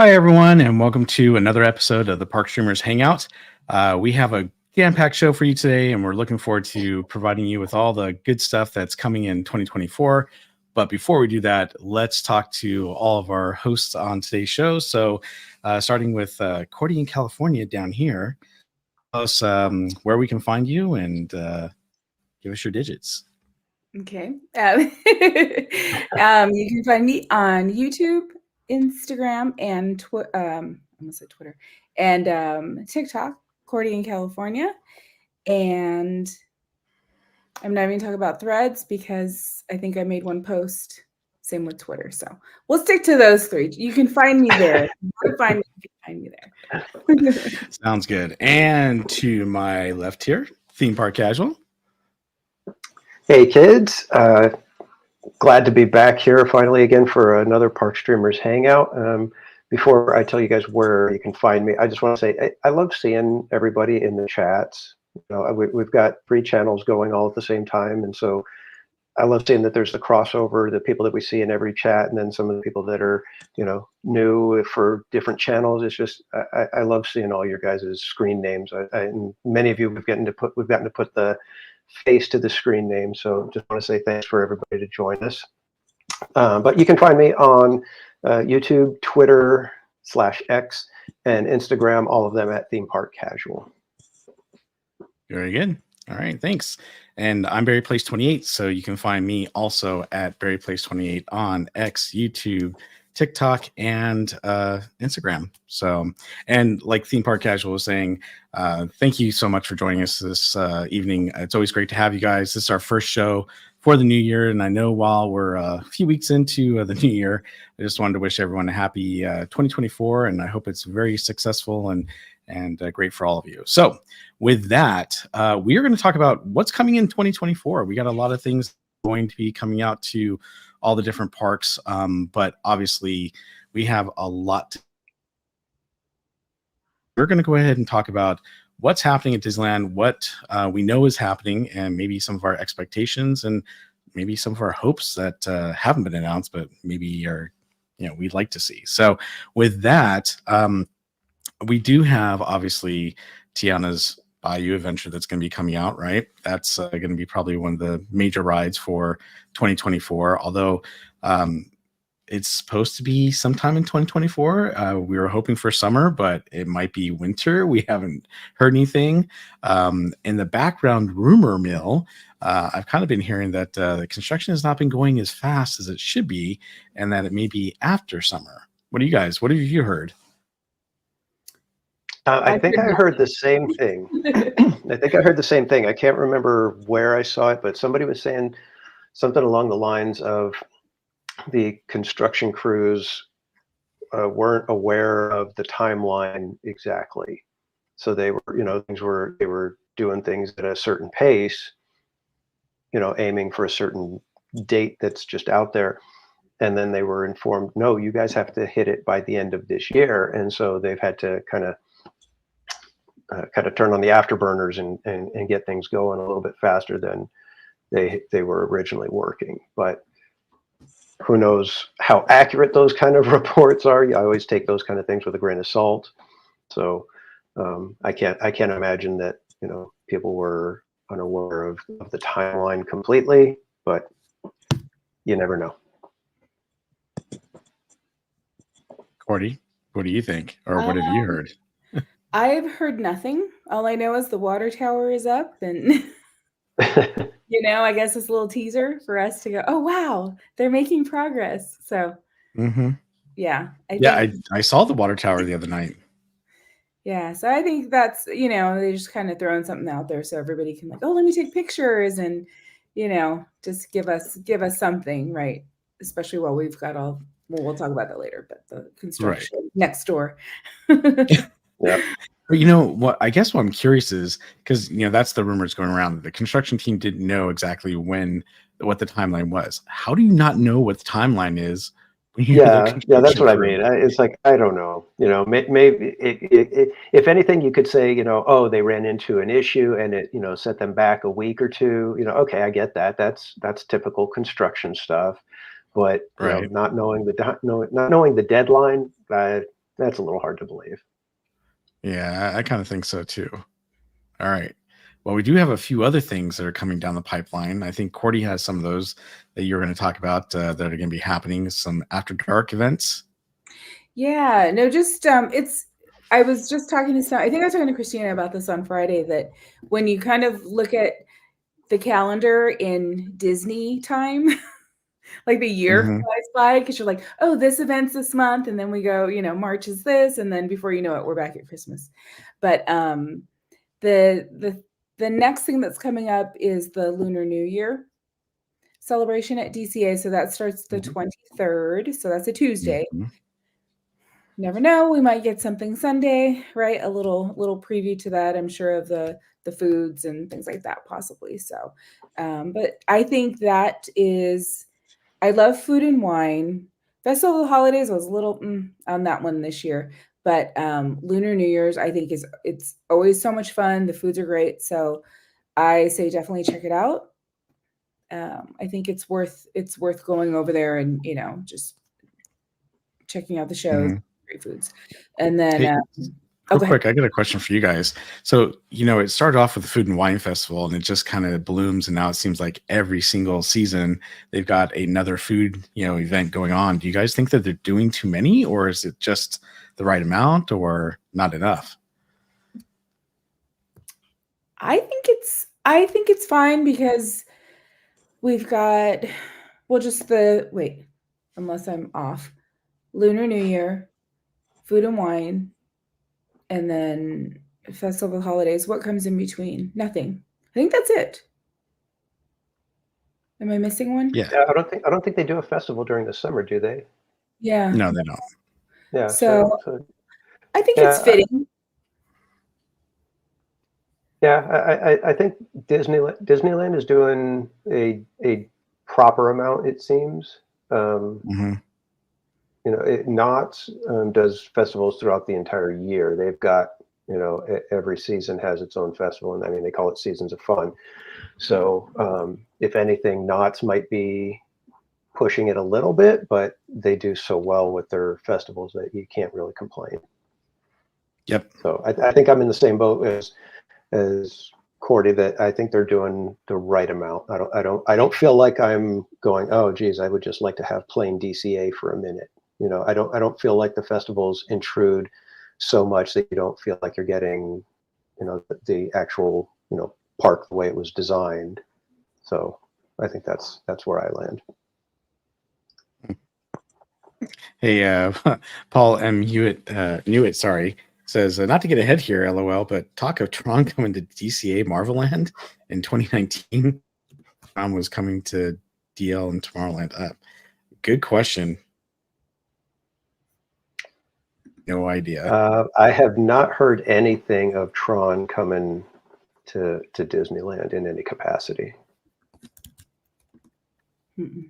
Hi, everyone, and welcome to another episode of the Park Streamers Hangout. We have a jam-packed show for you today, and we're looking forward to providing you with all the good stuff that's coming in 2024. But before we do that, let's talk to all of our hosts on today's show. So, starting with Cordy in California down here, tell us where we can find you and give us your digits. Okay. You can find me on YouTube, Instagram, and I almost said Twitter, and TikTok, Cordy in California. And I'm not even talking about Threads because I think I made one post. Same with Twitter. So we'll stick to those three. You can find me there. You can find me there. Sounds good. And to my left here, Theme Park Casual. Hey kids, glad to be back here finally again for another Park Streamers Hangout. Before I tell you guys where you can find me, I just want to say I love seeing everybody in the chats. You know, we've got 3 channels going all at the same time, and so I love seeing that there's the crossover, the people that we see in every chat, and then some of the people that are, you know, new for different channels. It's just I love seeing all your guys' screen names. And many of you we've gotten to put the face to the screen name. So just want to say thanks for everybody to join us. But you can find me on YouTube, Twitter /X, and Instagram, all of them at Theme Park Casual. Very good. All right, thanks. And I'm Barry Place 28, so you can find me also at Barry Place 28 on X, YouTube, TikTok, and Instagram. So, and like Theme Park Casual was saying, thank you so much for joining us this evening. It's always great to have you guys. This is our first show for the new year, and I know while we're a few weeks into the new year, I just wanted to wish everyone a happy 2024, and I hope it's very successful and great for all of you. So with that, we are going to talk about what's coming in 2024. We got a lot of things going to be coming out to all the different parks, but obviously we have a lot. We're going to go ahead and talk about what's happening at Disneyland, what we know is happening, and maybe some of our expectations and maybe some of our hopes that haven't been announced, but maybe are, you know, we'd like to see. So with that, we do have obviously Tiana's Bayou Adventure that's going to be coming out, right? That's going to be probably one of the major rides for 2024, although it's supposed to be sometime in 2024. We were hoping for summer, but it might be winter. We haven't heard anything. In the background rumor mill, I've kind of been hearing that the construction has not been going as fast as it should be, and that it may be after summer. What have you heard? I think I heard the same thing. I can't remember where I saw it, but somebody was saying something along the lines of the construction crews weren't aware of the timeline exactly. So they were, you know, they were doing things at a certain pace, you know, aiming for a certain date that's just out there. And then they were informed, no, you guys have to hit it by the end of this year. And so they've had to kind of turn on the afterburners and get things going a little bit faster than they were originally working. But who knows how accurate those kind of reports are? I always take those kind of things with a grain of salt. So I can't imagine that, you know, people were unaware of the timeline completely, but you never know. Cordy, what do you think, or what have you heard? I've heard nothing. All I know is the water tower is up, and you know, I guess it's a little teaser for us to go, oh wow, they're making progress. So yeah, I saw the water tower the other night. Yeah, so I think that's, you know, they just kind of throwing something out there so everybody can like, oh, let me take pictures and, you know, just give us something, right? Especially while we've got all, well, we'll talk about that later, but the construction next door. Yeah. But you know what? I guess what I'm curious is because, you know, that's the rumors going around that the construction team didn't know exactly what the timeline was. How do you not know what the timeline is? Yeah, that's what I mean. It's like, I don't know, you know, maybe if anything, you could say, you know, oh, they ran into an issue and it, you know, set them back a week or two. You know, okay, I get that. That's typical construction stuff. But you know, not knowing the deadline, That's a little hard to believe. Yeah, I kind of think so too. All right. Well, we do have a few other things that are coming down the pipeline. I think Cordy has some of those that you're going to talk about that are going to be happening. Some after dark events. Yeah, no, just it's. I was just talking to I think I was talking to Christina about this on Friday. That when you kind of look at the calendar in Disney time, like the year Mhm. flies by because you're like, oh, this event's this month, and then we go, March is this, and then before you know it, we're back at Christmas. But the the next thing that's coming up is the Lunar New Year celebration at DCA. So that starts the 23rd. So that's a Tuesday. Mhm. Never know, we might get something Sunday, right? A little preview to that, I'm sure, of the foods and things like that, possibly. So but I think that is, I love food and wine. Festival of the Holidays, I was a little on that one this year, but Lunar New Year's, I think, it's always so much fun. The foods are great, so I say definitely check it out. I think it's worth going over there and just checking out the shows, Mhm. great foods, and then Hey, oh, real go ahead. quick, I got a question for you guys. So, it started off with the Food and Wine Festival and it just kind of blooms. And now it seems like every single season they've got another food, event going on. Do you guys think that they're doing too many, or is it just the right amount or not enough? I think it's fine because we've got, well, just wait, unless I'm off, Lunar New Year, food and wine, and then Festival of Holidays. What comes in between? Nothing. I think that's it. Am I missing one? Yeah. Yeah, I don't think they do a festival during the summer, do they? Yeah. No, they don't. Yeah. So So I think it's yeah, fitting. I think Disneyland is doing a proper amount, it seems. Hmm. Knott's does festivals throughout the entire year. They've got, every season has its own festival, and I mean, they call it Seasons of Fun. So if anything, Knott's might be pushing it a little bit, but they do so well with their festivals that you can't really complain. Yep. So I think I'm in the same boat as Cordy, that I think they're doing the right amount. I don't feel like I'm going, oh geez, I would just like to have plain DCA for a minute. I don't feel like the festivals intrude so much that you don't feel like you're getting, the actual, park the way it was designed. So I think that's where I land. Hey, Paul M. Hewitt, sorry, says, not to get ahead here, LOL, but talk of Tron coming to DCA Marvel Land in 2019. Tron was coming to DL and Tomorrowland. Good question. No idea. I have not heard anything of Tron coming to Disneyland in any capacity. Me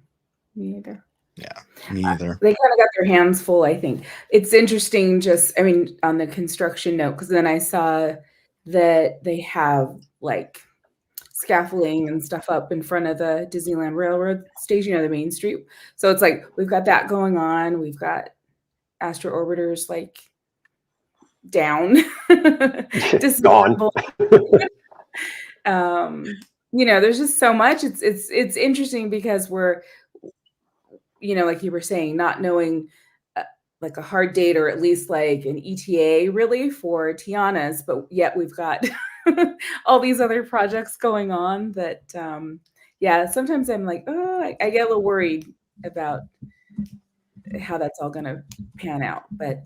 either. Yeah, me either. They kind of got their hands full, I think. It's interesting, on the construction note, because then I saw that they have like scaffolding and stuff up in front of the Disneyland Railroad station, the Main Street. So it's like we've got that going on. We've got Astro Orbiters like down, Gone. There's just so much. It's interesting because we're, like you were saying, not knowing like a hard date or at least like an ETA really for Tiana's, but yet we've got all these other projects going on that, sometimes I'm like, oh, I get a little worried about how that's all going to pan out. But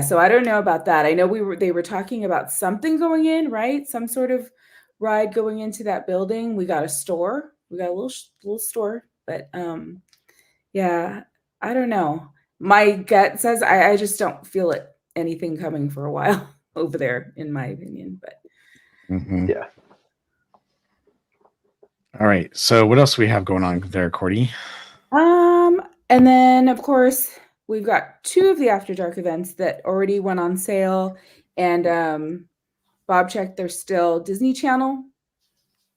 so I don't know about that. I know they were talking about something going in, right? Some sort of ride going into that building. We got a store. We got a little store, but I don't know. My gut says I just don't feel anything coming for a while over there, in my opinion. But Yeah. All right. So what else do we have going on there, Cordy? And then of course we've got 2 of the After Dark events that already went on sale, and Bob checked, there's still Disney Channel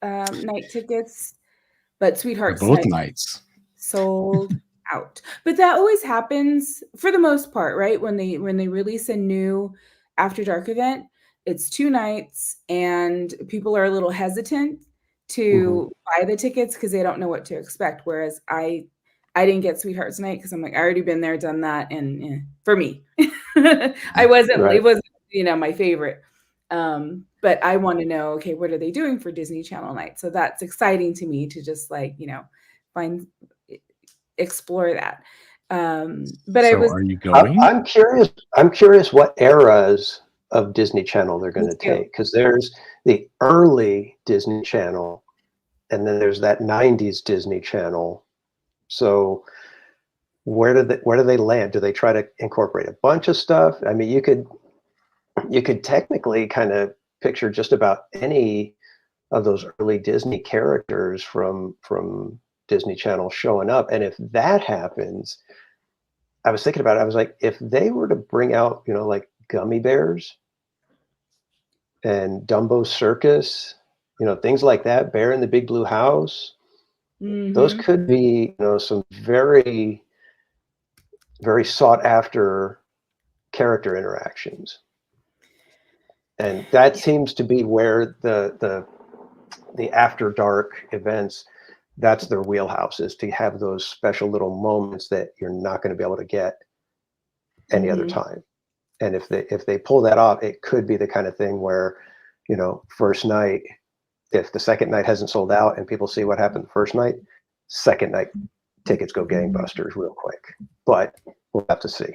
night tickets, but Sweetheart's Both Night nights. sold. out. But that always happens for the most part, right? When they release a new After Dark event, it's 2 nights and people are a little hesitant Mhm. to buy the tickets because they don't know what to expect. Whereas I didn't get Sweethearts Night because I'm like, I already been there, done that, and for me. I wasn't Right. it wasn't, my favorite. But I want to know, okay, what are they doing for Disney Channel night? So that's exciting to me to just like, find explore that. But I So was are you going? I'm curious. I'm curious what eras of Disney Channel they're going me to too. take, because there's the early Disney Channel, and then there's that '90s Disney Channel. So where do they land? Do they try to incorporate a bunch of stuff? I mean, you could technically kind of picture just about any of those early Disney characters from Disney Channel showing up, and if that happens, I was thinking about it. I was like, if they were to bring out, like gummy bears and Dumbo Circus, things like that, Bear in the Big Blue House, those Mhm. could be, some very, very sought after character interactions. And that Yeah. seems to be where the after dark events, that's their wheelhouse, is to have those special little moments that you're not going to be able to get any other Mhm. time. And if they pull that off, it could be the kind of thing where, first night, if the second night hasn't sold out and people see what happened the first night, second night tickets go gangbusters real quick. But we'll have to see.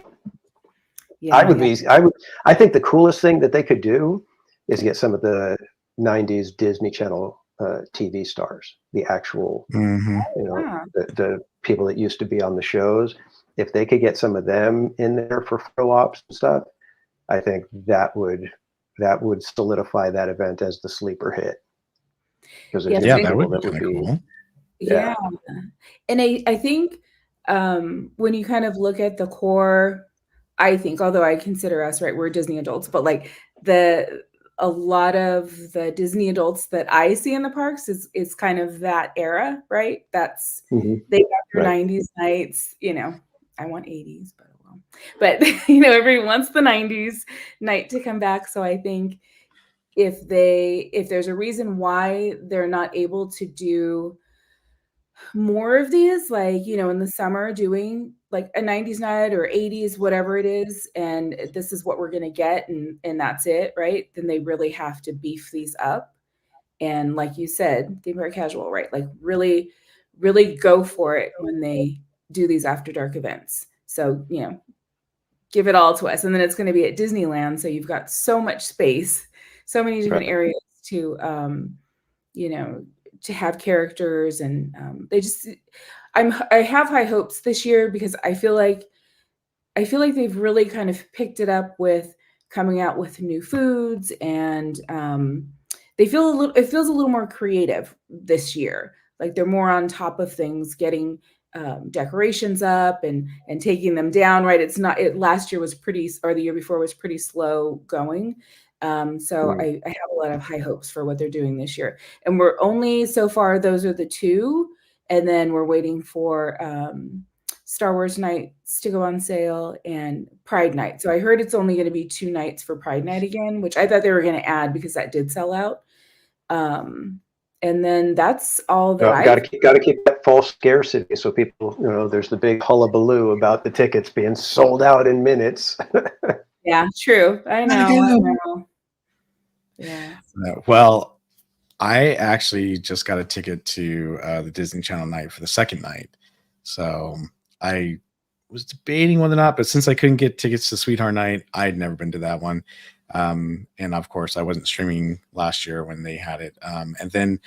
I Yeah, would yeah. be I would I think the coolest thing that they could do is get some of the '90s Disney Channel TV stars, the actual, Hmm. Yeah. the people that used to be on the shows. If they could get some of them in there for photo ops and stuff, I think that would solidify that event as the sleeper hit, because there's Yeah, going to Yeah, be that people would be that would kind of be, cool. yeah. yeah, And I think when you kind of look at the core, I think, although I consider us, right, we're Disney adults, but like the a lot of the Disney adults that I see in the parks is kind of that era, right? That's hmm, they got their right, 90s nights, I want 80s, but oh well. But everyone wants the 90s night to come back. So I think if there's a reason why they're not able to do more of these, like, in the summer doing like a 90s night or 80s, whatever it is, and this is what we're going to get, and that's it, right? Then they really have to beef these up. And like you said, theme park casual, right? Like really, really go for it when they do these after dark events. So, give it all to us. And then it's going to be at Disneyland. So you've got so much space, so many right. different areas to, you know, to have characters, and they just I have high hopes this year because I feel like they've really kind of picked it up with coming out with new foods, and it feels a little more creative this year. Like they're more on top of things, getting decorations up and taking them down. Right? It's not. It last year was pretty, or the year before was pretty slow going. So Mm. I have a lot of high hopes for what they're doing this year. And we're only so far; those are the two, and then we're waiting for Star Wars nights to go on sale and Pride night. So I heard it's only going to be 2 nights for Pride night again, which I thought they were going to add because that did sell out. And then that's all that Got I've to keep that false scarcity, so people, there's the big hullabaloo about the tickets being sold out in minutes. Yeah, true. I Gotta know, I go. know. Yeah. Well, I actually just got a ticket to the Disney Channel night for the second night. So I was debating whether or not, but since I couldn't get tickets to Sweetheart Night, I'd never been to that one. And of course, I wasn't streaming last year when they had it. And then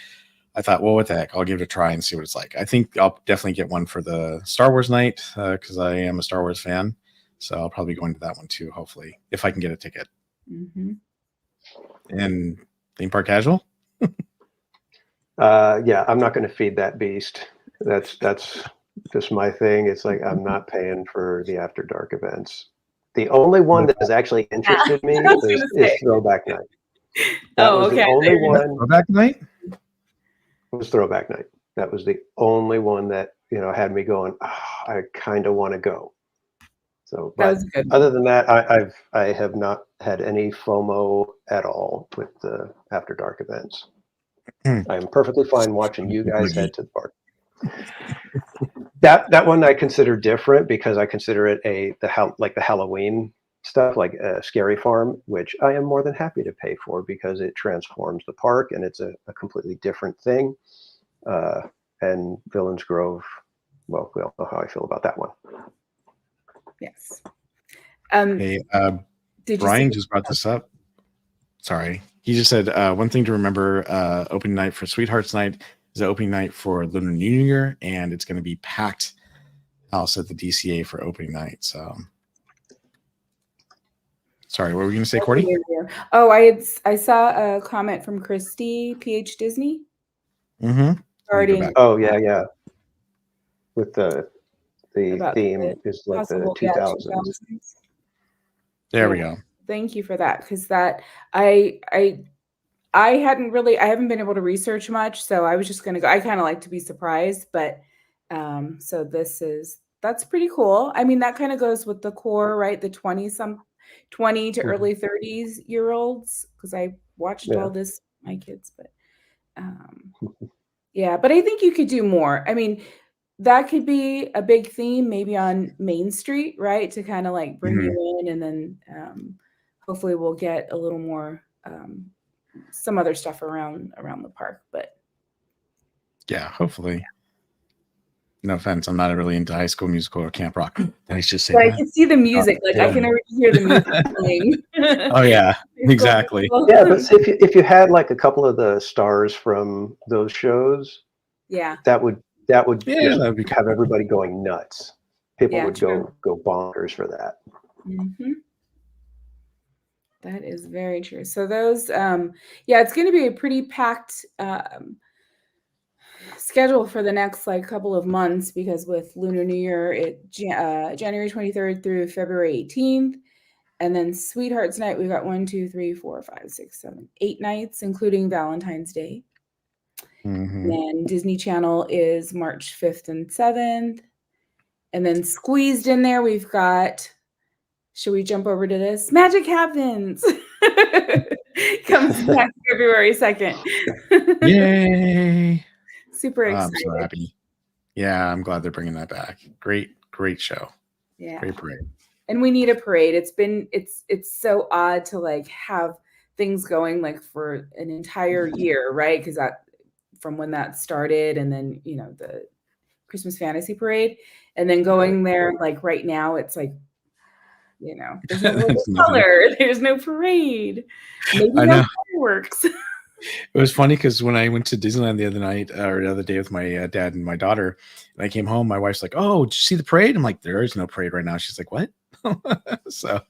I thought, well, what the heck? I'll give it a try and see what it's like. I think I'll definitely get one for the Star Wars night because I am a Star Wars fan. So I'll probably go into that one too, hopefully, if I can get a ticket. Mhm. And theme park casual? Yeah, I'm not going to feed that beast. That's just my thing. It's like I'm not paying for the after dark events. The only one that has actually Yeah, interested me I was is gonna is say. Throwback Night. That Oh, was the okay. only one. Throwback night? Was Throwback Night. That was the only one that had me going, oh, I kind of want to go. So, That but was a good one. other than that, I have not had any FOMO at all with the After Dark events. I am perfectly fine watching you guys head to the park. That one I consider different because I consider it like the Halloween stuff, like a Scary Farm, which I am more than happy to pay for because it transforms the park and it's a completely different thing. And Villains Grove, well, we all know how I feel about that one. Yes. Hey, Did Brian you see? just brought this up. Sorry. He just said one thing to remember, opening night for Sweethearts Night is the opening night for Lunar New Year, and it's going to be packed house at the DCA for opening night. So, sorry, what were you going to say, Cordy? Oh, I saw a comment from Christy, PH Disney. Mm-hmm. Regarding, Oh yeah. With the about theme is like the possible 2000s. There we go. Thank you for that, because that I haven't been able to research much, so I was just gonna go. I kind of like to be surprised, but so that's pretty cool. I mean, that kind of goes with the core, right? The 20 to early 30s year olds, because I watched all this with my kids, but yeah, but I think you could do more. I mean, that could be a big theme maybe on Main Street, right? To kind of like bring you in, and then hopefully we'll get a little more some other stuff around the park. But yeah, hopefully. No offense, I'm not really into High School Musical or Camp Rock. I just say but that. I can see the music. Like I can already hear the music playing. Oh yeah, exactly. Yeah, but if you had like a couple of the stars from those shows, yeah, that would that'd be have everybody going nuts. People would true. go bonkers for that. Mm-hmm. That is very true. So those, it's going to be a pretty packed schedule for the next like couple of months, because with Lunar New Year, January 23rd through February 18th. And then Sweethearts Night, we've got 1, 2, 3, 4, 5, 6, 7, 8 nights, including Valentine's Day. Mm-hmm. And then Disney Channel is March 5th and 7th. And then squeezed in there, we've got, should we jump over to this? Magic Happens. Comes back February 2nd. Yay. Super excited. I'm so happy. Yeah, I'm glad they're bringing that back. Great show. Yeah. Great parade. And we need a parade. It's so odd to like have things going like for an entire year, right? Because that from when that started, and then the Christmas Fantasy Parade, and then going there like right now, it's like there's no color, there's no parade, maybe no fireworks. It was funny because when I went to Disneyland the other day with my dad and my daughter, and I came home, my wife's like, "Oh, did you see the parade?" I'm like, "There is no parade right now." She's like, "What?" So,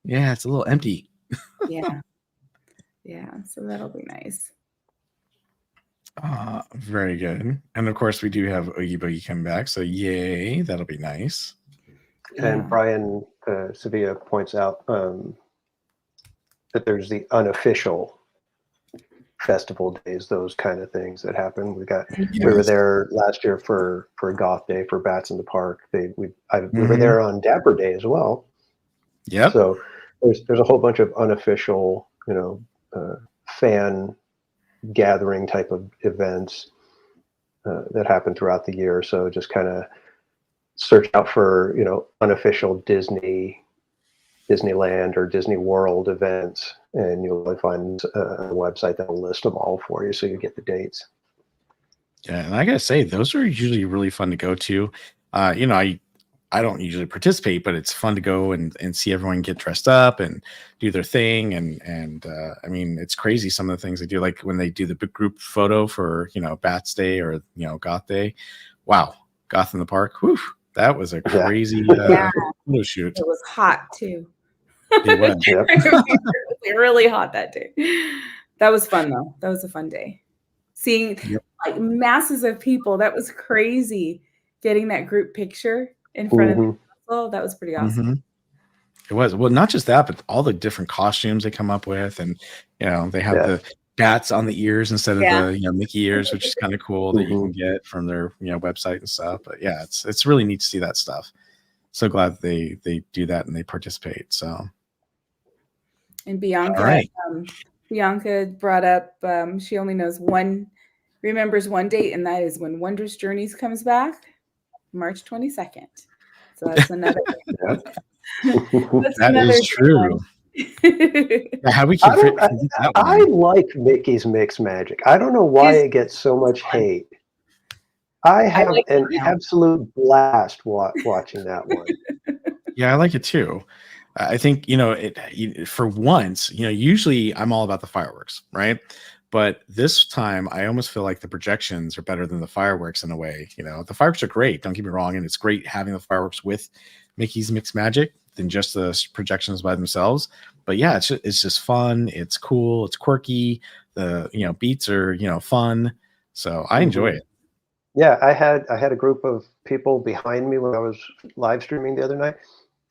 yeah, it's a little empty. Yeah. So that'll be nice. Very good. And of course, we do have Oogie Boogie coming back, so yay, that'll be nice. And Brian Sevilla points out that there's the unofficial festival days, those kind of things that happen. We were there last year for Goth Day for Bats in the Park. We were there on Dapper Day as well. Yeah. So there's a whole bunch of unofficial, fan gathering type of events that happen throughout the year. So just kind of search out for unofficial Disneyland or Disney World events, and you'll find a website that will list them all for you, so you get the dates. Yeah, and I gotta say, those are usually really fun to go to. I don't usually participate, but it's fun to go and see everyone get dressed up and do their thing. And I mean, it's crazy some of the things they do, like when they do the big group photo for Bats Day or Goth Day. Wow, Goth in the Park. Whew, that was a crazy photo shoot. It was hot too. It was. Yep. It was really hot that day. That was fun though. That was a fun day. Seeing like masses of people, that was crazy. Getting that group picture in front of the castle, that was pretty awesome. It was. Well, not just that, but all the different costumes they come up with, and they have bats on the ears instead of Yeah. the Mickey ears, which is kind of cool that you can get from their website and stuff. But yeah, it's really neat to see that stuff. So glad they do that and they participate. So And Bianca, all right. Bianca brought up she only remembers one date, and that is when Wondrous Journeys comes back, March 22nd. So that's another. That is true. Yeah, how we can forget that one. I like Mickey's Mixed Magic. I don't know why it gets so much hate. I have an absolute blast watching that one. Yeah, I like it too. I think for once, usually I'm all about the fireworks, right? But this time, I almost feel like the projections are better than the fireworks in a way. The fireworks are great. Don't get me wrong, and it's great having the fireworks with Mickey's Mixed Magic than just the projections by themselves. But yeah, it's just fun. It's cool. It's quirky. The beats are fun. So I enjoy it. Yeah, I had a group of people behind me when I was live streaming the other night,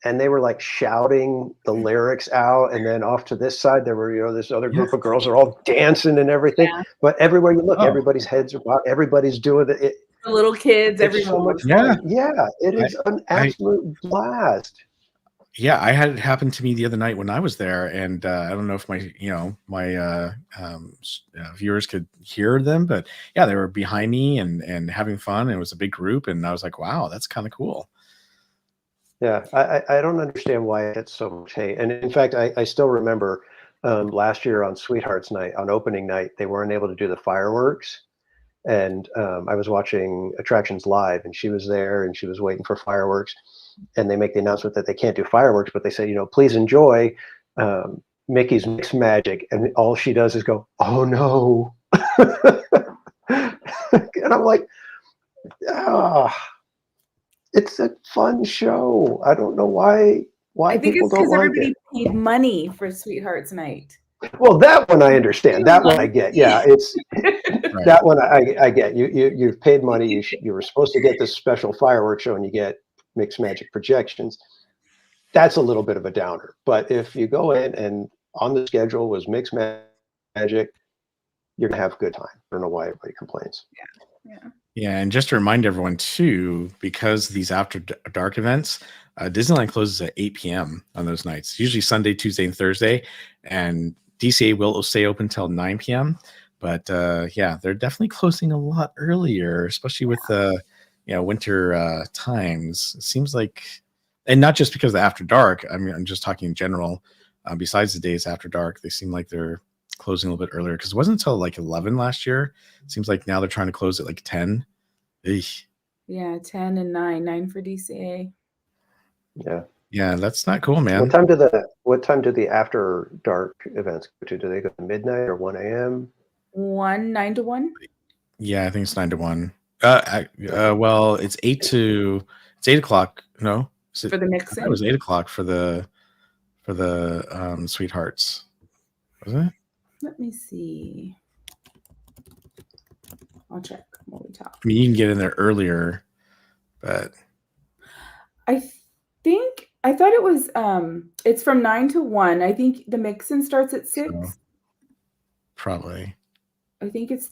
and they were like shouting the lyrics out, and then off to this side there were this other group of girls are all dancing and everything. Yeah. But everywhere you look, everybody's heads are bobbing, everybody's doing it. The little kids, everyone. So much fun. Yeah, it is an absolute blast. Yeah, I had it happen to me the other night when I was there, and I don't know if my viewers could hear them, but yeah, they were behind me and having fun. It was a big group, and I was like, wow, that's kind of cool. Yeah, I don't understand why it gets so much hate. And in fact, I still remember last year on Sweethearts Night, on opening night, they weren't able to do the fireworks. And I was watching Attractions Live, and she was there, and she was waiting for fireworks. And they make the announcement that they can't do fireworks, but they say, please enjoy Mickey's Mixed Magic. And all she does is go, oh no. And I'm like, it's a fun show. I don't know why I think people it's because don't like everybody it. paid money for Sweethearts Night. Well, that one I understand. That one I get. Yeah, it's right. That one I get. You've paid money. You were supposed to get this special fireworks show, and you get Mixed Magic projections. That's a little bit of a downer. But if you go in and on the schedule was Mixed Magic, you're gonna have a good time. I don't know why everybody complains. Yeah, and just to remind everyone too, because these after dark events, Disneyland closes at 8 p.m. on those nights. Usually Sunday, Tuesday, and Thursday, and DCA will stay open till 9 p.m. But yeah, they're definitely closing a lot earlier, especially with the winter times. It seems like, and not just because of after dark. I mean, I'm just talking in general. Besides the days after dark, they seem like they're closing a little bit earlier, because it wasn't until like 11 last year. It seems like now they're trying to close at like 10. Eesh. Yeah, 10 and 9 for DCA. Yeah, that's not cool, man. What time do the after dark events go to? Do they go to midnight or 1 a.m.? 9 to 1. Yeah, I think it's 9 to 1. Well, it's 8 o'clock. No, for the mix-in. It was 8 o'clock for the Sweethearts. Was it? Let me see. I'll check while we talk. I mean, you can get in there earlier, but I thought it was it's from 9 to 1. I think the mix-in starts at 6. So, probably. I think it's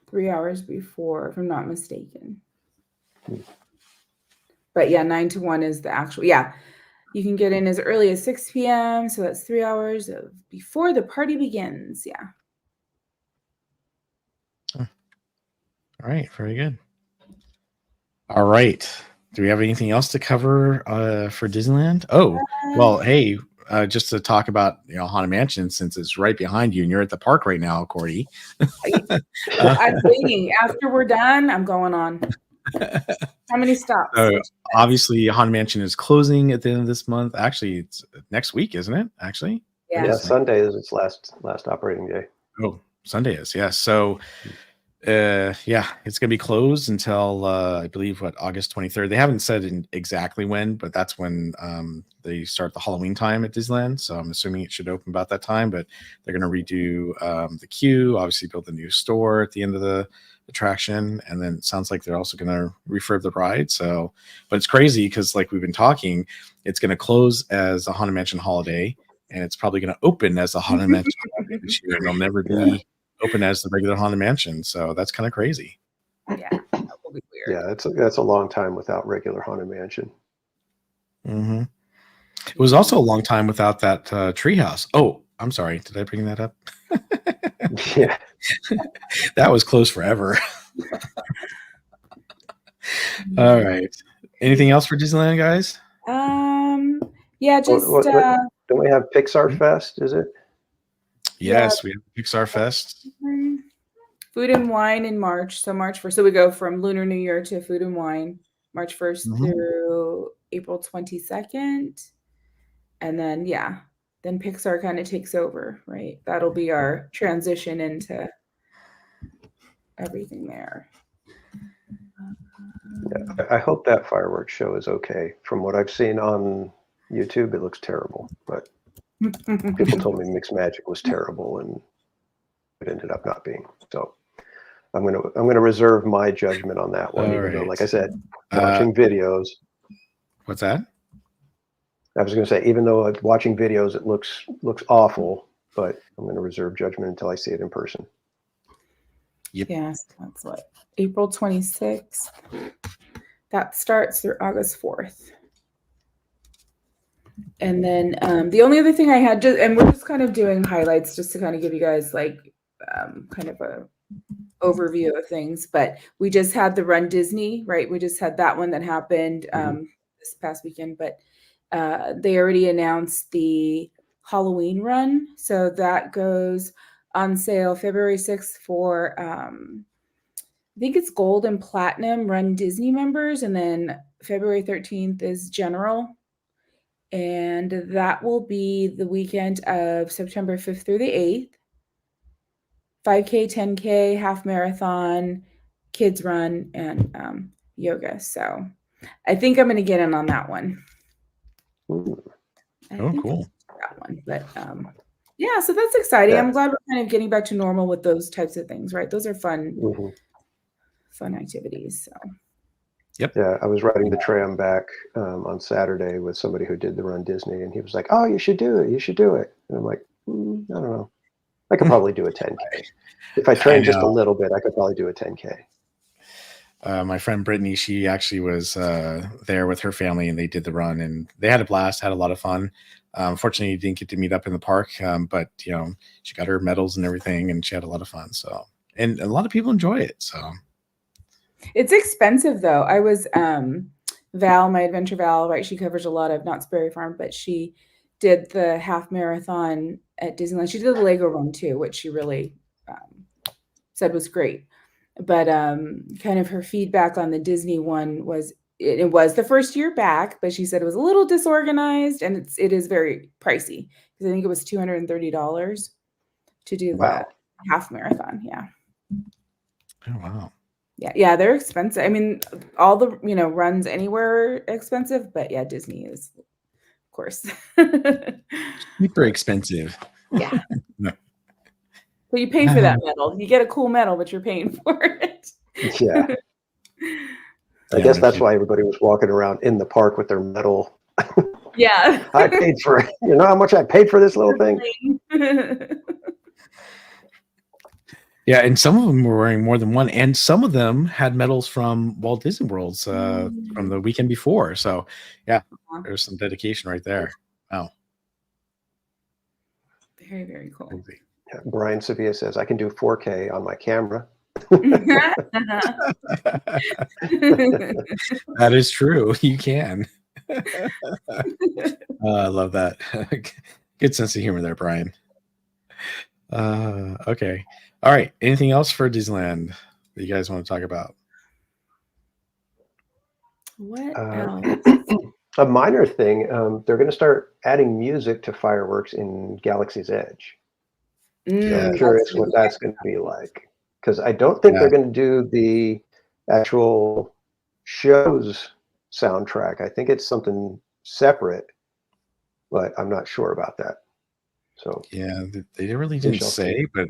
3 hours before, if I'm not mistaken. But yeah, 9 to 1 is the actual. Yeah, you can get in as early as 6 p.m. So that's 3 hours before the party begins. Yeah. All right, very good. All right. Do we have anything else to cover for Disneyland? Oh, well, hey, just to talk about Haunted Mansion, since it's right behind you and you're at the park right now, Cordy. I'm waiting. After we're done, I'm going on. How many stops? Obviously, Haunted Mansion is closing at the end of this month. Actually, it's next week, isn't it? Actually, yeah. Sunday is its last operating day. Oh, Sunday is, yeah. So. Yeah, it's gonna be closed until I believe August 23rd. They haven't said exactly when, but that's when they start the Halloween time at Disneyland. So I'm assuming it should open about that time. But they're gonna redo the queue, obviously build a new store at the end of the attraction, and then it sounds like they're also gonna refurb the ride. So, but it's crazy because like we've been talking, it's gonna close as a Haunted Mansion holiday. and it's probably going to open as the Haunted Mansion this year, and it'll never be open as the regular Haunted Mansion. So that's kind of crazy. Yeah, that will be weird. Yeah, that's a long time without regular Haunted Mansion. Mm-hmm. It was also a long time without that treehouse. Oh, I'm sorry. Did I bring that up? Yeah. That was closed forever. All right. Anything else for Disneyland, guys? Yeah, just What, don't we have Pixar Fest? Is it? Yes, we have Pixar Fest. Food and Wine in March. So March 1st. So we go from Lunar New Year to Food and Wine, March 1st through April 22nd. And then, then Pixar kind of takes over, right? That'll be our transition into everything there. Yeah, I hope that fireworks show is okay. From what I've seen on YouTube, it looks terrible. But people told me Mixed Magic was terrible, and it ended up not being. So I'm gonna reserve my judgment on that one. Even though, like I said, watching videos. What's that? I was going to say, even though watching videos, it looks awful, but I'm going to reserve judgment until I see it in person. Yep. Yes, that's what April 26th. That starts through August 4th. And then the only other thing I had, and we're just kind of doing highlights just to kind of give you guys like kind of a overview of things. But we just had the Run Disney, right? We just had that one that happened this past weekend, but they already announced the Halloween run. So that goes on sale February 6th for, I think it's gold and platinum Run Disney members. And then February 13th is general. And that will be the weekend of September 5th through the 8th. 5K, 10K, half marathon, kids run, and yoga. So I think I'm going to get in on that one. Oh, cool. That one, but yeah, so that's exciting. Yeah. I'm glad we're kind of getting back to normal with those types of things, right? Those are fun, fun activities. So. Yep. Yeah, I was riding the tram back on Saturday with somebody who did the Run Disney, and he was like, "Oh, you should do it. You should do it." And I'm like, I don't know. I could probably do a 10K. If I train just a little bit, I could probably do a 10K. My friend Brittany, she actually was there with her family, and they did the run, and they had a blast, had a lot of fun. Fortunately, didn't get to meet up in the park, but she got her medals and everything, and she had a lot of fun. So, and a lot of people enjoy it. So, it's expensive though. I was Val, my adventure Val, right? She covers a lot of Knott's Berry Farm, but she did the half marathon at Disneyland. She did the Lego run too, which she really said was great. But kind of her feedback on the Disney one was it was the first year back, but she said it was a little disorganized and it is very pricey because I think it was $230 to do the half marathon. Yeah. Oh wow. Yeah, they're expensive. I mean, all the runs anywhere are expensive, but yeah, Disney is, of course, super expensive. Yeah. So you pay for that medal. You get a cool medal, but you're paying for it. Yeah. I guess that's why everybody was walking around in the park with their medal. Yeah. I paid for it. You know how much I paid for this little thing? Yeah, and some of them were wearing more than one, and some of them had medals from Walt Disney World's from the weekend before. So, yeah, there's some dedication right there. Wow. Very, very cool. Yeah, Brian Sevilla says, I can do 4K on my camera. That is true. You can. I love that. Good sense of humor there, Brian. Okay. All right. Anything else for Disneyland that you guys want to talk about? What else? A minor thing, they're going to start adding music to fireworks in Galaxy's Edge. I'm curious what that's going to be like. Because I don't think they're going to do the actual show's soundtrack. I think it's something separate, but I'm not sure about that. So yeah, they really didn't say, but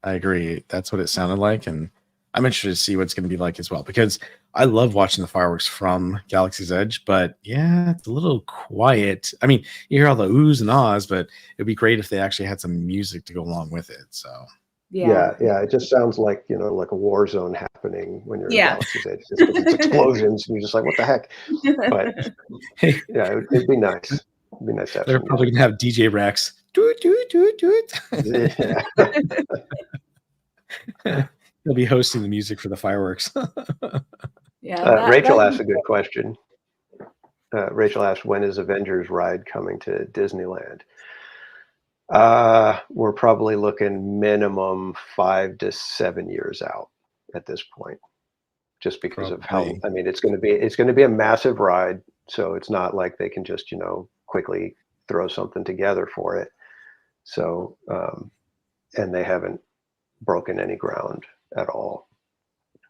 I agree. That's what it sounded like, and I'm interested to see what it's going to be like as well, because I love watching the fireworks from Galaxy's Edge, but yeah, it's a little quiet. I mean, you hear all the oohs and ahs, but it'd be great if they actually had some music to go along with it. So Yeah. Yeah. It just sounds like, like a war zone happening when you're in Yeah. Galaxy's Edge. Just 'cause it's explosions and you're just like, what the heck? But hey, yeah, it'd be nice. It'd be nice to have they're some probably going to have DJ Rex. Do it. music. Yeah. He'll be hosting the music for the fireworks. Yeah. Rachel asked a good question. Rachel asked, when is Avengers Ride coming to Disneyland? We're probably looking minimum 5 to 7 years out at this point, just because of how, Probably. I mean, it's going to be a massive ride. So it's not like they can just, quickly throw something together for it. So, and they haven't broken any ground at all.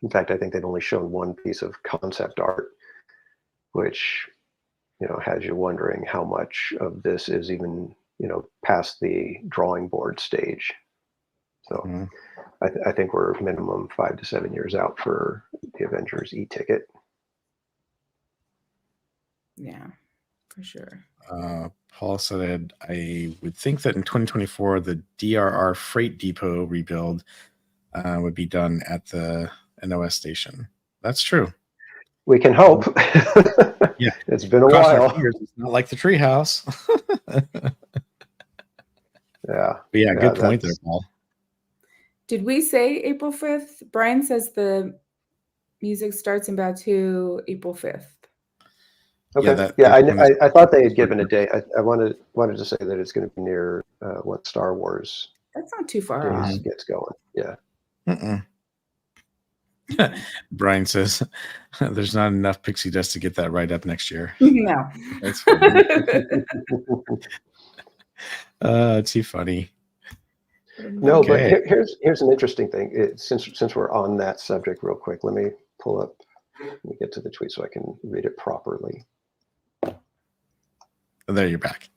In fact, I think they've only shown one piece of concept art, which, has you wondering how much of this is even, past the drawing board stage. So I think we're minimum 5 to 7 years out for the Avengers e-ticket. Yeah, for sure. Paul said, I would think that in 2024, the DRR Freight Depot rebuild would be done at the NOS station. That's true. We can hope. Yeah. It's been a Cross our while. fingers, it's not like the treehouse. Yeah. But yeah, good point there, Paul. Did we say April 5th? Brian says the music starts in Batu April 5th. Okay. Yeah, I thought they had given a date. I wanted to say that it's going to be near when Star Wars That's not too far off. gets going. Yeah. Brian says there's not enough pixie dust to get that right up next year. No. That's funny. It's too funny. No, Okay. but here's an interesting thing. Since we're on that subject, real quick, let me pull up. Let me get to the tweet so I can read it properly. Oh, there, you're back.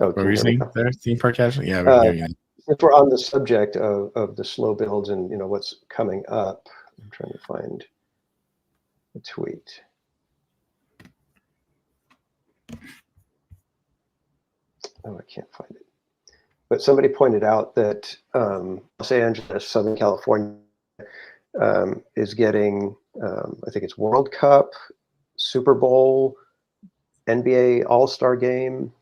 Oh, what were you saying there? Theme park casual? Yeah, we can hear you. If we're on the subject of the slow builds and what's coming up, I'm trying to find a tweet. Oh, I can't find it. But somebody pointed out that Los Angeles, Southern California, is getting, I think it's World Cup, Super Bowl, NBA All-Star Game,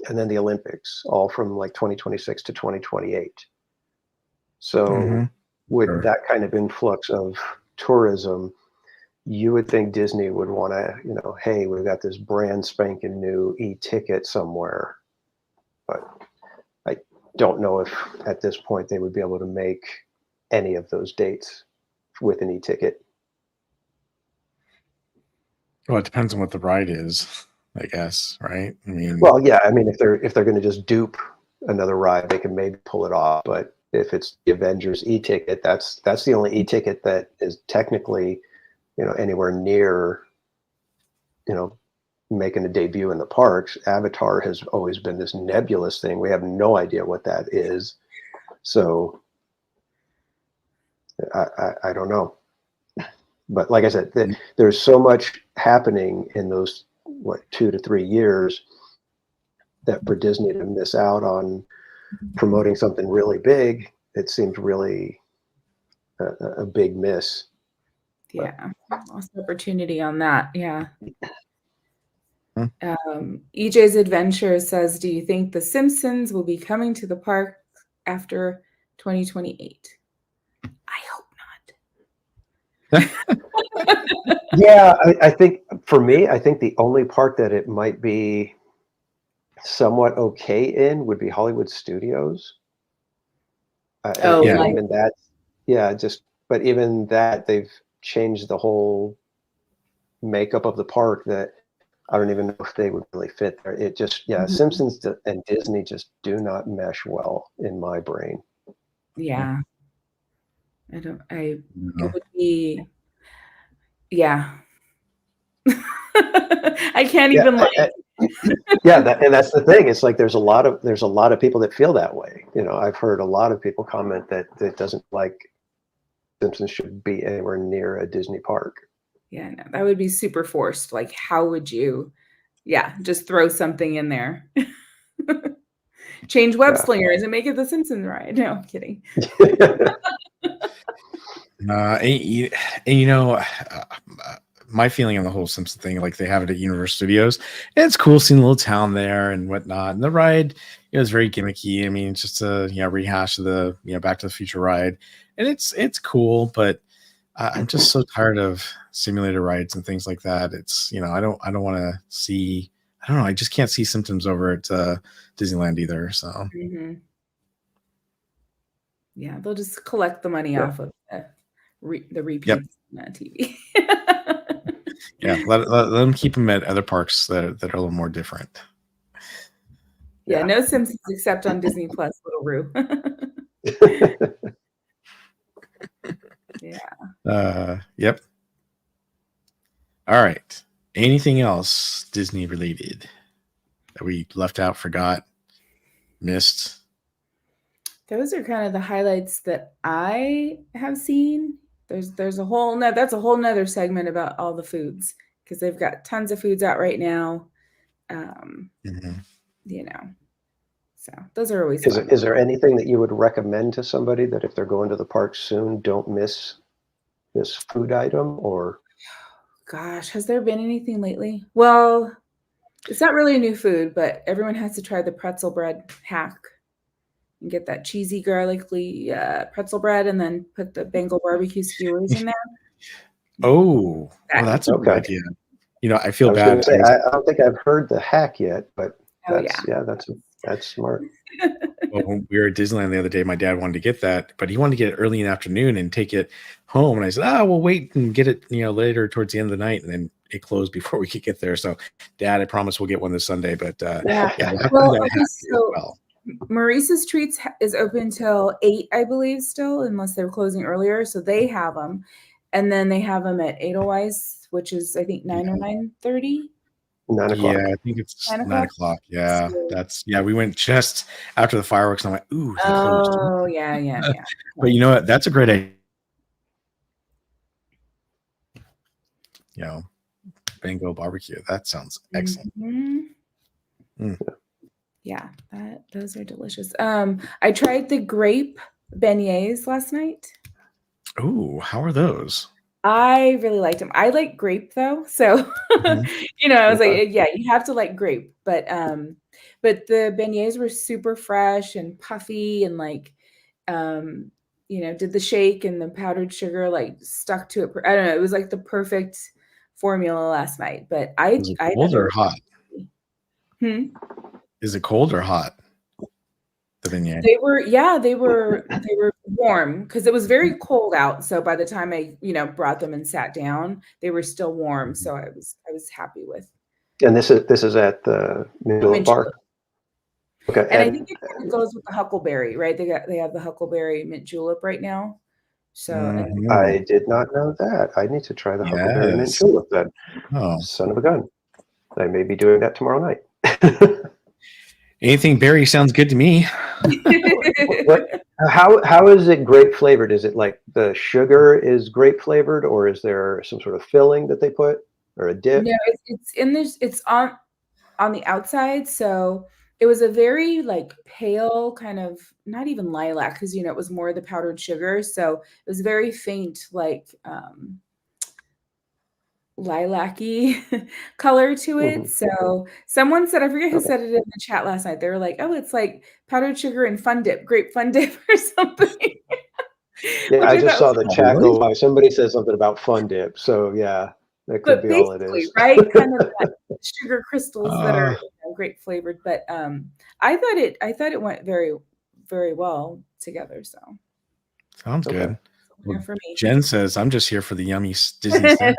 and then the Olympics, all from like 2026 to 2028. So with that kind of influx of tourism, you would think Disney would want to, hey, we've got this brand spanking new e-ticket somewhere. But I don't know if at this point they would be able to make any of those dates with an e-ticket. Well, it depends on what the ride is, I guess, right? I mean, well, yeah, I mean, if they're going to just dupe another ride, they can maybe pull it off. But if it's the Avengers e-ticket, that's the only e-ticket that is technically, anywhere near, making a debut in the parks. Avatar has always been this nebulous thing. We have no idea what that is. So I don't know. But like I said, there's so much happening in those 2 to 3 years that for Disney to miss out on promoting something really big, it seems really a big miss. Yeah, lost opportunity on that. Yeah. EJ's Adventure says, do you think The Simpsons will be coming to the park after 2028? I hope not. Yeah, I think for me, I think the only park that it might be somewhat okay in would be Hollywood Studios. yeah. Even that, but even that, they've changed the whole makeup of the park that I don't even know if they would really fit there. It just, Simpsons and Disney just do not mesh well in my brain. Yeah. It would be, yeah. I can't even and that's the thing. It's like there's a lot of people that feel that way. I've heard a lot of people comment that it doesn't like Simpsons should be anywhere near a Disney park. Yeah, no, that would be super forced. Like, how would you, just throw something in there? Change web slingers and make it the Simpsons ride. No, I'm kidding. My feeling on the whole Simpson thing, like they have it at Universal Studios, it's cool seeing the little town there and whatnot. And the ride, is very gimmicky. I mean, it's just a rehash of the Back to the Future ride, and it's cool. But I'm just so tired of simulator rides and things like that. It's I don't want to see. I don't know. I just can't see Simpsons over at Disneyland either. So yeah, they'll just collect the money off of the repeats on TV. Yeah, let them keep them at other parks that are a little more different. Yeah, no Simpsons except on Disney Plus, Little Roo. Yep. All right. Anything else Disney related that we left out, forgot, missed? Those are kind of the highlights that I have seen. There's a whole that's a whole nother segment about all the foods, because they've got tons of foods out right now. So those are always fun. Is there anything that you would recommend to somebody that if they're going to the park soon, don't miss this food item? Or gosh, has there been anything lately? Well, it's not really a new food, but everyone has to try the pretzel bread hack and get that cheesy garlicky pretzel bread and then put the Bengal barbecue skewers in there. That's a good idea. I feel bad. I don't think I've heard the hack yet, but that's smart. Well, when we were at Disneyland the other day, my dad wanted to get that, but he wanted to get it early in the afternoon and take it home. And I said, we'll wait and get it, later towards the end of the night. And then it closed before we could get there. So, Dad, I promise we'll get one this Sunday. But Maurice's Treats is open till 8, I believe, still, unless they're closing earlier. So they have them, and then they have them at Edelweiss, which is I think 9 or 9:30. 9 o'clock. Yeah, I think it's 9 o'clock. Yeah, so, we went just after the fireworks, and I'm like, ooh. Oh, yeah. But you know what? That's a great idea. Bengal barbecue. That sounds excellent. Yeah, those are delicious. I tried the grape beignets last night. Ooh, how are those? I really liked them. I like grape though, so I was like, you have to like grape. But the beignets were super fresh and puffy, and did the shake and the powdered sugar stuck to it. I don't know. It was like the perfect formula last night. But Is it cold or hot? Is it cold or hot? The beignet. They were warm because it was very cold out. So by the time I, brought them and sat down, they were still warm. So I was happy with. And this is at the middle park. Okay. And I think it goes with the huckleberry, right? They have the huckleberry mint julep right now. So I did not know that. I need to try the huckleberry mint julep then. Oh, son of a gun! I may be doing that tomorrow night. Anything berry sounds good to me. How is it grape flavored? Is it like the sugar is grape flavored, or is there some sort of filling that they put, or a dip? No, it's in this. It's on the outside. So it was a very pale kind of, not even lilac, because it was more the powdered sugar. So it was very faint, lilac-y color to it. So someone said, I forget who said it in the chat last night, they were like, oh, it's like powdered sugar and fun dip, grape fun dip or something. I just saw the chat go by. Somebody said something about fun dip, so yeah, that could be all it is, right? Kind of that sugar crystals that are grape flavored. But I thought it went very, very well together. So sounds good. For me. Jen says, I'm just here for the yummy Disney stuff.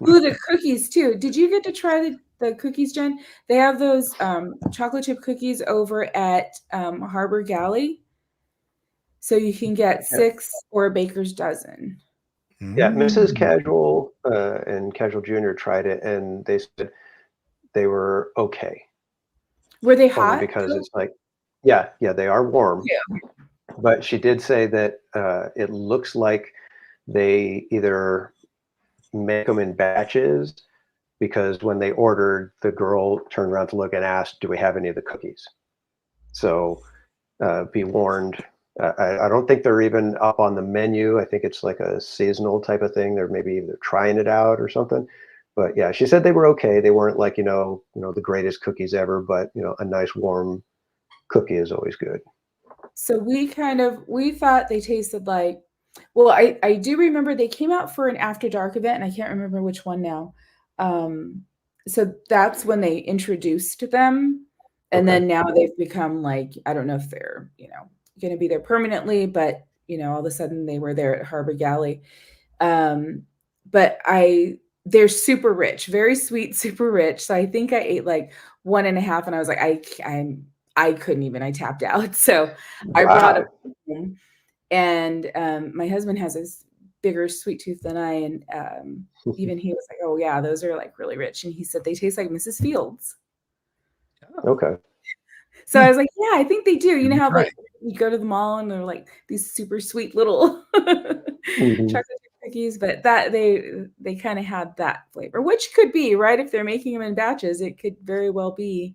Ooh, the cookies too. Did you get to try the cookies, Jen? They have those chocolate chip cookies over at Harbor Galley. So you can get 6 or a baker's dozen. Yeah, Mrs. Casual and Casual Junior tried it, and they said they were okay. Were they hot? Because it's they are warm. Yeah. but she did say that it looks like they either make them in batches, because when they ordered, the girl turned around to look and asked, "Do we have any of the cookies?" So be warned. I don't think they're even up on the menu. I think it's like a seasonal type of thing. They're maybe either trying it out or something. But yeah, she said they were okay. They weren't like, the greatest cookies ever, but a nice warm cookie is always good. So we thought they tasted like, well, I do remember they came out for an After Dark event, and I can't remember which one now. So that's when they introduced them. And Okay. then now they've become like, I don't know if they're, going to be there permanently, but all of a sudden they were there at Harbor Galley. But they're super rich, very sweet, super rich. So I think I ate like 1.5, and I was like, I couldn't even, I tapped out. So I brought Wow. them home, and my husband has this bigger sweet tooth than I, and even he was like, oh yeah, those are like really rich. And he said they taste like Mrs. Fields. Okay. So I was like, yeah, I think they do. You know how Right. like you go to the mall and they're like these super sweet little Mhm. chocolate chip cookies, but that they kind of had that flavor, which could be right if they're making them in batches. It could very well be,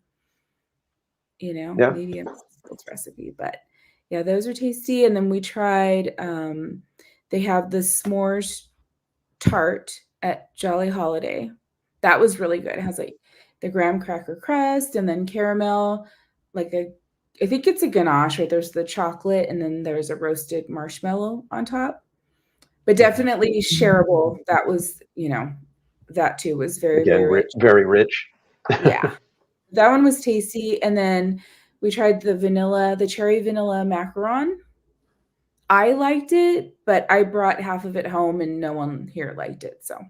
Yeah. maybe a Mrs. Fields recipe. But yeah, those are tasty. And then we tried. They have the s'mores tart at Jolly Holiday. That was really good. It has like the graham cracker crust and then caramel, I think it's a ganache where there's the chocolate and then there's a roasted marshmallow on top. But definitely shareable. That was, that too was very, Again, very rich. very rich. Yeah. That one was tasty. And then we tried the cherry vanilla macaron. I liked it, but I brought half of it home and no one here liked it. So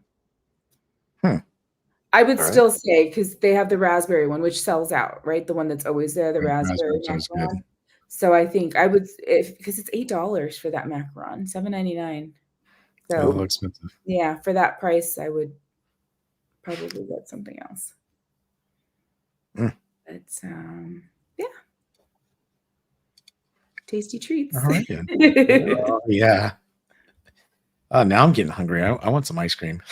I would still say, because they have the raspberry one, which sells out, right? The one that's always there, the raspberry macaron. So I think I would, because it's $8 for that macaron, $7.99. So a little expensive. Yeah, for that price, I would probably get something else. But yeah, tasty treats. All right. Oh, yeah. Now I'm getting hungry. I want some ice cream.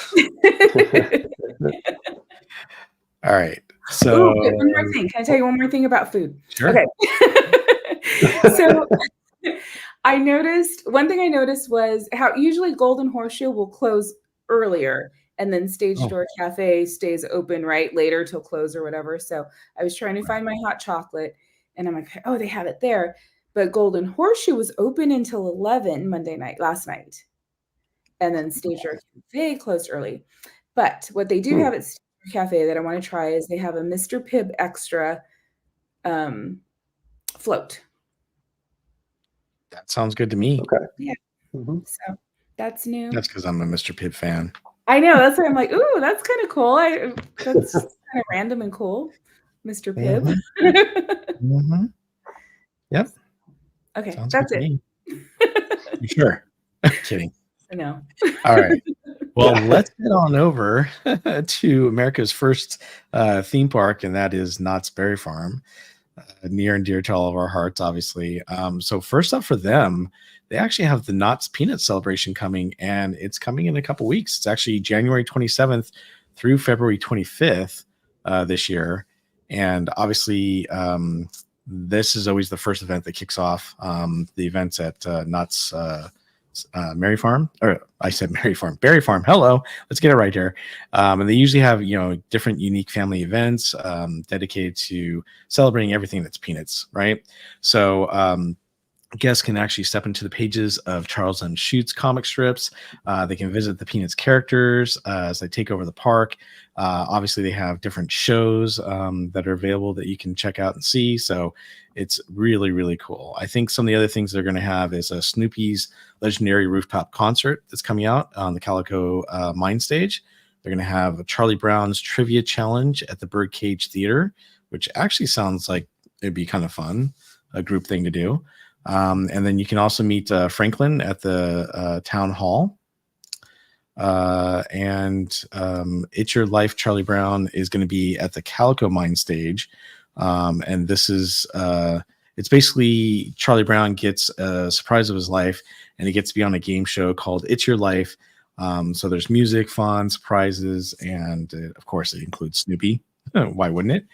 All right. So one more thing. Can I tell you one more thing about food? Sure. Okay. So one thing I noticed was how usually Golden Horseshoe will close earlier, and then Stage Door Cafe stays open later till close or whatever. So I was trying to find my hot chocolate, and I'm like, oh, they have it there. But Golden Horseshoe was open until 11 last night. And then Stage Door Cafe closed early. But what they do have at Stage Door Cafe that I want to try is they have a Mr. Pibb Extra float. That sounds good to me. Okay. Yeah. Mm-hmm. So that's new. That's because I'm a Mr. Pibb fan. I know. That's why I'm like, ooh, that's kind of cool. That's kind of random and cool. Mr. Pibb. Mm-hmm. Yep. Okay. Sounds that's good it. You sure? Kidding. I know. All right. Well, let's head on over to America's first theme park, and that is Knott's Berry Farm. Near and dear to all of our hearts, obviously. So first up for them, they actually have the Knott's Peanut Celebration coming, and it's coming in a couple weeks. It's actually January 27th through February 25th this year. And obviously, this is always the first event that kicks off the events at Knott's Berry Farm. Hello, let's get it right here. And they usually have different unique family events dedicated to celebrating everything that's peanuts, right? So guests can actually step into the pages of Charles M. Schutt's comic strips. They can visit the Peanuts characters as they take over the park. Obviously, they have different shows that are available that you can check out and see. So it's really, really cool. I think some of the other things they're going to have is a Snoopy's Legendary Rooftop Concert that's coming out on the Calico Mine Stage. They're going to have a Charlie Brown's Trivia Challenge at the Birdcage Theater, which actually sounds like it'd be kind of fun, a group thing to do. And then you can also meet Franklin at the town hall. And It's Your Life, Charlie Brown is going to be at the Calico Mine Stage. And this is it's basically Charlie Brown gets a surprise of his life, and he gets to be on a game show called It's Your Life. So there's music, fun, surprises, and of course it includes Snoopy. Why wouldn't it?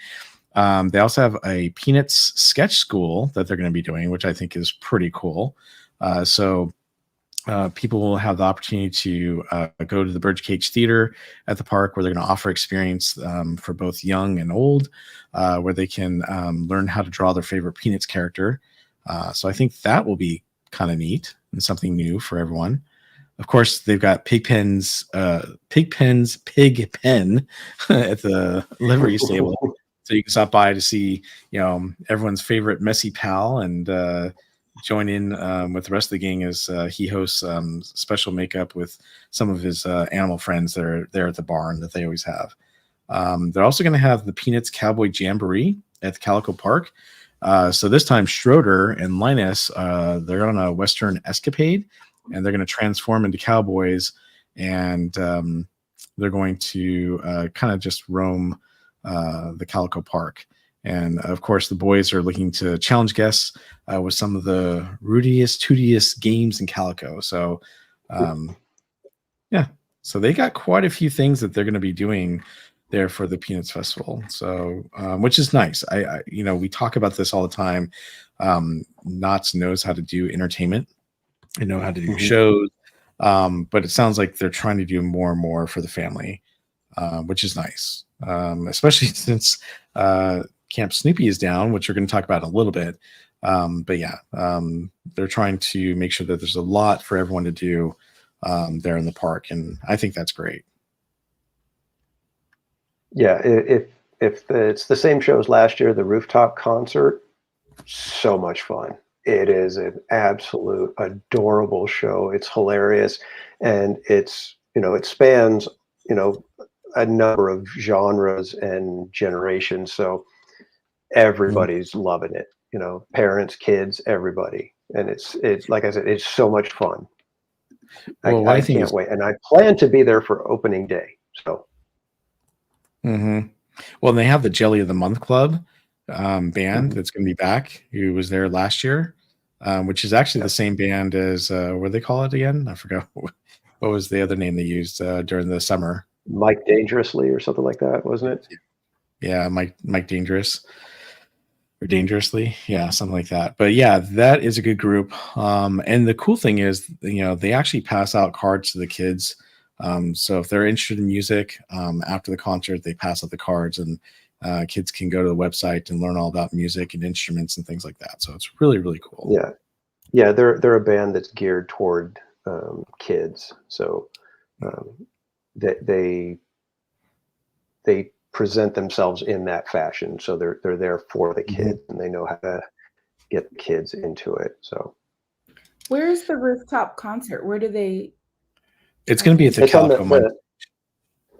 They also have a Peanuts sketch school that they're going to be doing, which I think is pretty cool. So people will have the opportunity to go to the Birdcage Theater at the park, where they're going to offer experience for both young and old, where they can learn how to draw their favorite Peanuts character. So I think that will be kind of neat and something new for everyone. Of course, they've got Pigpen's Pig Pen at the livery stable. So you can stop by to see, everyone's favorite messy pal, and join in with the rest of the gang as he hosts special makeup with some of his animal friends that are there at the barn that they always have. They're also going to have the Peanuts Cowboy Jamboree at the Calico Park. So this time, Schroeder and Linus, they're on a Western escapade, and they're going to transform into cowboys, and they're going to kind of just roam the Calico Park. And of course, the boys are looking to challenge guests with some of the rootiest, tootiest games in Calico. So, yeah, so they got quite a few things that they're going to be doing there for the Peanuts Festival. So, which is nice. I we talk about this all the time. Knott's knows how to do entertainment and know how to do shows, but it sounds like they're trying to do more and more for the family, which is nice, especially since Camp Snoopy is down, which we're going to talk about in a little bit. But yeah, they're trying to make sure that there's a lot for everyone to do there in the park, and I think that's great. Yeah, if it's the same show as last year, the rooftop concert, so much fun. It is an absolute adorable show. It's hilarious, and it's it spans a number of genres and generations. So everybody's loving it. Parents, kids, everybody, and it's like I said, it's so much fun. Well, I can't wait, and I plan to be there for opening day. So. Well, they have the Jelly of the Month Club band that's going to be back, who was there last year, which is actually the same band as what do they call it again? I forgot what was the other name they used during the summer. Mike Dangerously or something like that, wasn't it? Yeah, Mike Dangerous or Dangerously, yeah, something like that. But yeah, that is a good group. And the cool thing is, they actually pass out cards to the kids. So if they're interested in music, after the concert, they pass out the cards, and kids can go to the website and learn all about music and instruments and things like that. So it's really, really cool. Yeah, they're a band that's geared toward kids. So they present themselves in that fashion. So they're there for the kids, and they know how to get the kids into it. So where's the rooftop concert? Where do they? It's going to be at the Calico Month.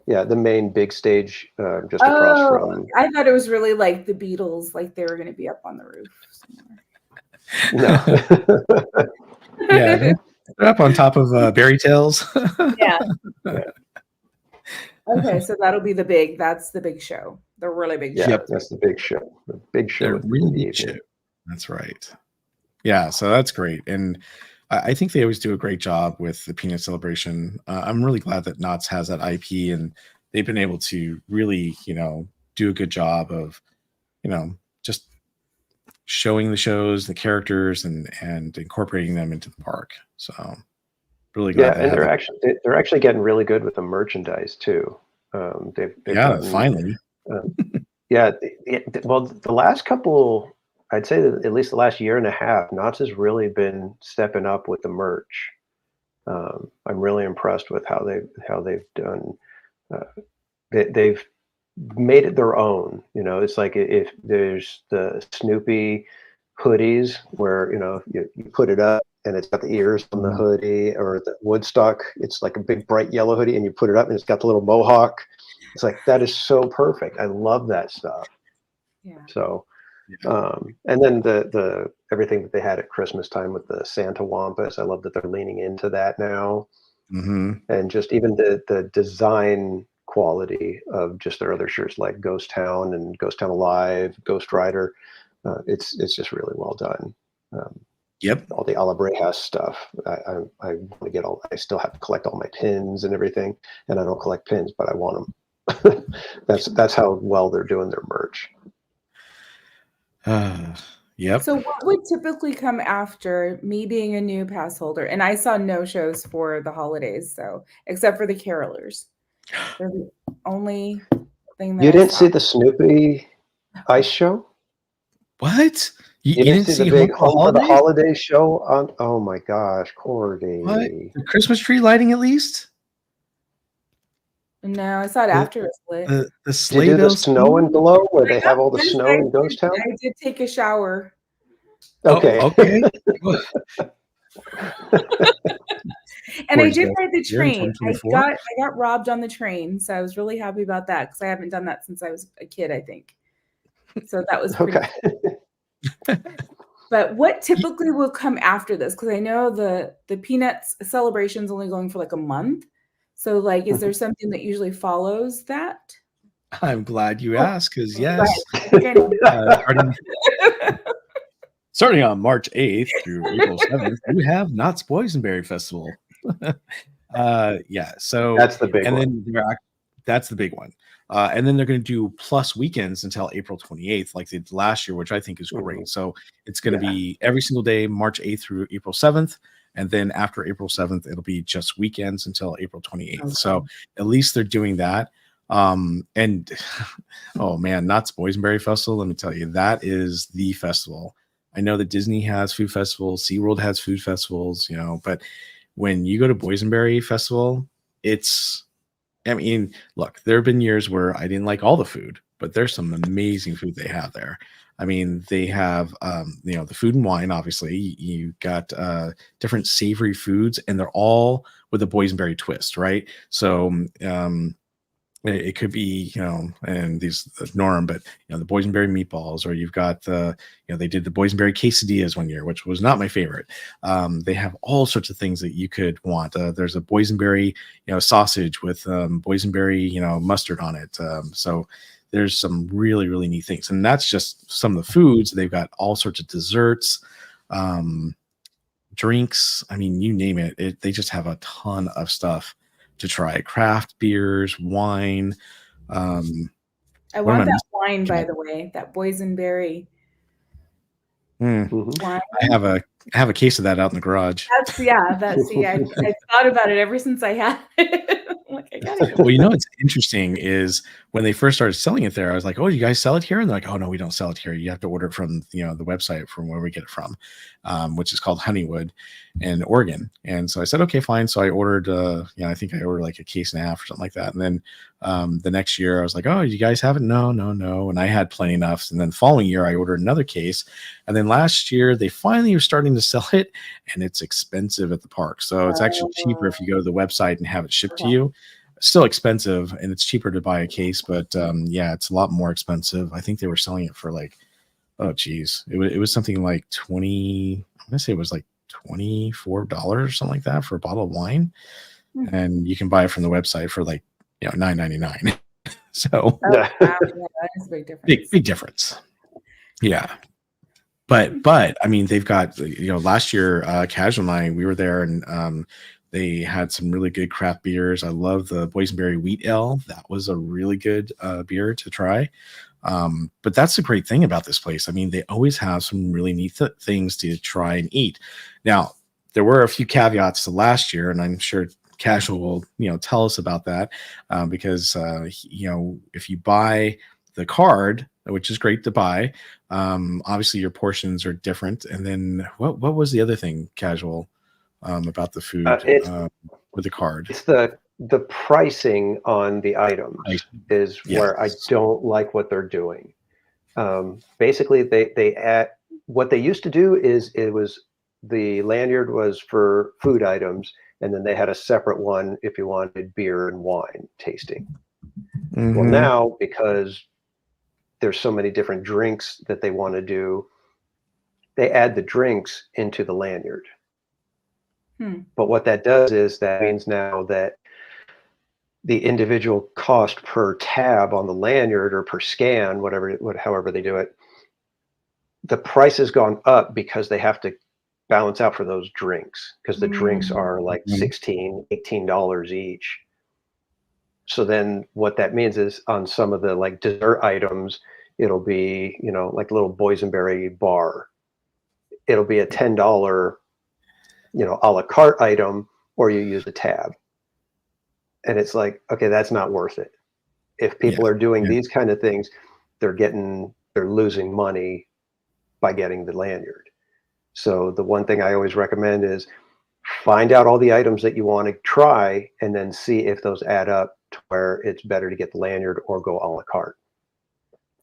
The main big stage just across from. I thought it was really like the Beatles, like they were going to be up on the roof somewhere. No. Yeah, they're up on top of Berry Tales. Yeah. Okay, so that'll be that's the big show. The really big show. Yep, that's the big show. The big show. The really big show. That's right. Yeah, so that's great. And I think they always do a great job with the Peanut Celebration. I'm really glad that Knott's has that IP, and they've been able to really, do a good job of, just showing the shows, the characters, and incorporating them into the park. So really glad. Yeah, and they're actually getting really good with the merchandise too. They've finally. Well, the last couple. I'd say that at least the last year and a half, Knott's has really been stepping up with the merch. I'm really impressed with how they've done. They've made it their own. It's like if there's the Snoopy hoodies where you put it up and it's got the ears on the hoodie, or the Woodstock, it's like a big bright yellow hoodie, and you put it up and it's got the little mohawk. It's like, that is so perfect. I love that stuff. Yeah. So. And then the everything that they had at Christmas time with the Santa Wampus, I love that they're leaning into that now. And just even the design quality of just their other shirts, like Ghost Town and Ghost Town Alive, Ghost Rider, It's just really well done. Yep. All the Alabrejas stuff. I want to get all. I still have to collect all my pins and everything, and I don't collect pins, but I want them. That's how well they're doing their merch. Yep. So what would typically come after me being a new pass holder? And I saw no shows for the holidays, so except for the carolers. They're the only thing that You I didn't saw. see the Snoopy ice show? What? You You didn't see see the Home big for the Home for the Holidays? Holiday show on? Oh my gosh, What? Cordy! The Christmas tree lighting at least? No, I saw it The after it was lit. the Did you sleigh do the bells snow and too? glow where they Yes, have all the snow in Ghost Town? I did take a shower. Oh, Okay. okay. And I Corey's did best ride the year in train. 2024. I got robbed on the train, so I was really happy about that because I haven't done that since I was a kid, I think. So that was pretty Okay. But what typically will come after this? Because I know the Peanuts celebration is only going for like a month. So like, is there something that usually follows that? I'm glad you Oh, asked because go ahead. yes, I think I know. starting on March 8th through April 7th, you have Knott's Boysenberry Festival. Yeah, so That's the big and one. then that's the big one. And then they're going to do plus weekends until April 28th, like they did last year, which I think is great. Mhm. So it's going to Yeah. be every single day, March 8th through April 7th. And then after April 7th, it'll be just weekends until April 28th. So Okay. at least they're doing that. And oh man, Knott's Boysenberry Festival, let me tell you, that is the festival. I know that Disney has food festivals, SeaWorld has food festivals, you know, but when you go to Boysenberry Festival, it's, I mean, look, there have been years where I didn't like all the food, but there's some amazing food they have there. I mean, they have, you know, the food and wine, obviously. You got different savory foods, and they're all with a boysenberry twist, right? So, it could be, you know, and these norm, but you know, the boysenberry meatballs, or you've got the, you know, they did the boysenberry quesadillas one year, which was not my favorite. They have all sorts of things that you could want. There's a boysenberry, you know, sausage with boysenberry, you know, mustard on it. So there's some really, really neat things, and that's just some of the foods. They've got all sorts of desserts, drinks. I mean, you name it. They just have a ton of stuff to try, craft beers, wine. I What am want I that wine, missing? by the way, that boysenberry Mhm. wine. I have a case of that out in the garage. I thought about it ever since I had it. I'm like, I gotta get Well, you know what's interesting is when they first started selling it there, I was like, "Oh, you guys sell it here?" And they're like, "Oh no, we don't sell it here. You have to order it from, you know, the website from where we get it from, which is called Honeywood in Oregon." And so I said, "Okay, fine." So I ordered, you know, I think I ordered like a case and a half or something like that. And then the next year, I was like, "Oh, you guys have it?" No, no, no. And I had plenty enough. And then the following year, I ordered another case. And then last year, they finally were starting to sell it, and it's expensive at the park. So it's actually cheaper if you go to the website and have it shipped to you. Still expensive, and it's cheaper to buy a case, but yeah, it's a lot more expensive. I think they were selling it for like, oh geez, it was something like 20, I'm gonna say it was like $24 or something like that for a bottle of wine. And you can buy it from the website for like, you know, $9.99. So Oh, wow, yeah, that is a big difference. big difference. Yeah. But I mean, they've got, you know, last year, Casual and I, we were there, and they had some really good craft beers. I love the boysenberry wheat ale. That was a really good beer to try. But that's the great thing about this place. I mean, they always have some really neat things to try and eat. Now, there were a few caveats to last year, and I'm sure Casual will, you know, tell us about that, because you know, if you buy the card, which is great to buy, obviously your portions are different. And then what was the other thing, Casual, about the food It's with the card? it's the pricing on the items is Yes. where I don't like what they're doing. Basically, they add what they used to do is it was the lanyard was for food items, and then they had a separate one if you wanted beer and wine tasting. Well, Mhm. now because there's so many different drinks that they want to do, they add the drinks into the lanyard. But what that does is that means now that the individual cost per tab on the lanyard or per scan, however they do it, the price has gone up because they have to balance out for those drinks, because the drinks are like $16-18 each. So then what that means is on some of the like dessert items, it'll be, you know, like little boysenberry bar. It'll be a $10, you know, a la carte item, or you use a tab. And it's like, okay, that's not worth it. If people are doing these kind of things, they're losing money by getting the lanyard. So the one thing I always recommend is find out all the items that you want to try, and then see if those add up to where it's better to get the lanyard or go a la carte.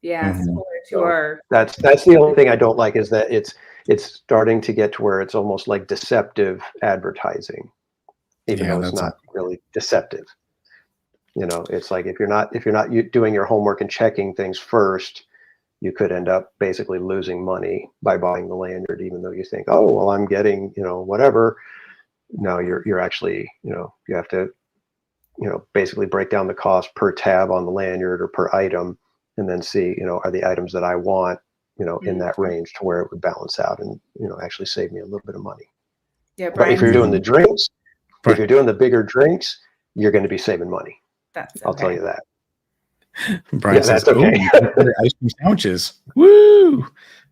Yeah, similar to our. That's the only thing I don't like, is that it's starting to get to where it's almost like deceptive advertising, even though it's not really deceptive. You know, it's like if you're not doing your homework and checking things first, you could end up basically losing money by buying the lanyard, even though you think, oh, well, I'm getting, you know, whatever. No, you're actually, you know, you have to, you know, basically break down the cost per tab on the lanyard or per item, and then see, you know, are the items that I want, you know, in that range to where it would balance out and, you know, actually save me a little bit of money. Yeah, but if you're doing the drinks, if you're doing the bigger drinks, you're going to be saving money. I'll tell you that. Brian says, that's okay. Ice cream sandwiches. Woo!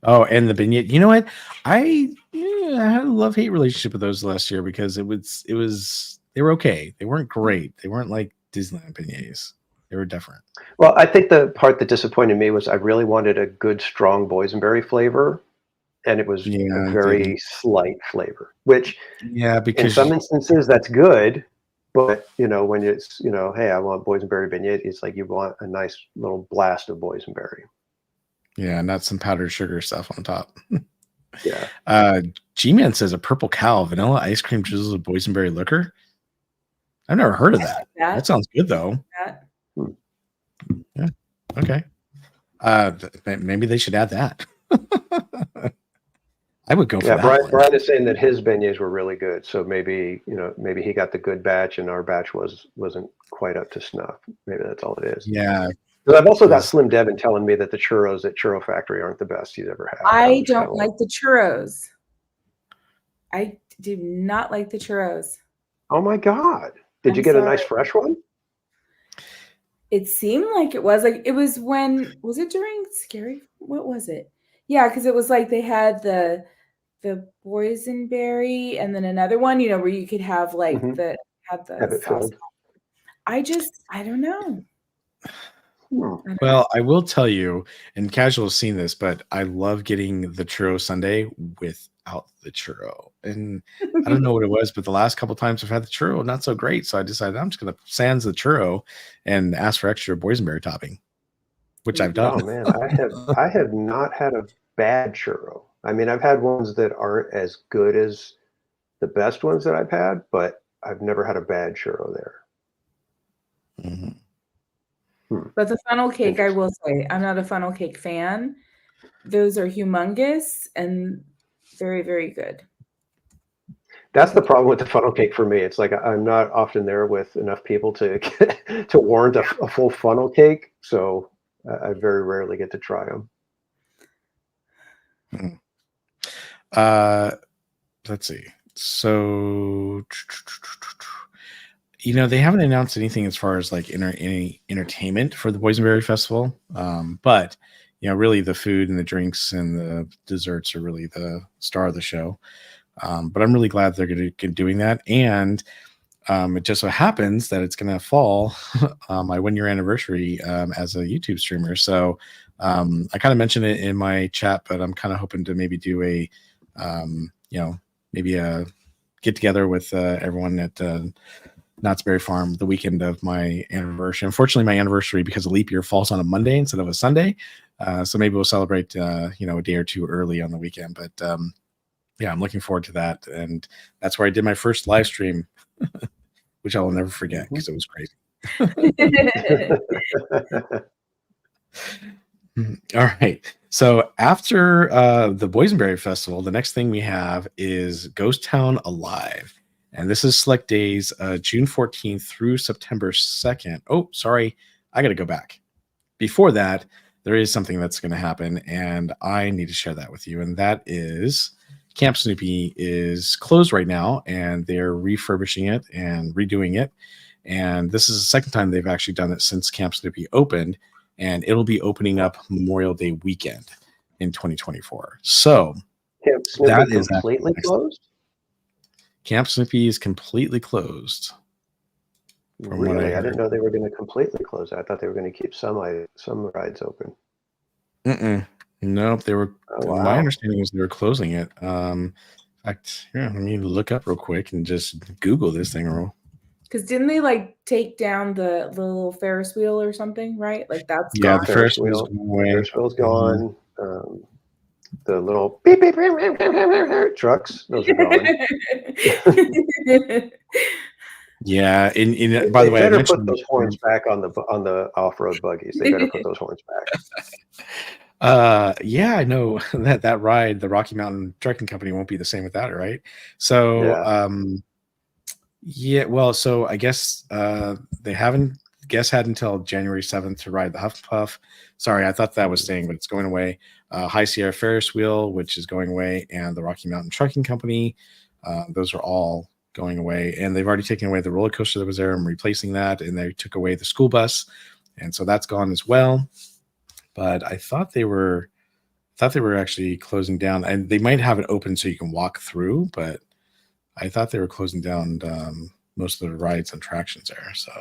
Oh, and the beignet. You know what? I had a love-hate relationship with those last year, because they were okay. They weren't great. They weren't like Disneyland beignets. They were different. Well, I think the part that disappointed me was I really wanted a good, strong boysenberry flavor, and it was a very slight flavor, which because in some instances that's good. But, you know, when it's, you know, hey, I want boysenberry beignet, it's like you want a nice little blast of boysenberry. Yeah, not some powdered sugar stuff on top. Yeah. G-Man says a purple cow, vanilla ice cream drizzles with boysenberry liquor. I've never heard of that. That sounds good, though. Yeah. Okay. Maybe they should add that. I would go for that. Brian is saying that his beignets were really good, so maybe, you know, maybe he got the good batch and our batch wasn't quite up to snuff. Maybe that's all it is. Yeah. But I've also got Slim Devin telling me that the churros at Churro Factory aren't the best he's ever had. I don't like the churros. I do not like the churros. Oh my God! Did you get a nice fresh one? It seemed like it was was it during Scary? What was it? Yeah, because it was like they had the boysenberry and then another one, you know, where you could have like the sauce. I don't know. Well, I will tell you, and Casual has seen this, but I love getting the churro sundae without the churro. And I don't know what it was, but the last couple times I've had the churro, not so great. So I decided I'm just going to sans the churro and ask for extra boysenberry topping, which I've done. Oh man, I have not had a bad churro. I mean, I've had ones that aren't as good as the best ones that I've had, but I've never had a bad churro there. But the funnel cake, I will say, I'm not a funnel cake fan. Those are humongous and very, very good. That's the problem with the funnel cake for me. It's like I'm not often there with enough people to warrant a full funnel cake, so I very rarely get to try them. Let's see. So, you know, they haven't announced anything as far as like any entertainment for the Boysenberry Festival. But, you know, really the food and the drinks and the desserts are really the star of the show. But I'm really glad they're going to keep doing that. And it just so happens that it's going to fall my 1 year anniversary as a YouTube streamer. So I kind of mentioned it in my chat, but I'm kind of hoping to maybe do a, you know, maybe a get together with everyone at Knott's Berry Farm the weekend of my anniversary. Unfortunately, my anniversary, because of leap year, falls on a Monday instead of a Sunday. So maybe we'll celebrate, you know, a day or two early on the weekend. But yeah, I'm looking forward to that. And that's where I did my first live stream, which I will never forget because it was crazy. All right. So after the Boysenberry Festival, the next thing we have is Ghost Town Alive. And this is select days, June 14th through September 2nd. Oh, sorry. I got to go back. Before that, there is something that's going to happen, and I need to share that with you. And that is Camp Snoopy is closed right now, and they're refurbishing it and redoing it. And this is the second time they've actually done it since Camp Snoopy opened, and it'll be opening up Memorial Day weekend in 2024. So Camp Snoopy that is completely closed? Camp Snoopy is completely closed. Really? I didn't know they were going to completely close that. I thought they were going to keep some rides open. Nope, they were. Oh, wow. My understanding is they were closing it. In fact, here, let me look up real quick and just Google this thing real. Because didn't they like take down the little Ferris wheel or something, right? Like that's Yeah, gone. the Ferris wheel's going. Ferris wheel's gone. The little beep, beep, beep, beep, beep, beep, trucks, those are gone. Yeah, by the way, they better put those horns back on the off-road buggies. They better put those horns back. Yeah, I know that ride, the Rocky Mountain Trucking Company, won't be the same without it, right? So, well, so I guess they haven't. Guests had until January 7th to ride the Huff and Puff. Sorry, I thought that was staying, but it's going away. High Sierra Ferris Wheel, which is going away, and the Rocky Mountain Trucking Company. Those are all going away, and they've already taken away the roller coaster that was there and replacing that, and they took away the school bus, and so that's gone as well. But I thought they were actually closing down, and they might have it open so you can walk through, but I thought they were closing down most of the rides and attractions there. So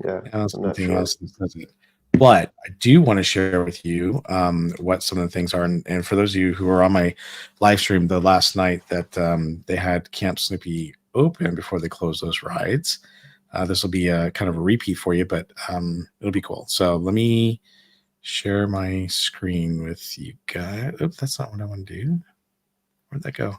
yeah, something else doesn't. But I do want to share with you what some of the things are. And for those of you who were on my live stream the last night that they had Camp Snoopy open before they closed those rides. This will be a kind of a repeat for you, but it'll be cool. So let me share my screen with you guys. Oops, that's not what I want to do. Where'd that go?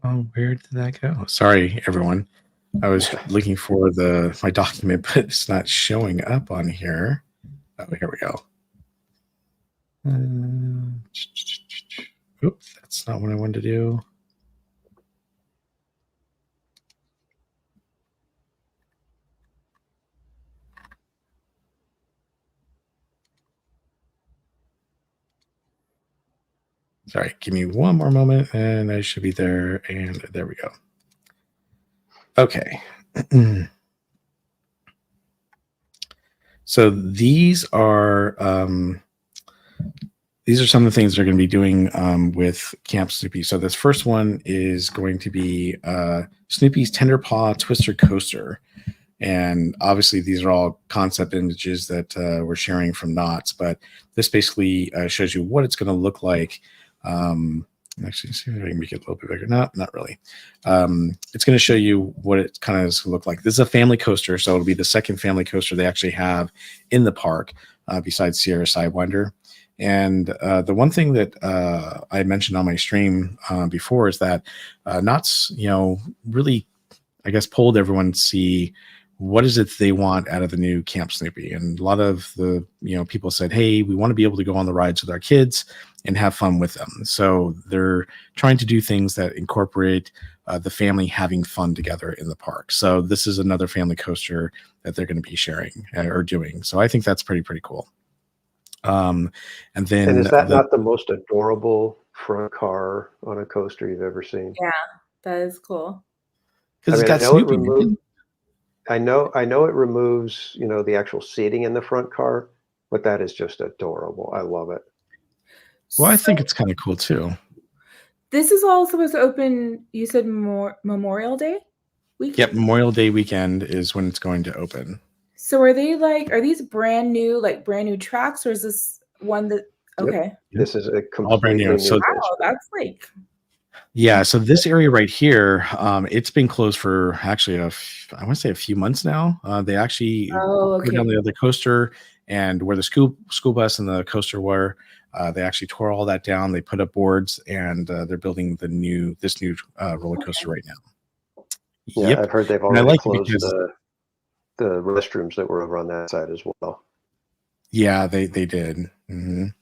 Oh, where did that go? Sorry, everyone. I was looking for my document, but it's not showing up on here. Oh, here we go. Oops, that's not what I wanted to do. Sorry, give me one more moment and I should be there. And there we go. Okay. So these are some of the things they're going to be doing with Camp Snoopy. So this first one is going to be Snoopy's Tender Paw Twister Coaster. And obviously these are all concept images that we're sharing from Knott's, but this basically shows you what it's going to look like. Actually, see if I can make it a little bit bigger. No, not really. It's going to show you what it kind of look like. This is a family coaster, so it'll be the second family coaster they actually have in the park besides Sierra Sidewinder. And the one thing that I mentioned on my stream before is that Knott's, really, I guess, polled everyone to see what is it they want out of the new Camp Snoopy. And a lot of the people said, hey, we want to be able to go on the rides with our kids and have fun with them. So they're trying to do things that incorporate the family having fun together in the park. So this is another family coaster that they're going to be sharing or doing. So I think that's pretty cool. And is that not the most adorable front car on a coaster you've ever seen? Yeah, that is cool. I know it removes, the actual seating in the front car, but that is just adorable. I love it. Well, I think it's kind of cool too. This is all supposed to open, you said Memorial Day weekend? Yep, Memorial Day weekend is when it's going to open. So are these brand new tracks, or is this one that, okay. Yep. This is a completely all brand new. So wow, that's like. Yeah, so this area right here, it's been closed for actually I want to say a few months now. They actually put down the other coaster, and where the school bus and the coaster were, they actually tore all that down. They put up boards, and they're building this new roller coaster right now. Yeah, yep. I've heard they've already closed the restrooms that were over on that side as well. Yeah, they did. And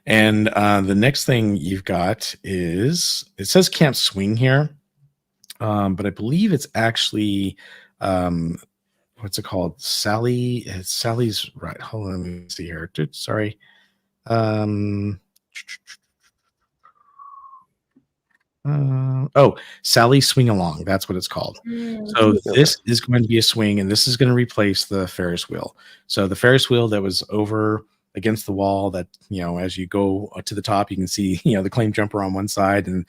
the next thing you've got is, it says Camp Swing here, but I believe it's actually what's it called? Sally's right. Hold on, let me see here. Sorry. Sally Swing Along. That's what it's called. So this is going to be a swing, and this is going to replace the Ferris wheel. So the Ferris wheel that was over against the wall, that, as you go to the top, you can see, the claim jumper on one side and,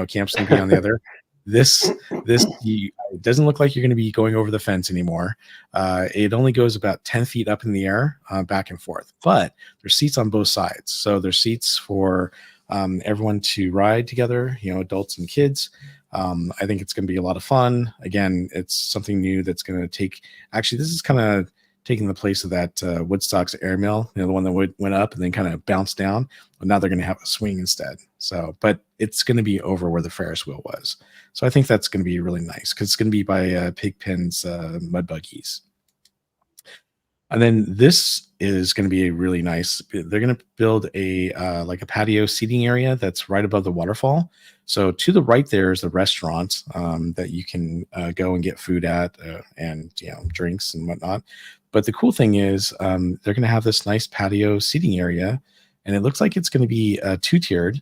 Camp Snoopy on the other. It doesn't look like you're going to be going over the fence anymore. It only goes about 10 feet up in the air, back and forth, but there's seats on both sides. So there's seats for everyone to ride together, adults and kids. I think it's going to be a lot of fun. Again, it's something new that's going to take, actually, this is kind of taking the place of that Woodstock's airmail, the one that went up and then kind of bounced down. But now they're going to have a swing instead. So, but it's going to be over where the Ferris wheel was. So I think that's going to be really nice, because it's going to be by Pigpen's Mud Buggies. And then this is going to be a really nice, they're going to build a like a patio seating area that's right above the waterfall. So to the right there is the restaurant that you can go and get food at and drinks and whatnot. But the cool thing is they're going to have this nice patio seating area, and it looks like it's going to be two-tiered,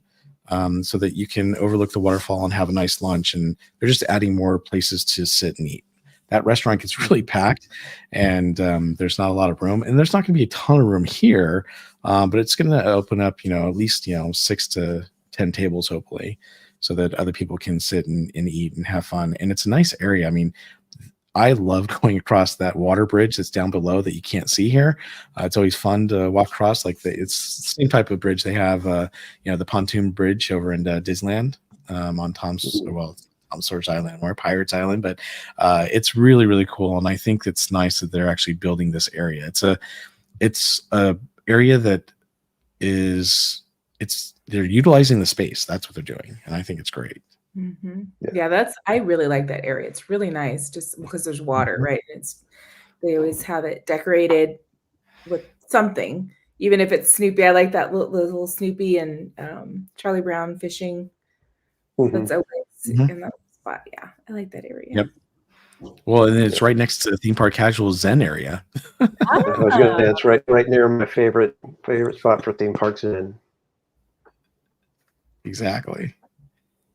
so that you can overlook the waterfall and have a nice lunch. And they're just adding more places to sit and eat. That restaurant gets really packed, and there's not a lot of room, and there's not going to be a ton of room here, but it's going to open up, at least 6 to 10 tables, hopefully, so that other people can sit and eat and have fun. And it's a nice area. I mean, I love going across that water bridge that's down below that you can't see here. It's always fun to walk across. It's the same type of bridge they have, the pontoon bridge over in Disneyland on Tom Sawyer's Island or Pirates Island. But it's really, really cool. And I think it's nice that they're actually building this area. It's a area that they're utilizing the space. That's what they're doing. And I think it's great. Mm-hmm. Yeah, I really like that area. It's really nice, just because there's water, right? They always have it decorated with something, even if it's Snoopy. I like that little Snoopy and Charlie Brown fishing. That's always in that spot. Yeah, I like that area. Yep. Well, and it's right next to the theme park casual Zen area. It's right near my favorite spot for theme parks in. Exactly.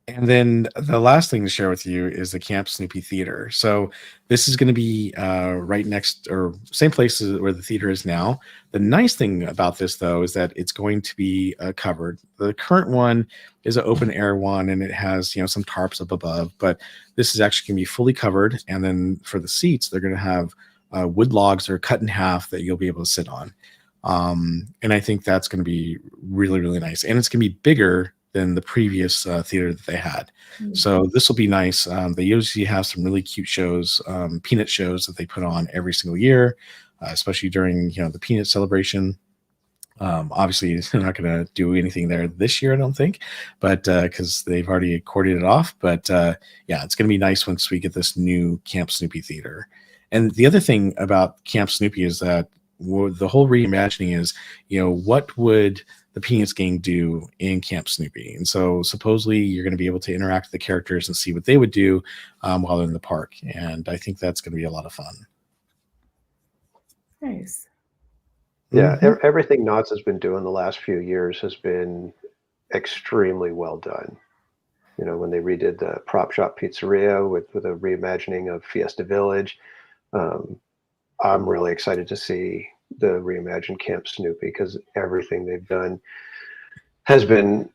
And then the last thing to share with you is the Camp Snoopy Theater. So this is going to be right next, or same place as where the theater is now. The nice thing about this, though, is that it's going to be covered. The current one is an open air one, and it has some tarps up above. But this is actually going to be fully covered. And then for the seats, they're going to have wood logs that are cut in half that you'll be able to sit on. And I think that's going to be really, really nice. And it's going to be bigger than the previous theater that they had. Mm-hmm. So this will be nice. They usually have some really cute shows, peanut shows that they put on every single year, especially during the peanut celebration. Obviously, they're not going to do anything there this year, I don't think, but because they've already corded it off. But yeah, it's going to be nice once we get this new Camp Snoopy theater. And the other thing about Camp Snoopy is that the whole reimagining is, what would the Peanuts gang do in Camp Snoopy? And so supposedly you're going to be able to interact with the characters and see what they would do while they're in the park. And I think that's going to be a lot of fun. Nice. Yeah, everything Knott's has been doing the last few years has been extremely well done. When they redid the Prop Shop Pizzeria with a reimagining of Fiesta Village, I'm really excited to see the reimagined Camp Snoopy, because everything they've done has been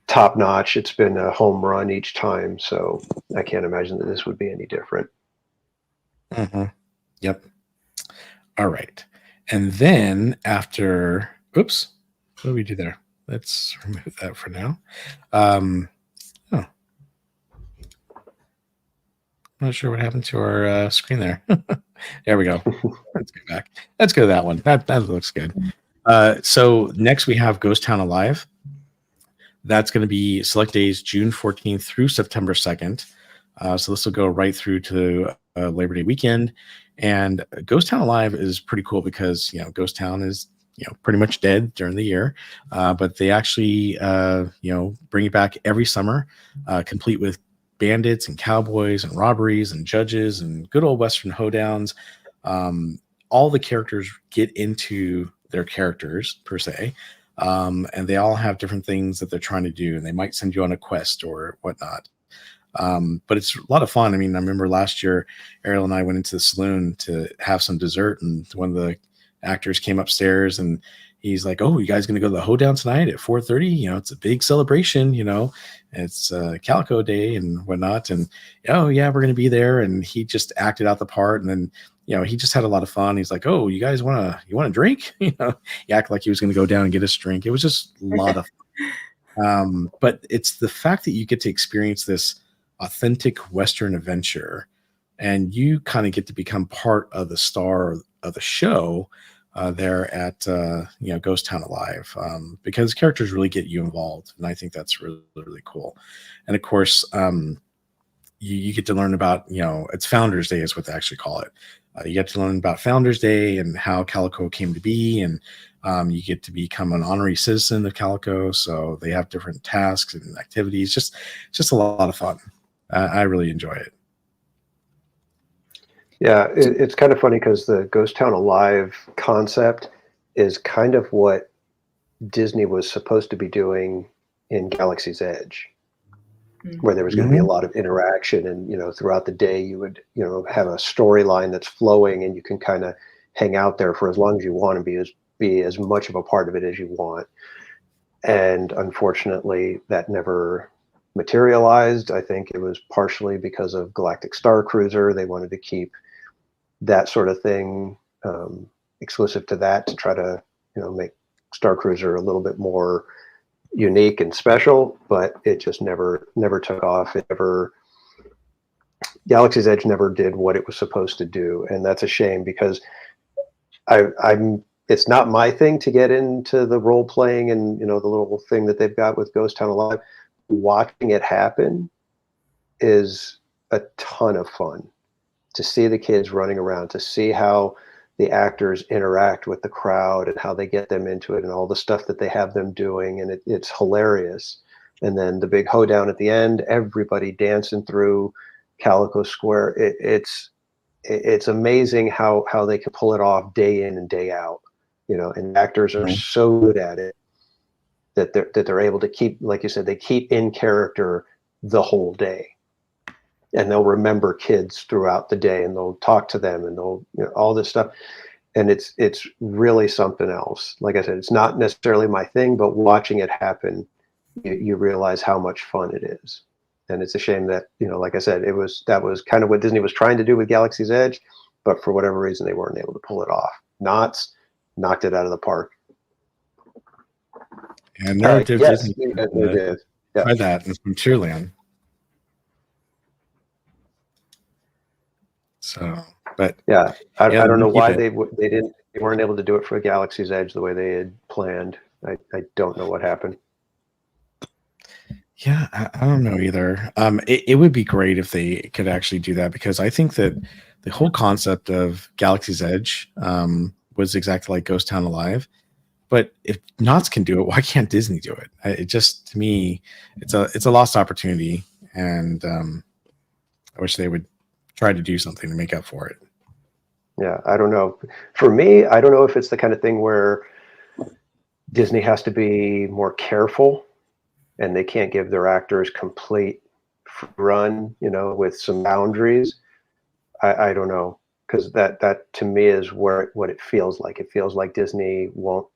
top notch. It's been a home run each time, so I can't imagine that this would be any different. Yep. All right. And then after, oops, what do we do there? Let's remove that for now. I'm not sure what happened to our screen there. There we go. Let's go back. Let's go to that one. That looks good. So next we have Ghost Town Alive. That's going to be select days June 14th through September 2nd. So this will go right through to Labor Day weekend. And Ghost Town Alive is pretty cool because Ghost Town is pretty much dead during the year, but they actually bring it back every summer, complete with bandits and cowboys and robberies and judges and good old Western hoedowns. All the characters get into their characters per se, and they all have different things that they're trying to do, and they might send you on a quest or whatnot. But it's a lot of fun. I mean, I remember last year, Ariel and I went into the saloon to have some dessert, and one of the actors came upstairs and he's like, "Oh, you guys going to go to the hoedown tonight at 4:30? It's a big celebration. It's Calico Day and whatnot." And oh yeah, we're going to be there. And he just acted out the part, and then he just had a lot of fun. He's like, "Oh, you guys want to drink?" He acted like he was going to go down and get us a drink. It was just a lot of fun. But it's the fact that you get to experience this authentic Western adventure, and you kind of get to become part of the star of the show there at Ghost Town Alive, because characters really get you involved, and I think that's really, really cool. And of course, you get to learn about it's Founders Day is what they actually call it. You get to learn about Founders Day and how Calico came to be, and you get to become an honorary citizen of Calico. So they have different tasks and activities. Just a lot of fun. I really enjoy it. Yeah, it's kind of funny because the Ghost Town Alive concept is kind of what Disney was supposed to be doing in Galaxy's Edge, where there was going to be a lot of interaction, and throughout the day you would have a storyline that's flowing, and you can kind of hang out there for as long as you want and be as much of a part of it as you want. And unfortunately, that never materialized. I think it was partially because of Galactic Star Cruiser. They wanted to keep that sort of thing exclusive to that, to try to make Star Cruiser a little bit more unique and special, but it just never took off. Galaxy's Edge never did what it was supposed to do, and that's a shame, because it's not my thing to get into the role playing and the little thing that they've got with Ghost Town Alive. Watching it happen is a ton of fun. To see the kids running around, to see how the actors interact with the crowd and how they get them into it, and all the stuff that they have them doing, and it's hilarious. And then the big hoedown at the end, everybody dancing through Calico Square. It's amazing how they can pull it off day in and day out. And actors are so good at it that they're able to keep, like you said, they keep in character the whole day. And they'll remember kids throughout the day, and they'll talk to them, and they'll all this stuff. And it's really something else. Like I said, it's not necessarily my thing, but watching it happen, you realize how much fun it is. And it's a shame that, like I said, that was kind of what Disney was trying to do with Galaxy's Edge, but for whatever reason, they weren't able to pull it off. Knott's knocked it out of the park. And narrative yes, Disney try that from Cheerland. So, but yeah, I don't know why they weren't able to do it for Galaxy's Edge the way they had planned. I don't know what happened. Yeah, I don't know either. It would be great if they could actually do that, because I think that the whole concept of Galaxy's Edge was exactly like Ghost Town Alive. But if Knott's can do it, why can't Disney do it? It just, to me, it's a lost opportunity, and I wish they would try to do something to make up for it. Yeah, I don't know. For me, I don't know if it's the kind of thing where Disney has to be more careful, and they can't give their actors complete run, with some boundaries. I don't know, because that to me is what it feels like. It feels like Disney won't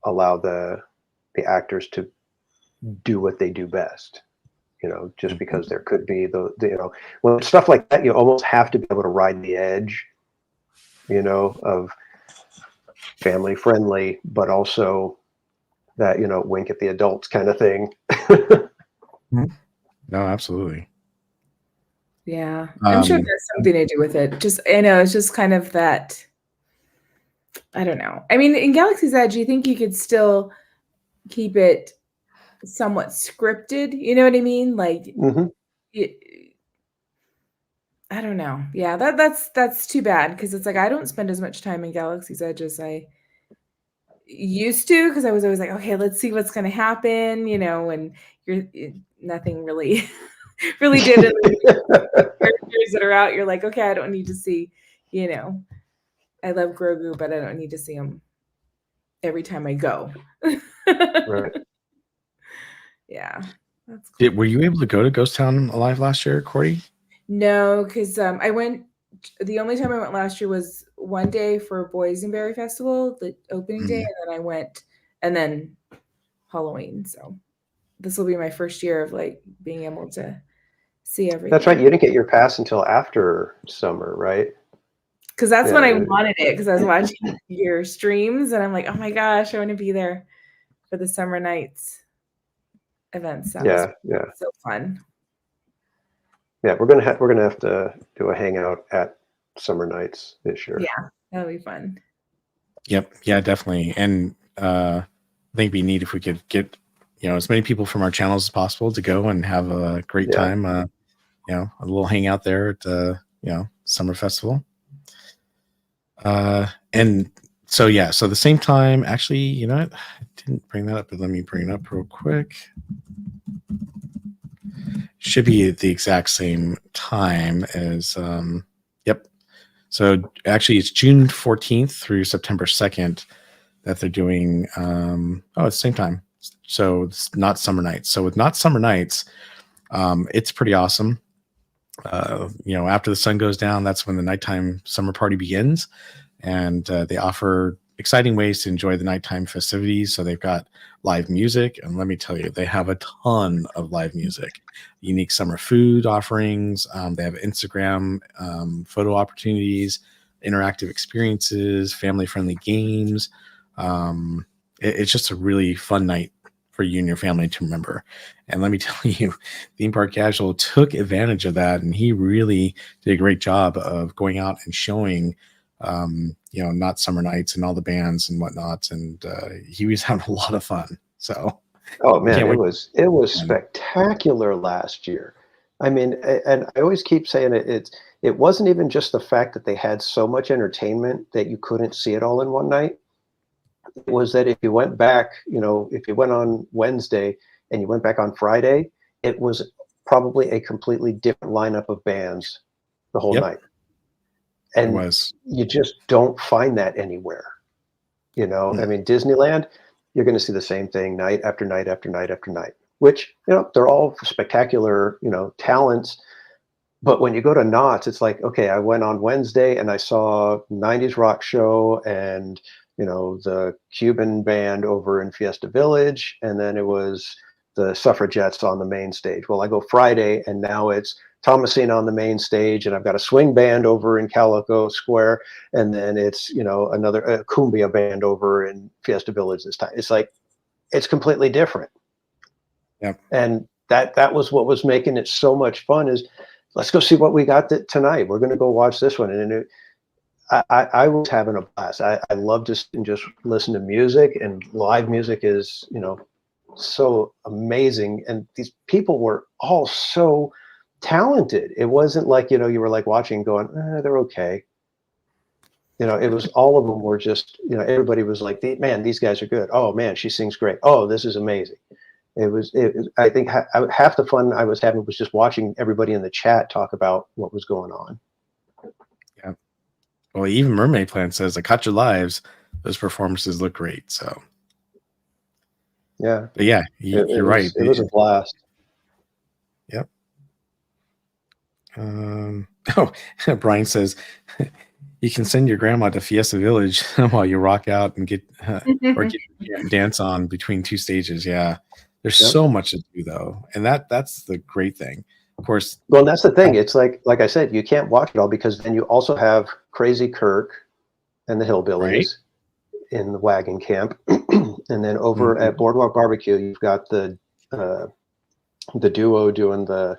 allow the actors to do what they do best, just because there could be when stuff like that, you almost have to be able to ride the edge, of family friendly, but also that, wink at the adults kind of thing. No, absolutely. Yeah, I'm sure there's something to do with it. It's just kind of that, I don't know. I mean, in Galaxy's Edge, you think you could still keep it somewhat scripted, you know what I mean? Like, I I don't know. Yeah, that's too bad because it's like I don't spend as much time in Galaxy's Edge as I used to because I was always like, okay, let's see what's going to happen, and nothing really really did. And the characters that are out, you're like, okay, I don't need to see, I love Grogu, but I don't need to see him every time I go. Right. Yeah, that's cool. Were you able to go to Ghost Town Alive last year, Cordy? No, because I went. The only time I went last year was one day for Boysenberry Festival, the opening day, and then I went, and then Halloween. So this will be my first year of like being able to see everything. That's right. You didn't get your pass until after summer, right? Because that's when I wanted it. Because I was watching your streams, and I'm like, oh my gosh, I want to be there for the Summer Nights events. Yeah. So fun. Yeah, we're gonna have to do a hangout at Summer Nights this year. Yeah, that'll be fun. Yep. Yeah, definitely. And I think it'd be neat if we could get as many people from our channels as possible to go and have a great time. A little hangout there at Summer Festival. And so so the same time, actually, I didn't bring that up, but let me bring it up real quick. Should be at the exact same time as so actually it's June 14th through September 2nd that they're doing it's the same time, so it's Not Summer Nights. So with Not Summer Nights, it's pretty awesome. After the sun goes down, that's when the nighttime summer party begins, and they offer exciting ways to enjoy the nighttime festivities. So they've got live music, and let me tell you, they have a ton of live music, unique summer food offerings. They have Instagram photo opportunities, interactive experiences, family-friendly games. It's just a really fun night for you and your family to remember. And let me tell you, Theme Park Casual took advantage of that, and he really did a great job of going out and showing Not Summer Nights and all the bands and whatnot, and he was having a lot of fun. So oh man, it was spectacular last year. I mean, and I always keep saying it wasn't even just the fact that they had so much entertainment that you couldn't see it all in one night. It was that if you went back, if you went on Wednesday and you went back on Friday, it was probably a completely different lineup of bands the whole night. And you just don't find that anywhere. I mean, Disneyland, you're going to see the same thing night after night after night after night, which, they're all spectacular, talents. But when you go to Knott's, it's like, okay, I went on Wednesday and I saw 90s rock show and, the Cuban band over in Fiesta Village. And then it was the Suffragettes on the main stage. Well, I go Friday and now it's Thomasine on the main stage, and I've got a swing band over in Calico Square, and then it's another cumbia band over in Fiesta Village this time. It's like it's completely different. Yeah, and that was what was making it so much fun. Is let's go see what we got tonight. We're going to go watch this one, and I was having a blast. I love to just listen to music, and live music is so amazing, and these people were all so talented. It wasn't like you were like watching going they're okay. It was all of them were just everybody was like, man, these guys are good. Oh man, she sings great. Oh, this is amazing. I think half the fun I was having was just watching everybody in the chat talk about what was going on. Yeah, well, even Mermaid Plant says, I caught your lives, those performances look great. So yeah, but yeah, you're right, it was a blast. Yep. Brian says you can send your grandma to Fiesta Village while you rock out and get or dance on between two stages. Yeah, there's so much to do though, and that's the great thing. Of course. Well, and that's the thing. It's like I said, you can't watch it all because then you also have Crazy Kirk and the Hillbillies in the wagon camp, and then over at Boardwalk Barbecue, you've got the duo doing the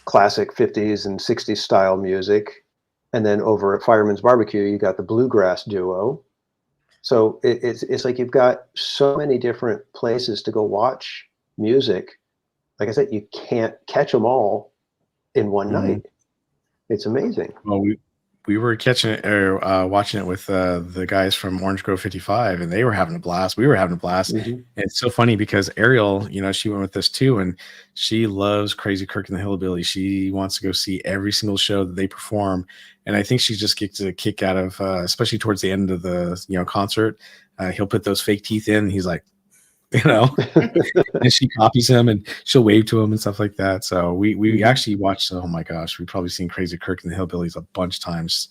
classic 50s and 60s style music. And then over at Fireman's Barbecue, you got the bluegrass duo. So it's like you've got so many different places to go watch music like I said, you can't catch them all in one Mhm. night. It's amazing. Well, we were catching it or watching it with the guys from Orange Grove 55, and they were having a blast. We were having a blast. Hmm. And it's so funny because Ariel, she went with us too, and she loves Crazy Kirk and the Hillbilly. She wants to go see every single show that they perform, and I think she just gets a kick out of, especially towards the end of the concert. He'll put those fake teeth in. And he's like, you know, and she copies him and she'll wave to him and stuff like that. So we Hmm. actually watched. Oh my gosh, we've probably seen Crazy Kirk and the Hillbillies a bunch of times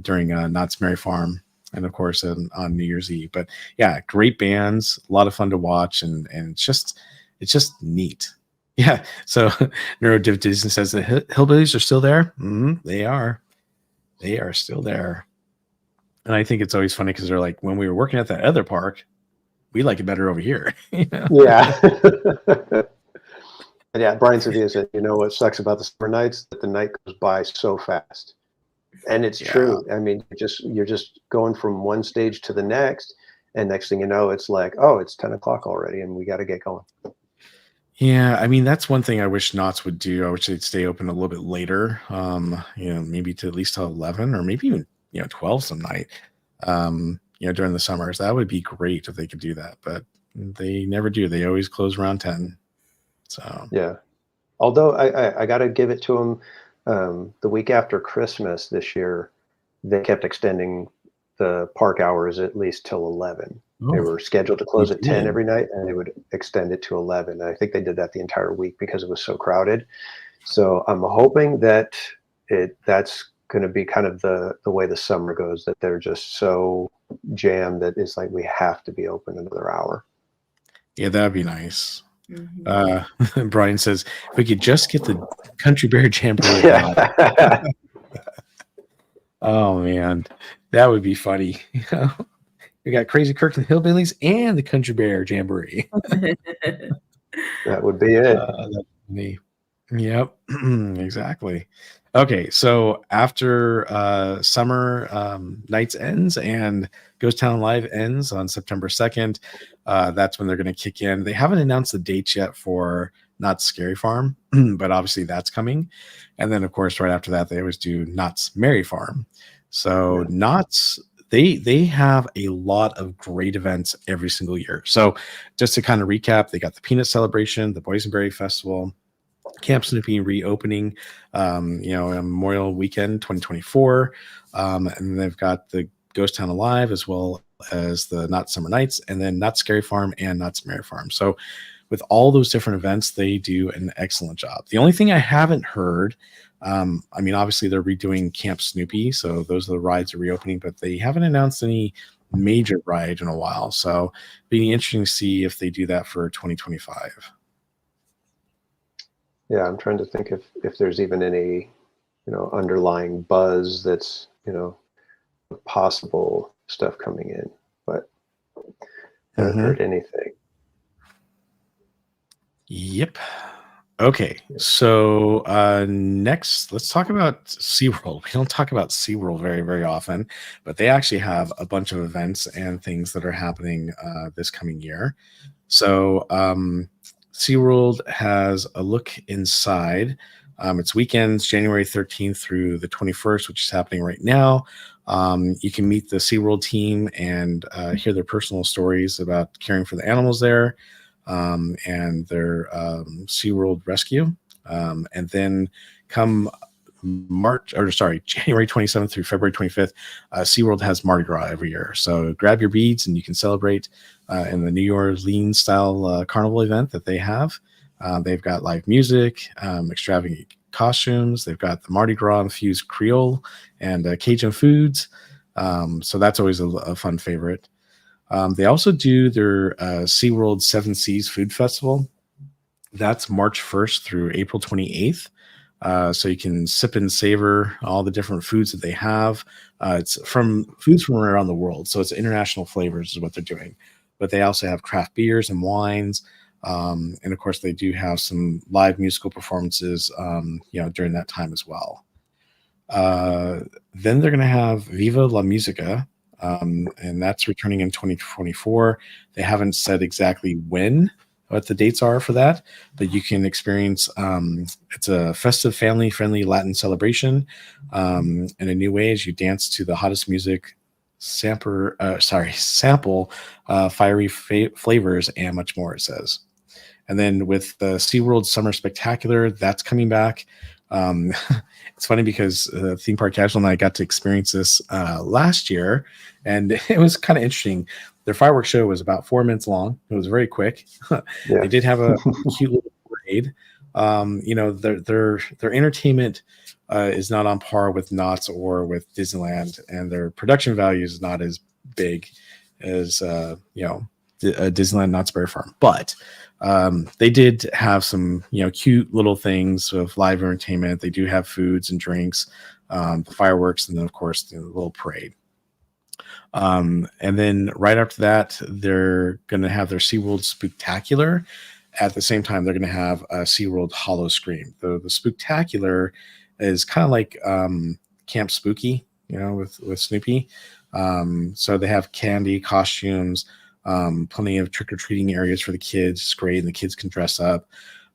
during Knott's Merry Farm, and of course on New Year's Eve. But yeah, great bands, a lot of fun to watch, and it's just neat. Yeah. So Neurodiv Disney says the Hillbillies are still there. They are. They are still there. And I think it's always funny because they're like, when we were working at that other park, we like it better over here. Yeah. And yeah, Brian Sevilla said, what sucks about the summer nights? That the night goes by so fast. And it's Yeah. true. I mean, you're just going from one stage to the next, and next thing you know, it's like, oh, it's 10 o'clock already, and we got to get going. Yeah, I mean that's one thing I wish Knott's would do. I wish they'd stay open a little bit later. Maybe to at least till 11 or maybe even 12 some night. During the summers. That would be great if they could do that, but they never do. They always close around 10. So Yeah. Although I got to give it to them, the week after Christmas this year, they kept extending the park hours at least till 11. They oh, were scheduled to they close at 10 did. every night, and they would extend it to 11. And I think they did that the entire week because it was so crowded. So I'm hoping that that's going to be kind of the way the summer goes, that they're just so jammed that it's like we have to be open another hour. Yeah, that'd be nice. Mhm. Brian says if we could just get the Country Bear Jamboree. Yeah. Oh man, that would be funny. We got Crazy Kirk and the Hillbillies and the Country Bear Jamboree. That would be it. That's funny. Yep, exactly. Okay, so after summer nights ends and Ghost Town Live ends on September 2nd, that's when they're going to kick in. They haven't announced the dates yet for Knott's Scary Farm, but obviously that's coming. And then, of course, right after that, they always do Knott's Merry Farm. So Yeah. Knott's they have a lot of great events every single year. So just to kind of recap, they got the Peanut Celebration, the Boysenberry Festival, Camp Snoopy reopening, Memorial Weekend 2024. And they've got the Ghost Town Alive as well as the Knott's Summer Nights, and then Knott's Scary Farm and Knott's Merry Farm. So with all those different events, they do an excellent job. The only thing I haven't heard, obviously they're redoing Camp Snoopy, so those are the rides are reopening, but they haven't announced any major ride in a while. So it'd be interesting to see if they do that for 2025. Yeah, I'm trying to think if there's even any, underlying buzz that's, possible stuff coming in, but haven't heard anything. Yep. Okay. So next, let's talk about SeaWorld. We don't talk about SeaWorld very, very often, but they actually have a bunch of events and things that are happening this coming year. So SeaWorld has a look inside. It's weekends, January 13th through the 21st, which is happening right now. You can meet the SeaWorld team and hear their personal stories about caring for the animals there and their SeaWorld rescue. And then come January 27th through February 25th, SeaWorld has Mardi Gras every year. So grab your beads and you can celebrate in the New Orleans style carnival event that they have. They've got live music, extravagant costumes. They've got the Mardi Gras infused Creole and Cajun foods. So that's always a fun favorite. They also do their SeaWorld Seven Seas Food Festival. That's March 1st through April 28th. So you can sip and savor all the different foods that they have. It's from foods from around the world. So it's international flavors is what they're doing. But they also have craft beers and wines. And of course, they do have some live musical performances, during that time as well. Then they're going to have Viva La Musica, and that's returning in 2024. They haven't said exactly when what the dates are for that, but you can experience. It's a festive, family-friendly Latin celebration in a new way as you dance to the hottest music, sample fiery flavors, and much more. It says. And then with the SeaWorld Summer Spectacular, that's coming back. It's funny because Theme Park Casual and I got to experience this last year, and it was kind of interesting. Their fireworks show was about 4 minutes long. It was very quick. Yeah. They did have a cute little parade. Their entertainment is not on par with Knott's or with Disneyland, and their production value is not as big as Disneyland Knott's Berry Farm, but they did have some cute little things of live entertainment. They do have foods and drinks, the fireworks, and then of course the little parade. And then right after that, they're going to have their SeaWorld Spooktacular. At the same time, they're going to have a SeaWorld Hollow Scream. The Spooktacular is kind of like Camp Spooky, with Snoopy. So they have candy, costumes, plenty of trick-or-treating areas for the kids. It's great, and the kids can dress up.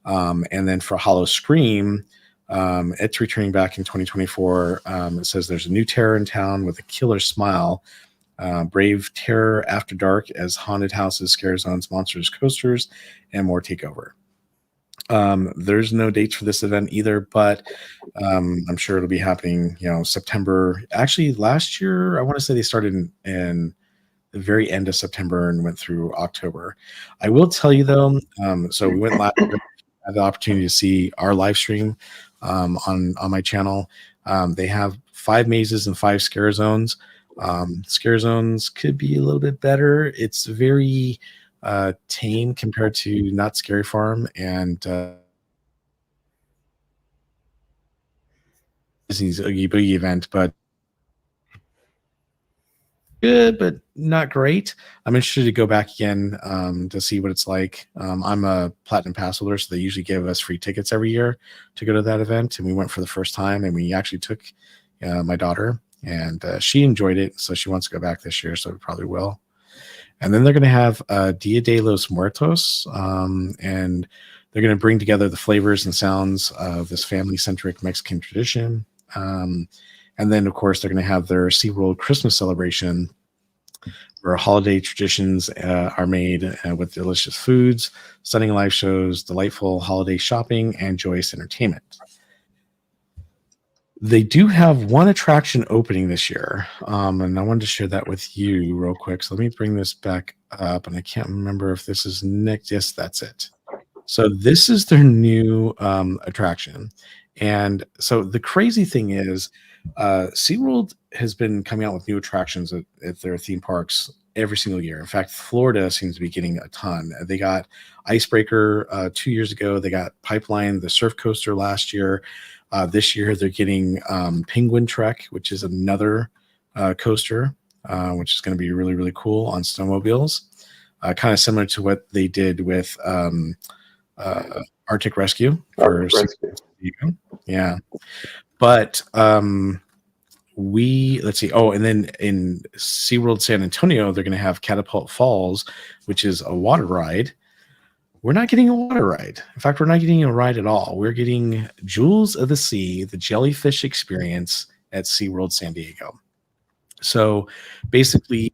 And then for Hollow Scream, it's returning back in 2024. It says there's a new terror in town with a killer smile. Brave terror after dark as haunted houses, scare zones, monsters, coasters, and more take over. There's no dates for this event either, but I'm sure it'll be happening, September. Actually, last year, I want to say they started in the very end of September and went through October. I will tell you though, so we went live, had the opportunity to see our live stream on my channel. They have 5 mazes and 5 scare zones. Scare zones could be a little bit better. It's very tame compared to Not Scary Farm and Disney's Oogie Boogie event, but good, but not great. I'm interested to go back again to see what it's like. I'm a Platinum Pass holder, so they usually give us free tickets every year to go to that event, and we went for the first time, and we actually took my daughter, and she enjoyed it, so she wants to go back this year, so we probably will. And then they're going to have Dia de los Muertos, and they're going to bring together the flavors and sounds of this family-centric Mexican tradition. And then, of course, they're going to have their SeaWorld Christmas celebration, where holiday traditions are made with delicious foods, stunning live shows, delightful holiday shopping, and joyous entertainment. They do have one attraction opening this year, and I wanted to share that with you real quick. So let me bring this back up, and I can't remember if this is next. Yes, that's it. So this is their new attraction. And so the crazy thing is, SeaWorld has been coming out with new attractions at their theme parks every single year. In fact, Florida seems to be getting a ton. They got Icebreaker 2 years ago. They got Pipeline, the surf coaster last year. This year, they're getting Penguin Trek, which is another coaster, which is going to be really, really cool on snowmobiles. Kind of similar to what they did with Arctic Rescue. Yeah. But let's see. Oh, and then in SeaWorld San Antonio, they're going to have Catapult Falls, which is a water ride. We're not getting a water ride. In fact, we're not getting a ride at all. We're getting Jewels of the Sea, the jellyfish experience at SeaWorld San Diego. So basically,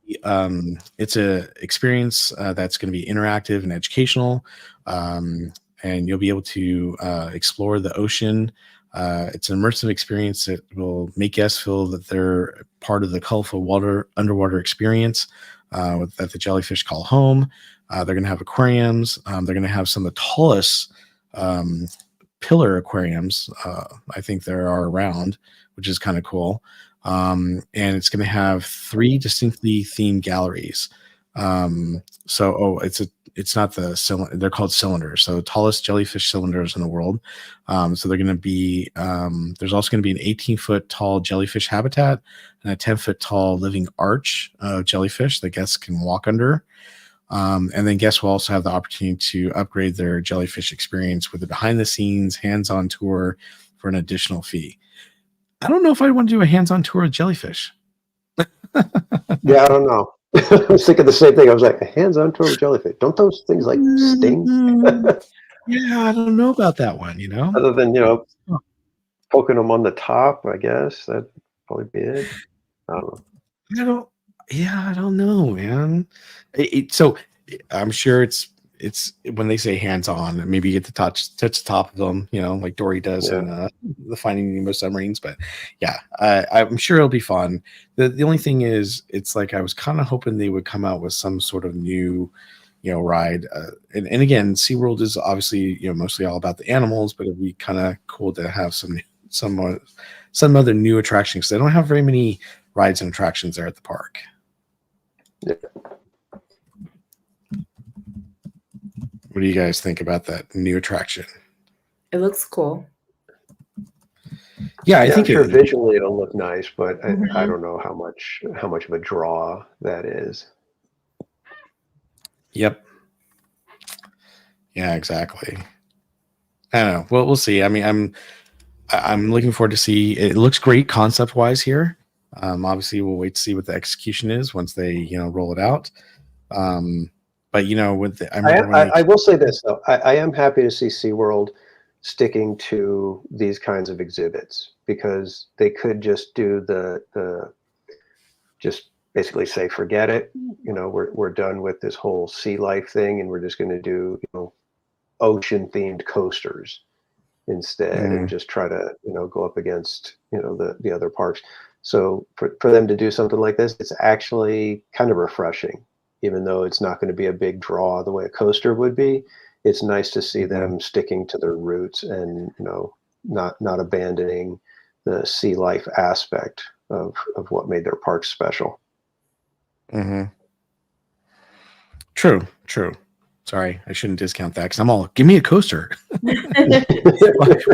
it's a experience that's going to be interactive and educational, and you'll be able to explore the ocean. It's an immersive experience that will make guests feel that they're part of the colorful underwater experience that the jellyfish call home. They're going to have aquariums. They're going to have some of the tallest pillar aquariums I think there are around, which is kind of cool. And it's going to have 3 distinctly themed galleries. It's not the cylinder. They're called cylinders. So tallest jellyfish cylinders in the world. So they're going to be, there's also going to be an 18-foot tall jellyfish habitat and a 10-foot tall living arch of jellyfish that guests can walk under. And then guests will also have the opportunity to upgrade their jellyfish experience with a behind-the-scenes, hands-on tour for an additional fee. I don't know if I want to do a hands-on tour of jellyfish. Yeah, I don't know. I was thinking the same thing. I was like, hands-on tour with jellyfish. Don't those things like sting? Yeah, I don't know about that one. Other than poking them on the top, I guess that'd probably be it. I don't know. I don't. Yeah, I don't know, man. So I'm sure it's when they say hands on, maybe you get to touch the top of them, like Dory does in the Finding Nemo submarines. But yeah, I'm sure it'll be fun. The only thing is, it's like I was kind of hoping they would come out with some sort of new, ride. And again, SeaWorld is obviously mostly all about the animals, but it'd be kind of cool to have some other new attractions. They don't have very many rides and attractions there at the park. Yeah. What do you guys think about that new attraction? It looks cool. Yeah, I think sure visually it'll look nice, but I don't know how much of a draw that is. Yep. Yeah, exactly. I don't know. Well, we'll see. I mean, I'm looking forward to see. It looks great concept wise here. Obviously, we'll wait to see what the execution is once they roll it out. But with I will say this though, I am happy to see SeaWorld sticking to these kinds of exhibits, because they could just do the just basically say forget it. We're done with this whole sea life thing, and we're just going to do ocean themed coasters instead, and just try to go up against the other parks. So for them to do something like this, it's actually kind of refreshing. Even though it's not going to be a big draw the way a coaster would be, it's nice to see them sticking to their roots and not abandoning the sea life aspect of what made their parks special. True. Sorry, I shouldn't discount that, because I'm all, give me a coaster. When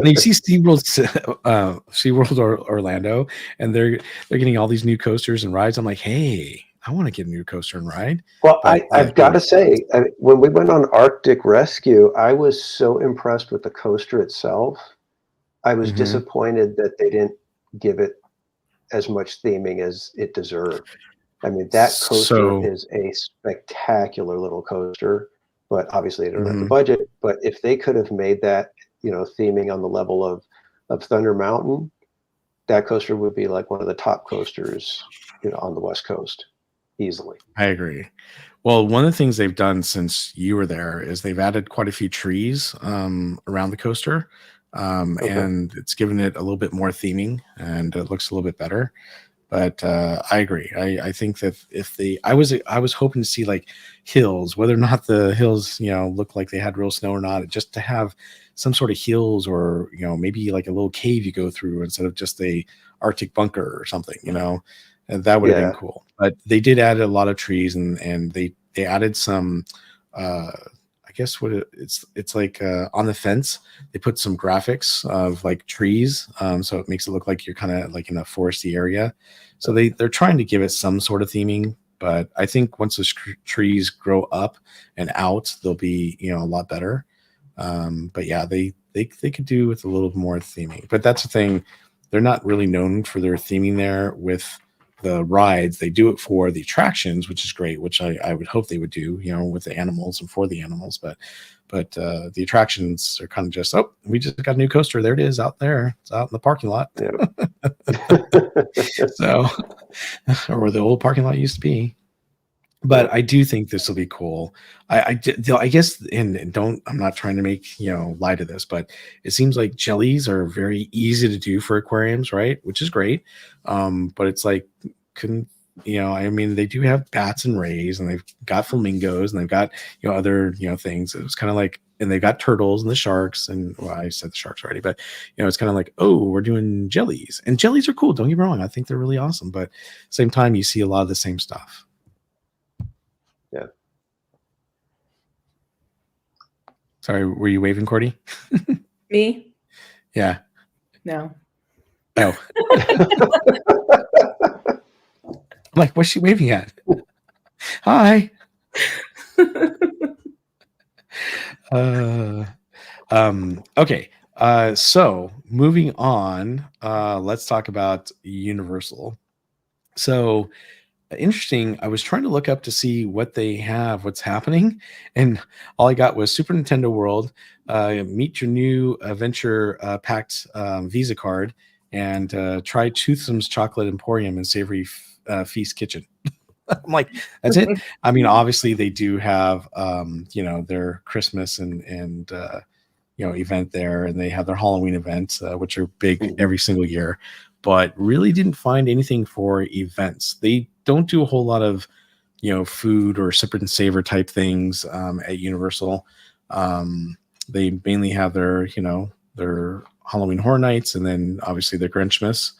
you see SeaWorld or Orlando, and they're getting all these new coasters and rides, I'm like, hey, I want to get a new coaster and ride. Well, I've got to say, when we went on Arctic Rescue, I was so impressed with the coaster itself. I was disappointed that they didn't give it as much theming as it deserved. I mean, that coaster is a spectacular little coaster, but obviously they don't have the budget. But if they could have made that, theming on the level of Thunder Mountain, that coaster would be like one of the top coasters, on the West Coast. Easily. I agree. Well, one of the things they've done since you were there is they've added quite a few trees around the coaster, and it's given it a little bit more theming, and it looks a little bit better. But I agree. I think that I was hoping to see like hills, whether or not the hills look like they had real snow or not, just to have some sort of hills, or maybe like a little cave you go through instead of just a Arctic bunker or something, and that would have been cool. But they did add a lot of trees, and they added some I guess it's like on the fence they put some graphics of like trees, so it makes it look like you're kind of like in a foresty area. So they're trying to give it some sort of theming, but I think once those trees grow up and out, they'll be a lot better. But yeah, they could do with a little more theming. But that's the thing, they're not really known for their theming there with the rides. They do it for the attractions, which is great, which I would hope they would do, with the animals and for the animals. But the attractions are kind of just, we just got a new coaster. There it is out there. It's out in the parking lot. So, or where the old parking lot used to be. But I do think this will be cool. I guess, and I'm not trying to make, lie to this, but it seems like jellies are very easy to do for aquariums, right? Which is great. But it's like, I mean, they do have bats and rays, and they've got flamingos, and they've got, other, things. It was kind of like, and they've got turtles and the sharks, and well, I said the sharks already, but it's kind of like, we're doing jellies, and jellies are cool. Don't get me wrong. I think they're really awesome, but same time, you see a lot of the same stuff. Yeah. Sorry, were you waving, Cordy? Me? Yeah. No. Oh. I'm like, what's she waving at? Hi. Okay. So moving on, let's talk about Universal. So interesting. I was trying to look up to see what they have, what's happening, and all I got was Super Nintendo World, meet your new adventure packed Visa card, and try Toothsome's Chocolate Emporium and Savory Feast Kitchen. I'm like, that's it. I mean, obviously they do have, their Christmas and event there, and they have their Halloween events, which are big every single year, but really didn't find anything for events. They don't do a whole lot of, food or sip and savor type things at Universal. They mainly have their Halloween Horror Nights, and then obviously their Grinchmas.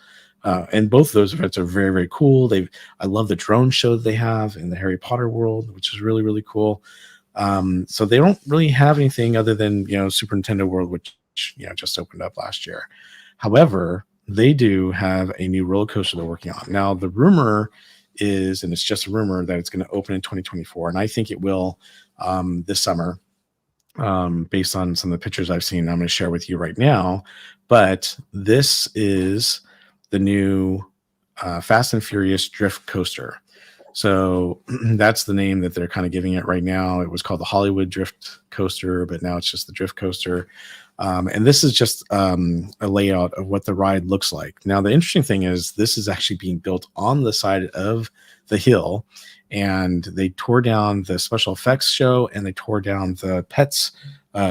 And both of those events are very, very cool. I love the drone show that they have in the Harry Potter world, which is really, really cool. So they don't really have anything other than, Super Nintendo World, which, just opened up last year. However, they do have a new roller coaster they're working on. Now, the rumor is, and it's just a rumor, that it's going to open in 2024. And I think it will this summer, based on some of the pictures I've seen. I'm going to share with you right now. But this is the new Fast and Furious Drift Coaster. So that's the name that they're kind of giving it right now. It was called the Hollywood Drift Coaster, but now it's just the Drift Coaster. And this is just a layout of what the ride looks like. Now, the interesting thing is this is actually being built on the side of the hill, and they tore down the special effects show and they tore down the Pets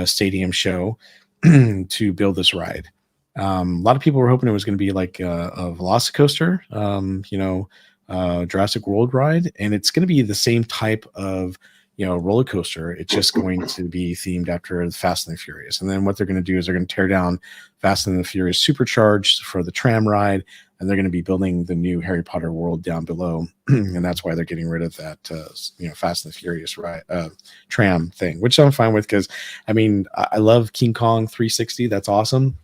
Stadium show to build this ride. A lot of people were hoping it was going to be like a Velocicoaster, Jurassic World ride, and it's going to be the same type of roller coaster. It's just going to be themed after the Fast and the Furious. And then what they're going to do is they're going to tear down Fast and the Furious Supercharged for the tram ride, and they're going to be building the new Harry Potter world down below. And that's why they're getting rid of that Fast and the Furious ride tram thing, which I'm fine with, because I mean, I love King Kong 360. That's awesome.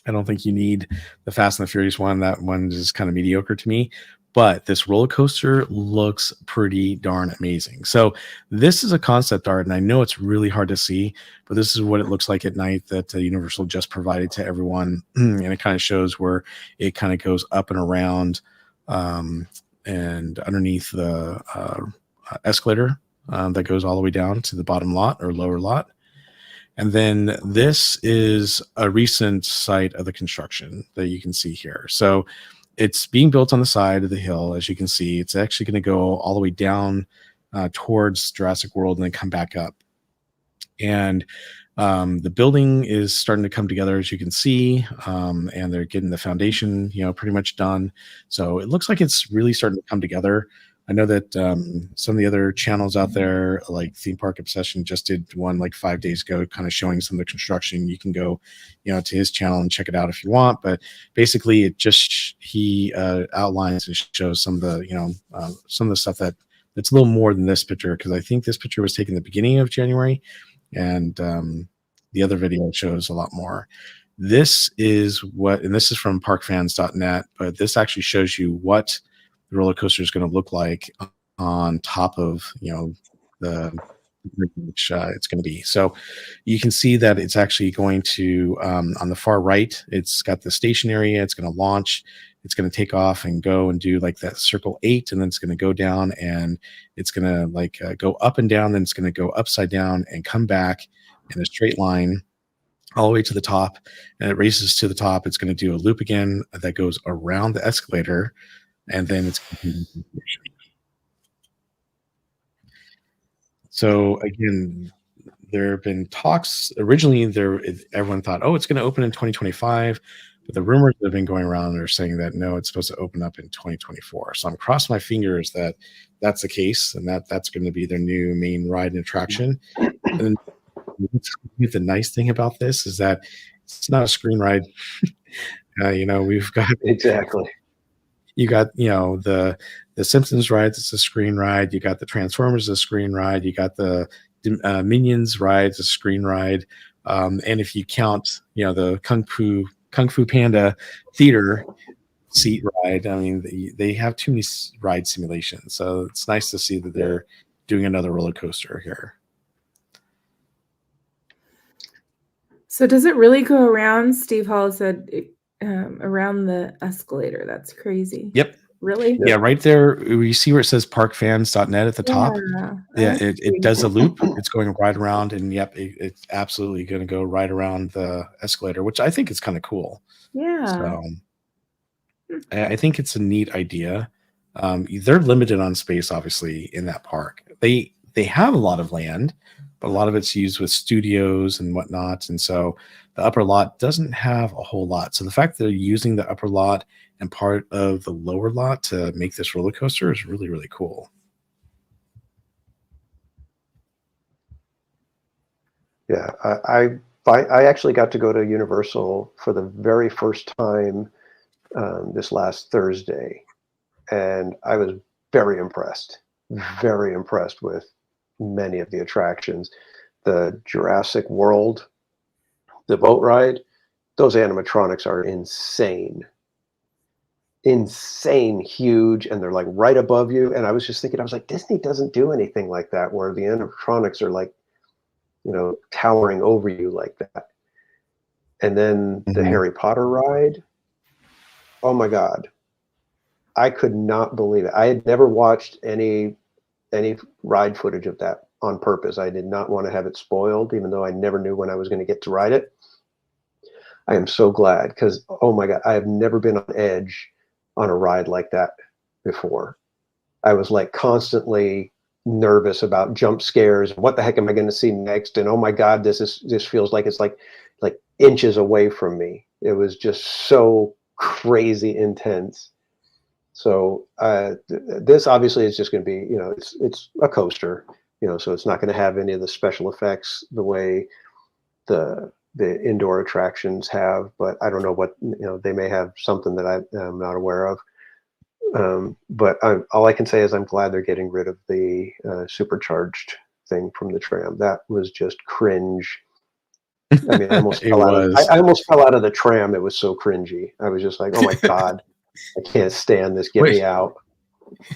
I don't think you need the Fast and the Furious one. That one is kind of mediocre to me. But this roller coaster looks pretty darn amazing. So this is a concept art, and I know it's really hard to see, but this is what it looks like at night that Universal just provided to everyone. And it kind of shows where it kind of goes up and around and underneath the escalator that goes all the way down to the bottom lot or lower lot. And then this is a recent site of the construction that you can see here. So it's being built on the side of the hill. As you can see, it's actually going to go all the way down towards Jurassic World and then come back up. And the building is starting to come together, as you can see, and they're getting the foundation, pretty much done. So it looks like it's really starting to come together. I know that some of the other channels out there, like Theme Park Obsession, just did one like 5 days ago, kind of showing some of the construction. You can go, to his channel and check it out if you want. But basically, he outlines and shows some of the, some of the stuff that's a little more than this picture, because I think this picture was taken the beginning of January, and the other video shows a lot more. This is and this is from parkfans.net, but this actually shows you what the roller coaster is going to look like on top of the which it's going to be. So you can see that it's actually going to on the far right, it's got the station area. It's going to launch, it's going to take off and go and do like that circle 8, and then it's going to go down, and it's going to go up and down, then it's going to go upside down and come back in a straight line all the way to the top, and it races to the top. It's going to do a loop again that goes around the escalator, and then it's so again, there have been talks originally everyone thought, oh, it's going to open in 2025, but the rumors that have been going around are saying that no, it's supposed to open up in 2024. So I'm crossing my fingers that that's the case, and that's going to be their new main ride and attraction. And the nice thing about this is that it's not a screen ride. We've got Exactly. You got, the Simpsons ride, it's a screen ride. You got the Transformers, a screen ride. You got the Minions ride, it's a screen ride. And if you count, the Kung Fu Panda theater seat ride, I mean, they have too many ride simulations. So it's nice to see that they're doing another roller coaster here. So does it really go around? Steve Hall said around the escalator. That's crazy. Yep. Really? Yeah, right there. You see where it says parkfans.net at the top? Yeah, it does a loop. It's going right around, and yep, it's absolutely going to go right around the escalator, which I think is kind of cool. Yeah. So I think it's a neat idea. They're limited on space, obviously, in that park. They have a lot of land, but a lot of it's used with studios and whatnot, and so the upper lot doesn't have a whole lot. So the fact that they're using the upper lot and part of the lower lot to make this roller coaster is really, really cool. Yeah, I actually got to go to Universal for the very first time this last Thursday, and I was very impressed with many of the attractions. The Jurassic World, the boat ride, those animatronics are insane huge, and they're like right above you. And I was just thinking, I was like, Disney doesn't do anything like that, where the animatronics are like, towering over you like that. And then the Harry Potter ride, oh my God, I could not believe it. I had never watched any ride footage of that on purpose. I did not want to have it spoiled, even though I never knew when I was going to get to ride it. I am so glad, because oh my God, I have never been on edge on a ride like that before. I was like constantly nervous about jump scares. What the heck am I going to see next? And oh my God, this feels like it's like inches away from me. It was just so crazy intense. So this obviously is just going to be, it's a coaster, so it's not going to have any of the special effects the way the indoor attractions have. But I don't know what, they may have something that I'm not aware of. But all I can say is I'm glad they're getting rid of the supercharged thing from the tram. That was just cringe. I mean, I almost I almost fell out of the tram. It was so cringy. I was just like, oh my God, I can't stand this. Get me out.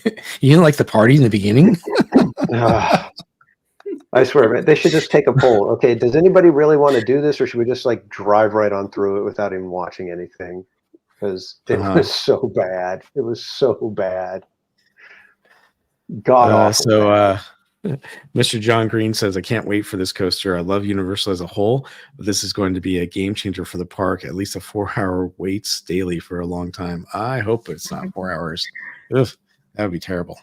You didn't like the party in the beginning? I swear, man, they should just take a poll. Okay, does anybody really want to do this, or should we just like drive right on through it without even watching anything? Because it was so bad. It was so bad. God awful. Mr. John Green says, I can't wait for this coaster. I love Universal as a whole, but this is going to be a game changer for the park. At least a 4-hour waits daily for a long time. I hope it's not 4 hours. Ugh, that would be terrible.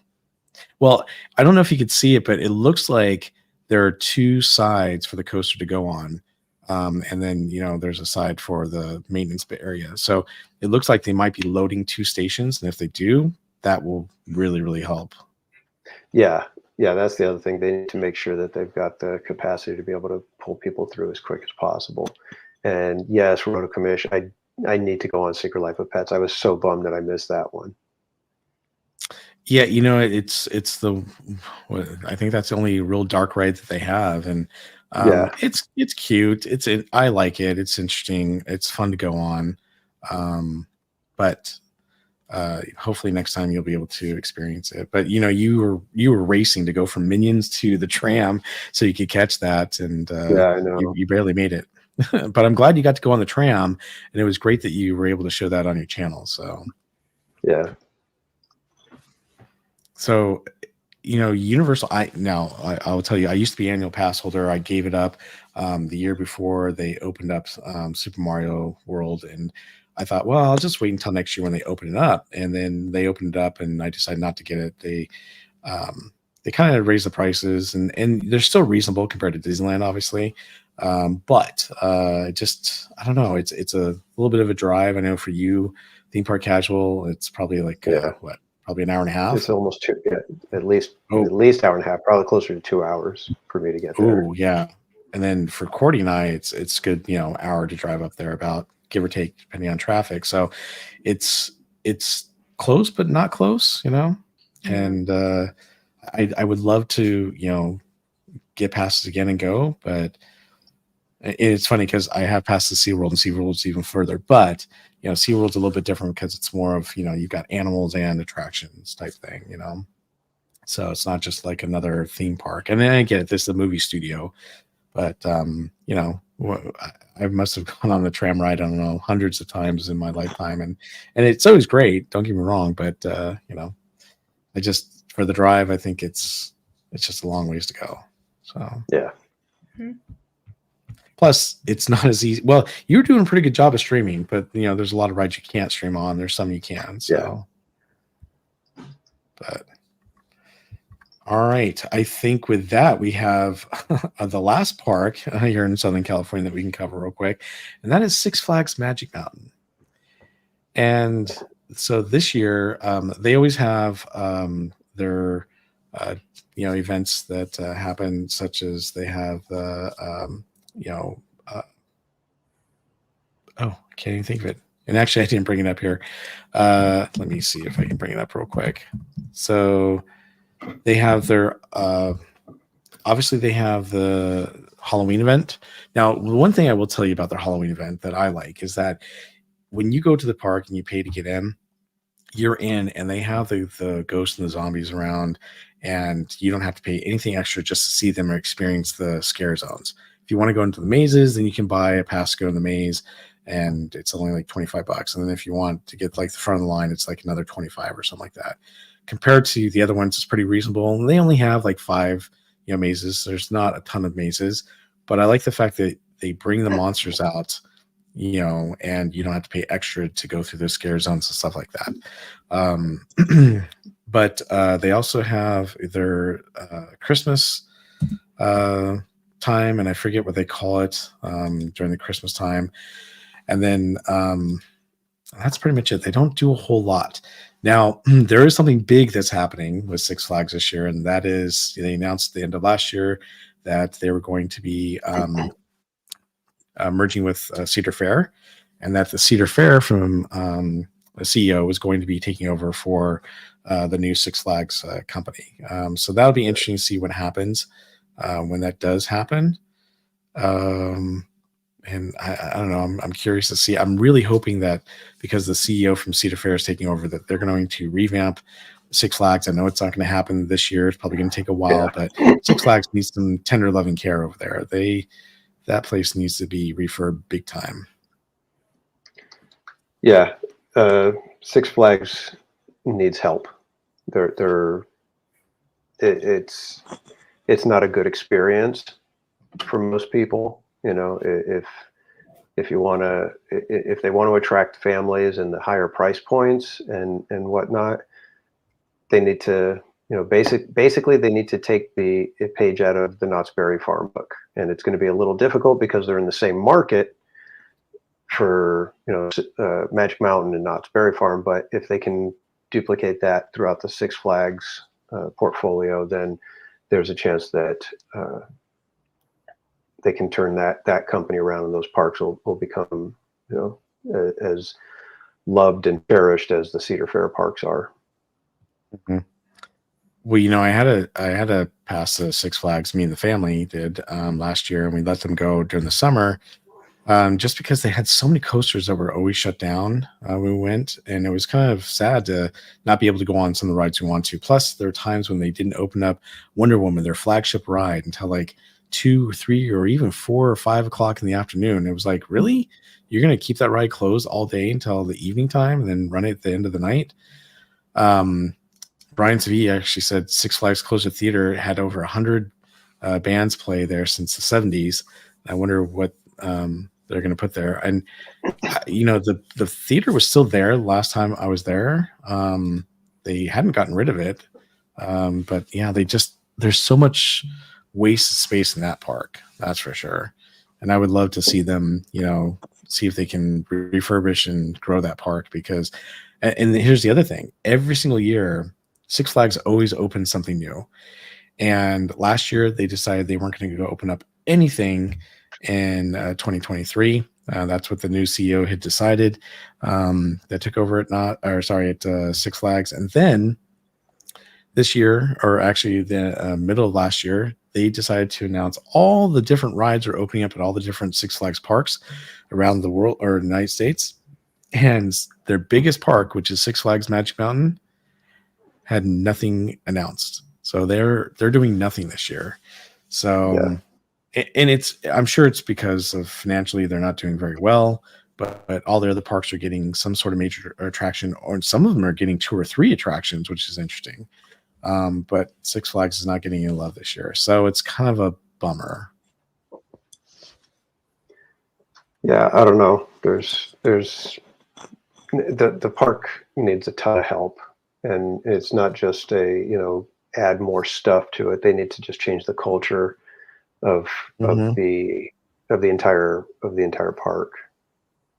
Well, I don't know if you could see it, but it looks like there are 2 sides for the coaster to go on. And then, there's a side for the maintenance area. So it looks like they might be loading 2 stations. And if they do, that will really, really help. Yeah, that's the other thing. They need to make sure that they've got the capacity to be able to pull people through as quick as possible. And yes, Roto Commission, I need to go on Secret Life of Pets. I was so bummed that I missed that one. Yeah, it's I think that's the only real dark ride that they have, and it's cute. I like it. It's interesting. It's fun to go on, but hopefully next time you'll be able to experience it. But you were racing to go from Minions to the tram so you could catch that, and I know. You barely made it. But I'm glad you got to go on the tram, and it was great that you were able to show that on your channel. So yeah. So, Universal. I'll tell you, I used to be annual pass holder. I gave it up the year before they opened up Super Mario World, and I thought, well, I'll just wait until next year when they open it up. And then they opened it up, and I decided not to get it. They kind of raised the prices, and they're still reasonable compared to Disneyland, obviously. But I don't know. It's a little bit of a drive. I know for you, theme park casual, it's probably like probably an hour and a half. It's almost at least hour and a half, probably closer to 2 hours for me to get there. Oh yeah. And then for Cordy and I, it's good, hour to drive up there, about give or take, depending on traffic. So it's close, but not close, and I would love to, get passes again and go, but it's funny because I have passed the SeaWorld, and SeaWorld's even further, but SeaWorld's a little bit different because it's more of, you've got animals and attractions type thing, so it's not just like another theme park. And then I get it, this is a movie studio, But I must have gone on the tram ride, I don't know, hundreds of times in my lifetime, and it's always great. Don't get me wrong, but I just, for the drive, I think it's just a long ways to go. So Yeah. Mhm. plus, it's not as easy. Well, you're doing a pretty good job of streaming, but there's a lot of rides you can't stream on. There's some you can. So, but all right, I think with that we have the last park here in Southern California that we can cover real quick, and that is Six Flags Magic Mountain. And so this year, they always have their events that happen, such as they have the oh, I can't even think of it. And actually, I didn't bring it up here. Let me see if I can bring it up real quick. So they have their obviously they have the Halloween event. Now, one thing I will tell you about their Halloween event that I like is that when you go to the park and you pay to get in, you're in, and they have the ghosts and the zombies around, and you don't have to pay anything extra just to see them or experience the scare zones. If you want to go into the mazes, then you can buy a pass to go in the maze, and it's only like $25. And then if you want to get like the front of the line, it's like another 25 or something like that. Compared to the other ones, it's pretty reasonable. And they only have like 5 mazes. There's not a ton of mazes, but I like the fact that they bring the monsters out, and you don't have to pay extra to go through those scare zones and stuff like that. But they also have their Christmas time, and I forget what they call it during the Christmas time. And then that's pretty much it. They don't do a whole lot. Now, there is something big that's happening with Six Flags this year, and that is they announced at the end of last year that they were going to be merging with Cedar Fair, and that the Cedar Fair from the CEO was going to be taking over for the new Six Flags company. So that'll be interesting to see what happens when that does happen. And I don't know. I'm curious to see. I'm really hoping that because the CEO from Cedar Fair is taking over, that they're going to revamp Six Flags. I know it's not going to happen this year. It's probably going to take a while, but Six Flags needs some tender loving care over there. That place needs to be refurbed big time. Yeah, Six Flags needs help. It's not a good experience for most people. If they want to attract families and the higher price points and whatnot, they need to, basically they need to take the page out of the Knott's Berry Farm book, and it's going to be a little difficult because they're in the same market for Magic Mountain and Knott's Berry Farm. But if they can duplicate that throughout the Six Flags portfolio, then there's a chance that they can turn that company around, and those parks will become as loved and cherished as the Cedar Fair parks are. Mm-hmm. Well, I had a pass to Six Flags. Me and the family did last year, and we let them go during the summer, just because they had so many coasters that were always shut down when we went, and it was kind of sad to not be able to go on some of the rides we want to. Plus, there were times when they didn't open up Wonder Woman, their flagship ride, until like 2, 3, or even 4 or 5 o'clock in the afternoon. It was like, really? You're going to keep that ride closed all day until the evening time and then run it at the end of the night? Brian Savie actually said Six Flags closed the theater, had over 100 bands play there since the 70s. I wonder what they're going to put there. And, the theater was still there the last time I was there. They hadn't gotten rid of it. But yeah, there's so much wasted space in that park, that's for sure. And I would love to see them, see if they can refurbish and grow that park, because, and here's the other thing, every single year, Six Flags always opens something new. And last year they decided they weren't going to go open up anything in 2023. That's what the new CEO had decided, that took over at Six Flags. And then this year, or actually the middle of last year, they decided to announce all the different rides are opening up at all the different Six Flags parks around the world or the United States. And their biggest park, which is Six Flags Magic Mountain, had nothing announced. So they're doing nothing this year. So And I'm sure it's because of financially they're not doing very well, but all the other parks are getting some sort of major attraction, or some of them are getting 2 or 3 attractions, which is interesting. But Six Flags is not getting any love this year, so it's kind of a bummer. Yeah, I don't know. There's the park needs a ton of help, and it's not just add more stuff to it. They need to just change the culture of the entire park.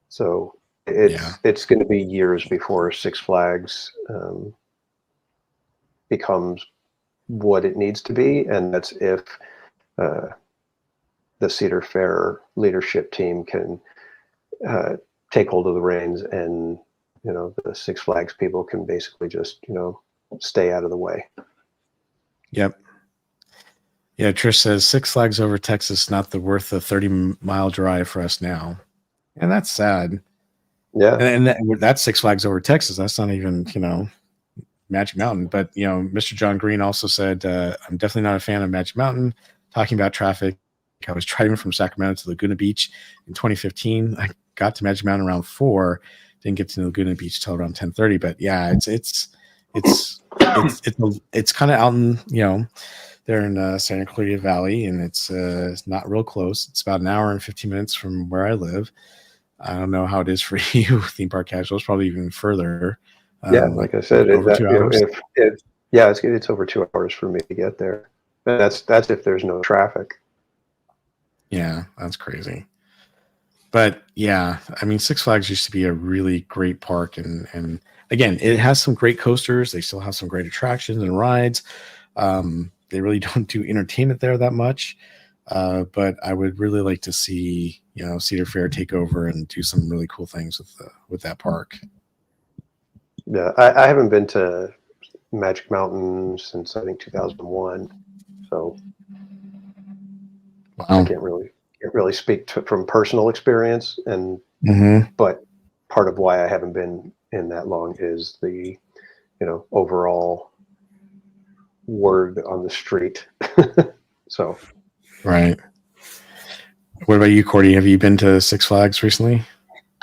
So it's going to be years before Six Flags becomes what it needs to be, and that's if the Cedar Fair leadership team can take hold of the reins, and the Six Flags people can basically just stay out of the way. Yep. Yeah, Trish says Six Flags over Texas not worth the 30-mile drive for us now, and that's sad. Yeah, and that's Six Flags over Texas. That's not even Magic Mountain. But Mr. John Green also said, I'm definitely not a fan of Magic Mountain. Talking about traffic, I was driving from Sacramento to Laguna Beach in 2015. I got to Magic Mountain around 4. Didn't get to Laguna Beach till around 10:30. But yeah, it's kind of out in they're in Santa Clarita Valley, and it's not real close. It's about an hour and 15 minutes from where I live. I don't know how it is for you, theme park casuals. Probably even further. Yeah, like I said, over 2 hours. It's over 2 hours for me to get there. And that's if there's no traffic. Yeah, that's crazy. But yeah, I mean, Six Flags used to be a really great park, and again, it has some great coasters. They still have some great attractions and rides. They really don't do entertainment there that much, but I would really like to see Cedar Fair take over and do some really cool things with that park. Yeah, I haven't been to Magic Mountain since I think 2001, so wow. I can't really speak from personal experience, and but part of why I haven't been in that long is the overall word on the street. So right. What about you, Cordy? Have you been to Six Flags recently?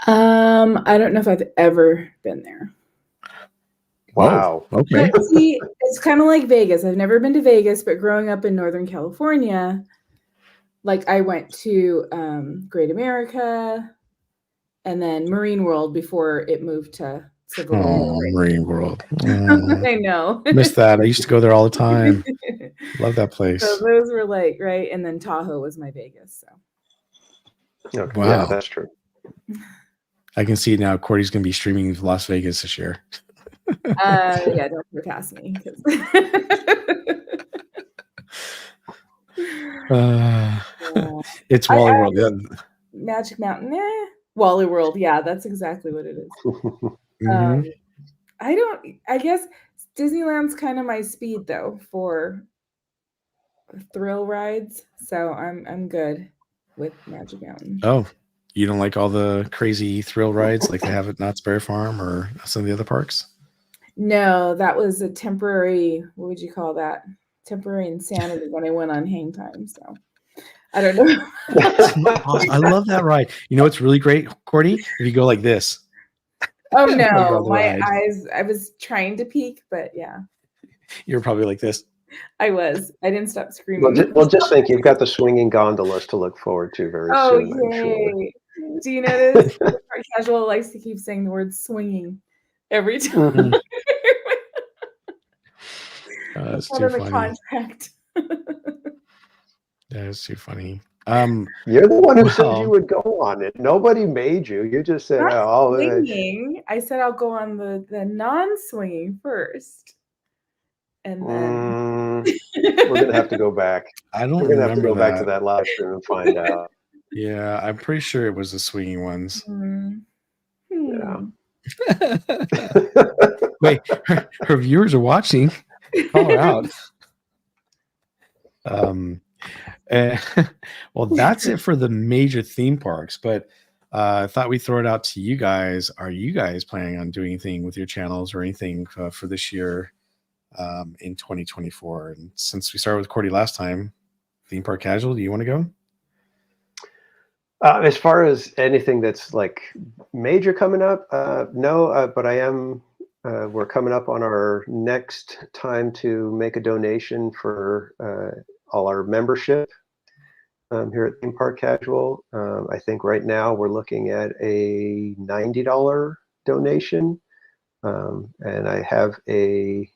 I don't know if I've ever been there. Wow. Oh, okay. But see, it's kind of like Vegas. I've never been to Vegas, but growing up in Northern California, like I went to Great America and then Marine World before it moved to Silver. Marine World. I know. Missed that. I used to go there all the time. Love that place. So those were like, right. And then Tahoe was my Vegas. So. Okay. Wow. Yeah, that's true. I can see now Cordy's going to be streaming Las Vegas this year. Yeah, don't surpass me. It's Wally World. Yeah. Magic Mountain, Wally World. Yeah, that's exactly what it is. I guess Disneyland's kind of my speed though for thrill rides, so I'm good with Magic Mountain. Oh, you don't like all the crazy thrill rides like they have at Knott's Berry Farm or some of the other parks? No, that was a temporary. What would you call that? Temporary insanity when I went on Hang Time. So I don't know. I love that ride. You know what's really great, Cordy? If you go like this. Oh no, my eyes. I was trying to peek, but yeah. You're probably like this. I was. I didn't stop screaming. Well, just think you've got the swinging gondolas to look forward to very soon. Oh, I'm sure. Do you notice? Casual likes to keep saying the word swinging every time. That's too funny. Contract. That is too funny. You're the one who said you would go on it. Nobody made you. You just said, "Oh, swinging." I said I'll go on the non-swinging first, and then we're gonna have to go back. I don't. We're gonna have to go back to that live stream and find out. Yeah, I'm pretty sure it was the swinging ones. Yeah. Wait, her viewers are watching. Call her out. Well, that's it for the major theme parks. But I thought we'd throw it out to you guys. Are you guys planning on doing anything with your channels or anything for this year in 2024? And since we started with Cordy last time, theme park casual, do you want to go? As far as anything that's like major coming up, no, but I am. We're coming up on our next time to make a donation for all our membership here at Theme Park Casual. I think right now we're looking at a $90 donation, and I have a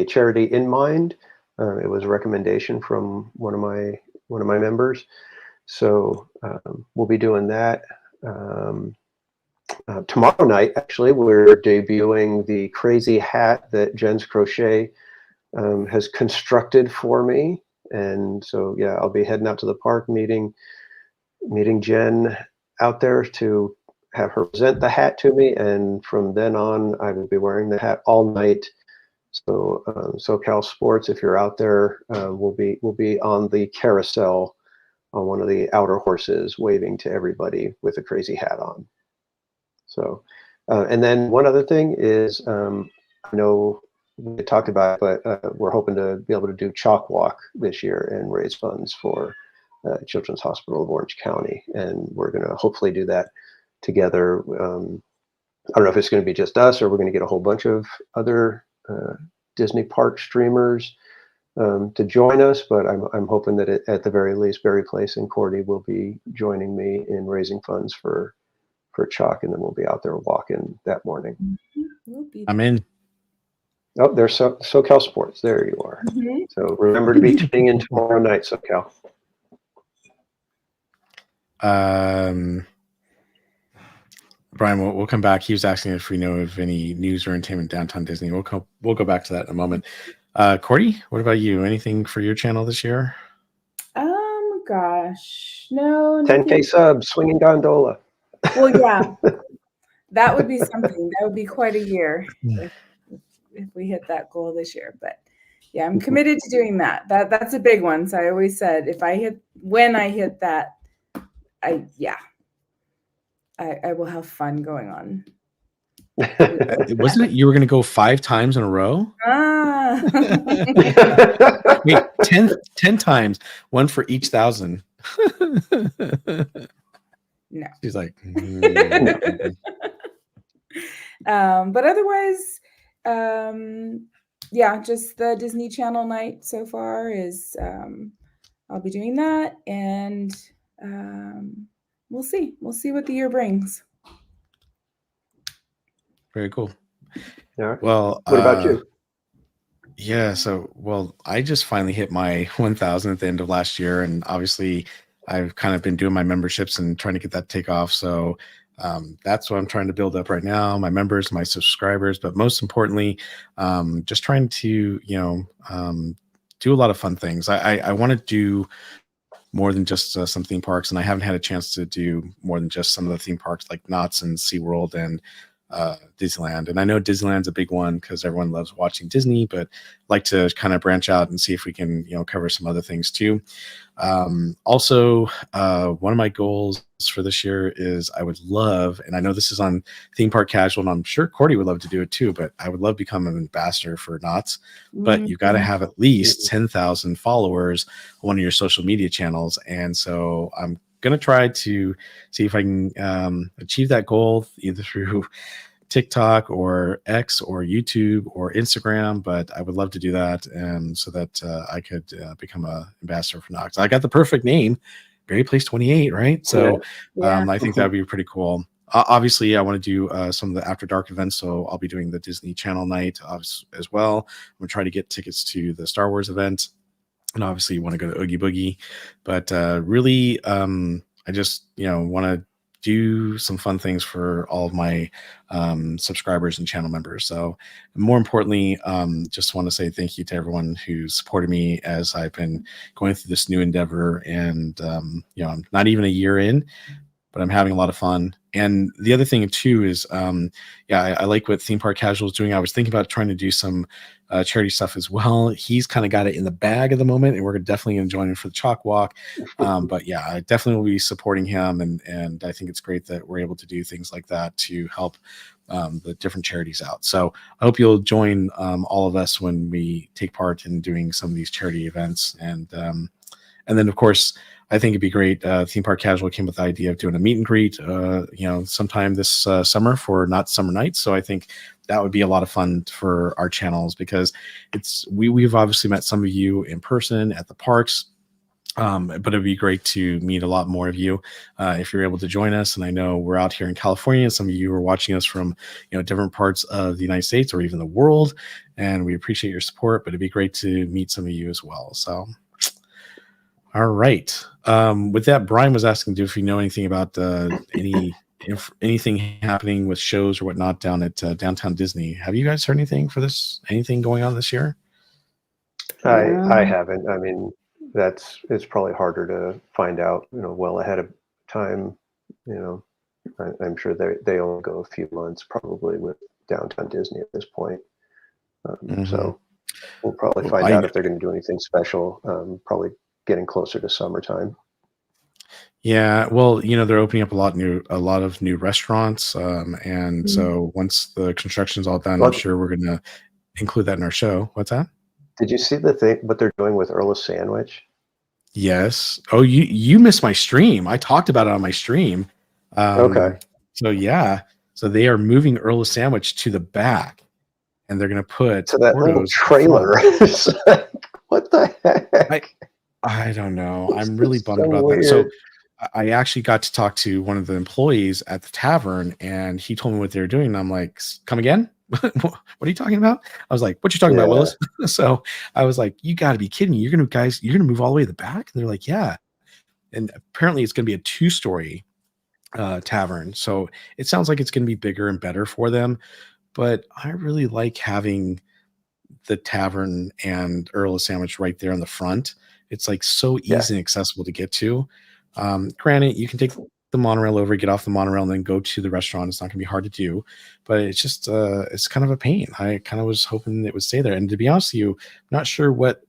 charity in mind. It was a recommendation from one of my members. So we'll be doing that. Tomorrow night, actually, we're debuting the crazy hat that Jen's Crochet has constructed for me. And so, yeah, I'll be heading out to the park, meeting Jen out there to have her present the hat to me. And from then on, I will be wearing the hat all night. So SoCal Sports, if you're out there, we'll be on the carousel on one of the outer horses, waving to everybody with a crazy hat on. So, and then one other thing is, I know we talked about it, but we're hoping to be able to do Chalk Walk this year and raise funds for Children's Hospital of Orange County, and we're going to hopefully do that together. I don't know if it's going to be just us or we're going to get a whole bunch of other Disney park streamers to join us, but I'm hoping that at the very least, Barry Place and Cordy will be joining me in raising funds for Chalk, and then we'll be out there walking that morning. I'm in. Oh, there's SoCal Sports. There you are. Mm-hmm. So remember to be tuning in tomorrow night, SoCal. Brian, we'll come back. He was asking if we know of any news or entertainment downtown Disney. We'll go back to that in a moment. Cordy, what about you? Anything for your channel this year? Gosh, no. 10K subs, swinging gondola. Well, yeah, that would be something. That would be quite a year if we hit that goal this year. But yeah, I'm committed to doing that. That's a big one. So I always said when I hit that, I will have fun going on. Wasn't it you were going to go 5 times in a row? Wait, 10 times, one for each 1,000. No. She's like, but otherwise, yeah, just the Disney Channel night so far is I'll be doing that, and we'll see what the year brings. very cool. Yeah. Well, what about you? Yeah, so I just finally hit my 1,000 at the end of last year, and obviously I've kind of been doing my memberships and trying to get that to take off. So that's what I'm trying to build up right now, my members, my subscribers, but most importantly, just trying to, do a lot of fun things. I want to do more than just some theme parks, and I haven't had a chance to do more than just some of the theme parks like Knott's and SeaWorld and Disneyland. And I know Disneyland's a big one because everyone loves watching Disney, but I'd like to kind of branch out and see if we can, cover some other things too. Also, one of my goals for this year is I would love, and I know this is on Theme Park Casual, and I'm sure Cordy would love to do it too, but I would love to become an ambassador for Knott's. But you've got to have at least 10,000 followers on one of your social media channels. And so I'm going to try to see if I can achieve that goal either through TikTok or X or YouTube or Instagram, but I would love to do that, so that I could become an ambassador for Knott's. I got the perfect name, Barry Place 28, right? So I think that would be pretty cool. Obviously, I want to do some of the After Dark events, so I'll be doing the Disney Channel night as well. I'm going to try to get tickets to the Star Wars event, and obviously you want to go to Oogie Boogie, but really, I just want to do some fun things for all of my subscribers and channel members. So more importantly, just want to say thank you to everyone who supported me as I've been going through this new endeavor. And I'm not even a year in, but I'm having a lot of fun. And the other thing too is, I like what Theme Park Casual is doing. I was thinking about trying to do some charity stuff as well. He's kind of got it in the bag at the moment, and we're definitely going to join him for the Chalk Walk. But yeah, I definitely will be supporting him, and I think it's great that we're able to do things like that to help the different charities out. So I hope you'll join all of us when we take part in doing some of these charity events. And And then, of course, I think it'd be great. Theme Park Casual came with the idea of doing a meet and greet, sometime this summer for Not Summer Nights. So I think that would be a lot of fun for our channels, because we've obviously met some of you in person at the parks. But it'd be great to meet a lot more of you if you're able to join us. And I know we're out here in California. Some of you are watching us from different parts of the United States or even the world, and we appreciate your support. But it'd be great to meet some of you as well. So, all right. With that, Brian was asking if you know anything about anything happening with shows or whatnot down at Downtown Disney. Have you guys heard anything for this? Anything going on this year? I haven't. I mean, it's probably harder to find out, well ahead of time. I'm sure they only go a few months probably with Downtown Disney at this point. So we'll probably find out if they're going to do anything special. Probably getting closer to summertime. Yeah, well, they're opening up a lot of new restaurants, and so once the construction's all done, I'm sure we're going to include that in our show. What's that? Did you see what they're doing with Earl's Sandwich? Yes. Oh, you missed my stream. I talked about it on my stream. Okay. So yeah, so they are moving Earl's Sandwich to the back, and they're going to put that little trailer. What the heck? I don't know. I'm really bummed about that. So I actually got to talk to one of the employees at the tavern, and he told me what they were doing. And I'm like, come again? What are you talking about? I was like, what you talking about, Willis? So I was like, you got to be kidding me. You're going to move all the way to the back? And they're like, yeah. And apparently it's going to be a 2-story tavern. So it sounds like it's going to be bigger and better for them. But I really like having the tavern and Earl's Sandwich right there in the front. It's like so easy and accessible to get to. Granted, you can take the monorail over, get off the monorail, and then go to the restaurant. It's not going to be hard to do, but it's just it's kind of a pain. I kind of was hoping it would stay there. And to be honest with you, I'm not sure what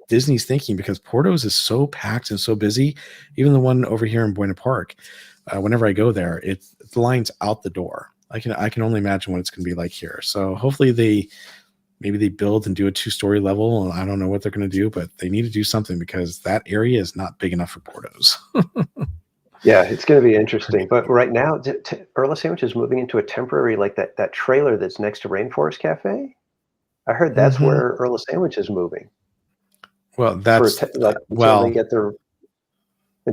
Disney's thinking, because Porto's is so packed and so busy. Even the one over here in Buena Park, whenever I go there, the line's out the door. I can only imagine what it's going to be like here. So hopefully maybe they build and do a 2-story level. I don't know what they're going to do, but they need to do something, because that area is not big enough for Porto's. Yeah, it's going to be interesting. But right now, Earl's Sandwich is moving into a temporary, like that trailer that's next to Rainforest Cafe. I heard that's where Earl's Sandwich is moving. Well, that's until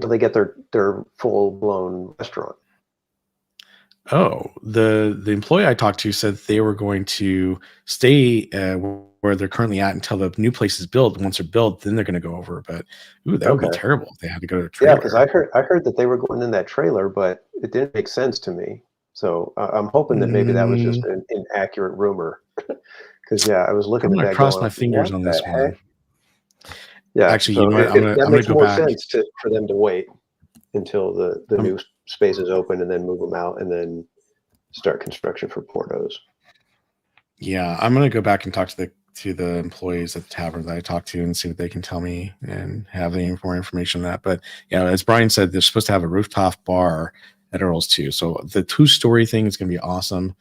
they get their full blown restaurant. Oh, the employee I talked to said they were going to stay where they're currently at until the new place is built. Once they're built, then they're going to go over. But that would be terrible if they had to go to a trailer. Yeah, because I heard that they were going in that trailer, but it didn't make sense to me. So I'm hoping that maybe that was just an inaccurate rumor. Because I was looking at that. Cross my fingers on this one. Yeah, actually, so that makes more sense for them to wait until the new space is open and then move them out and then start construction for Porto's. Yeah, I'm gonna go back and talk to the employees at the tavern that I talked to and see what they can tell me and have any more information on that. But yeah, as Brian said, they're supposed to have a rooftop bar at Earl's too. So the 2-story thing is gonna be awesome.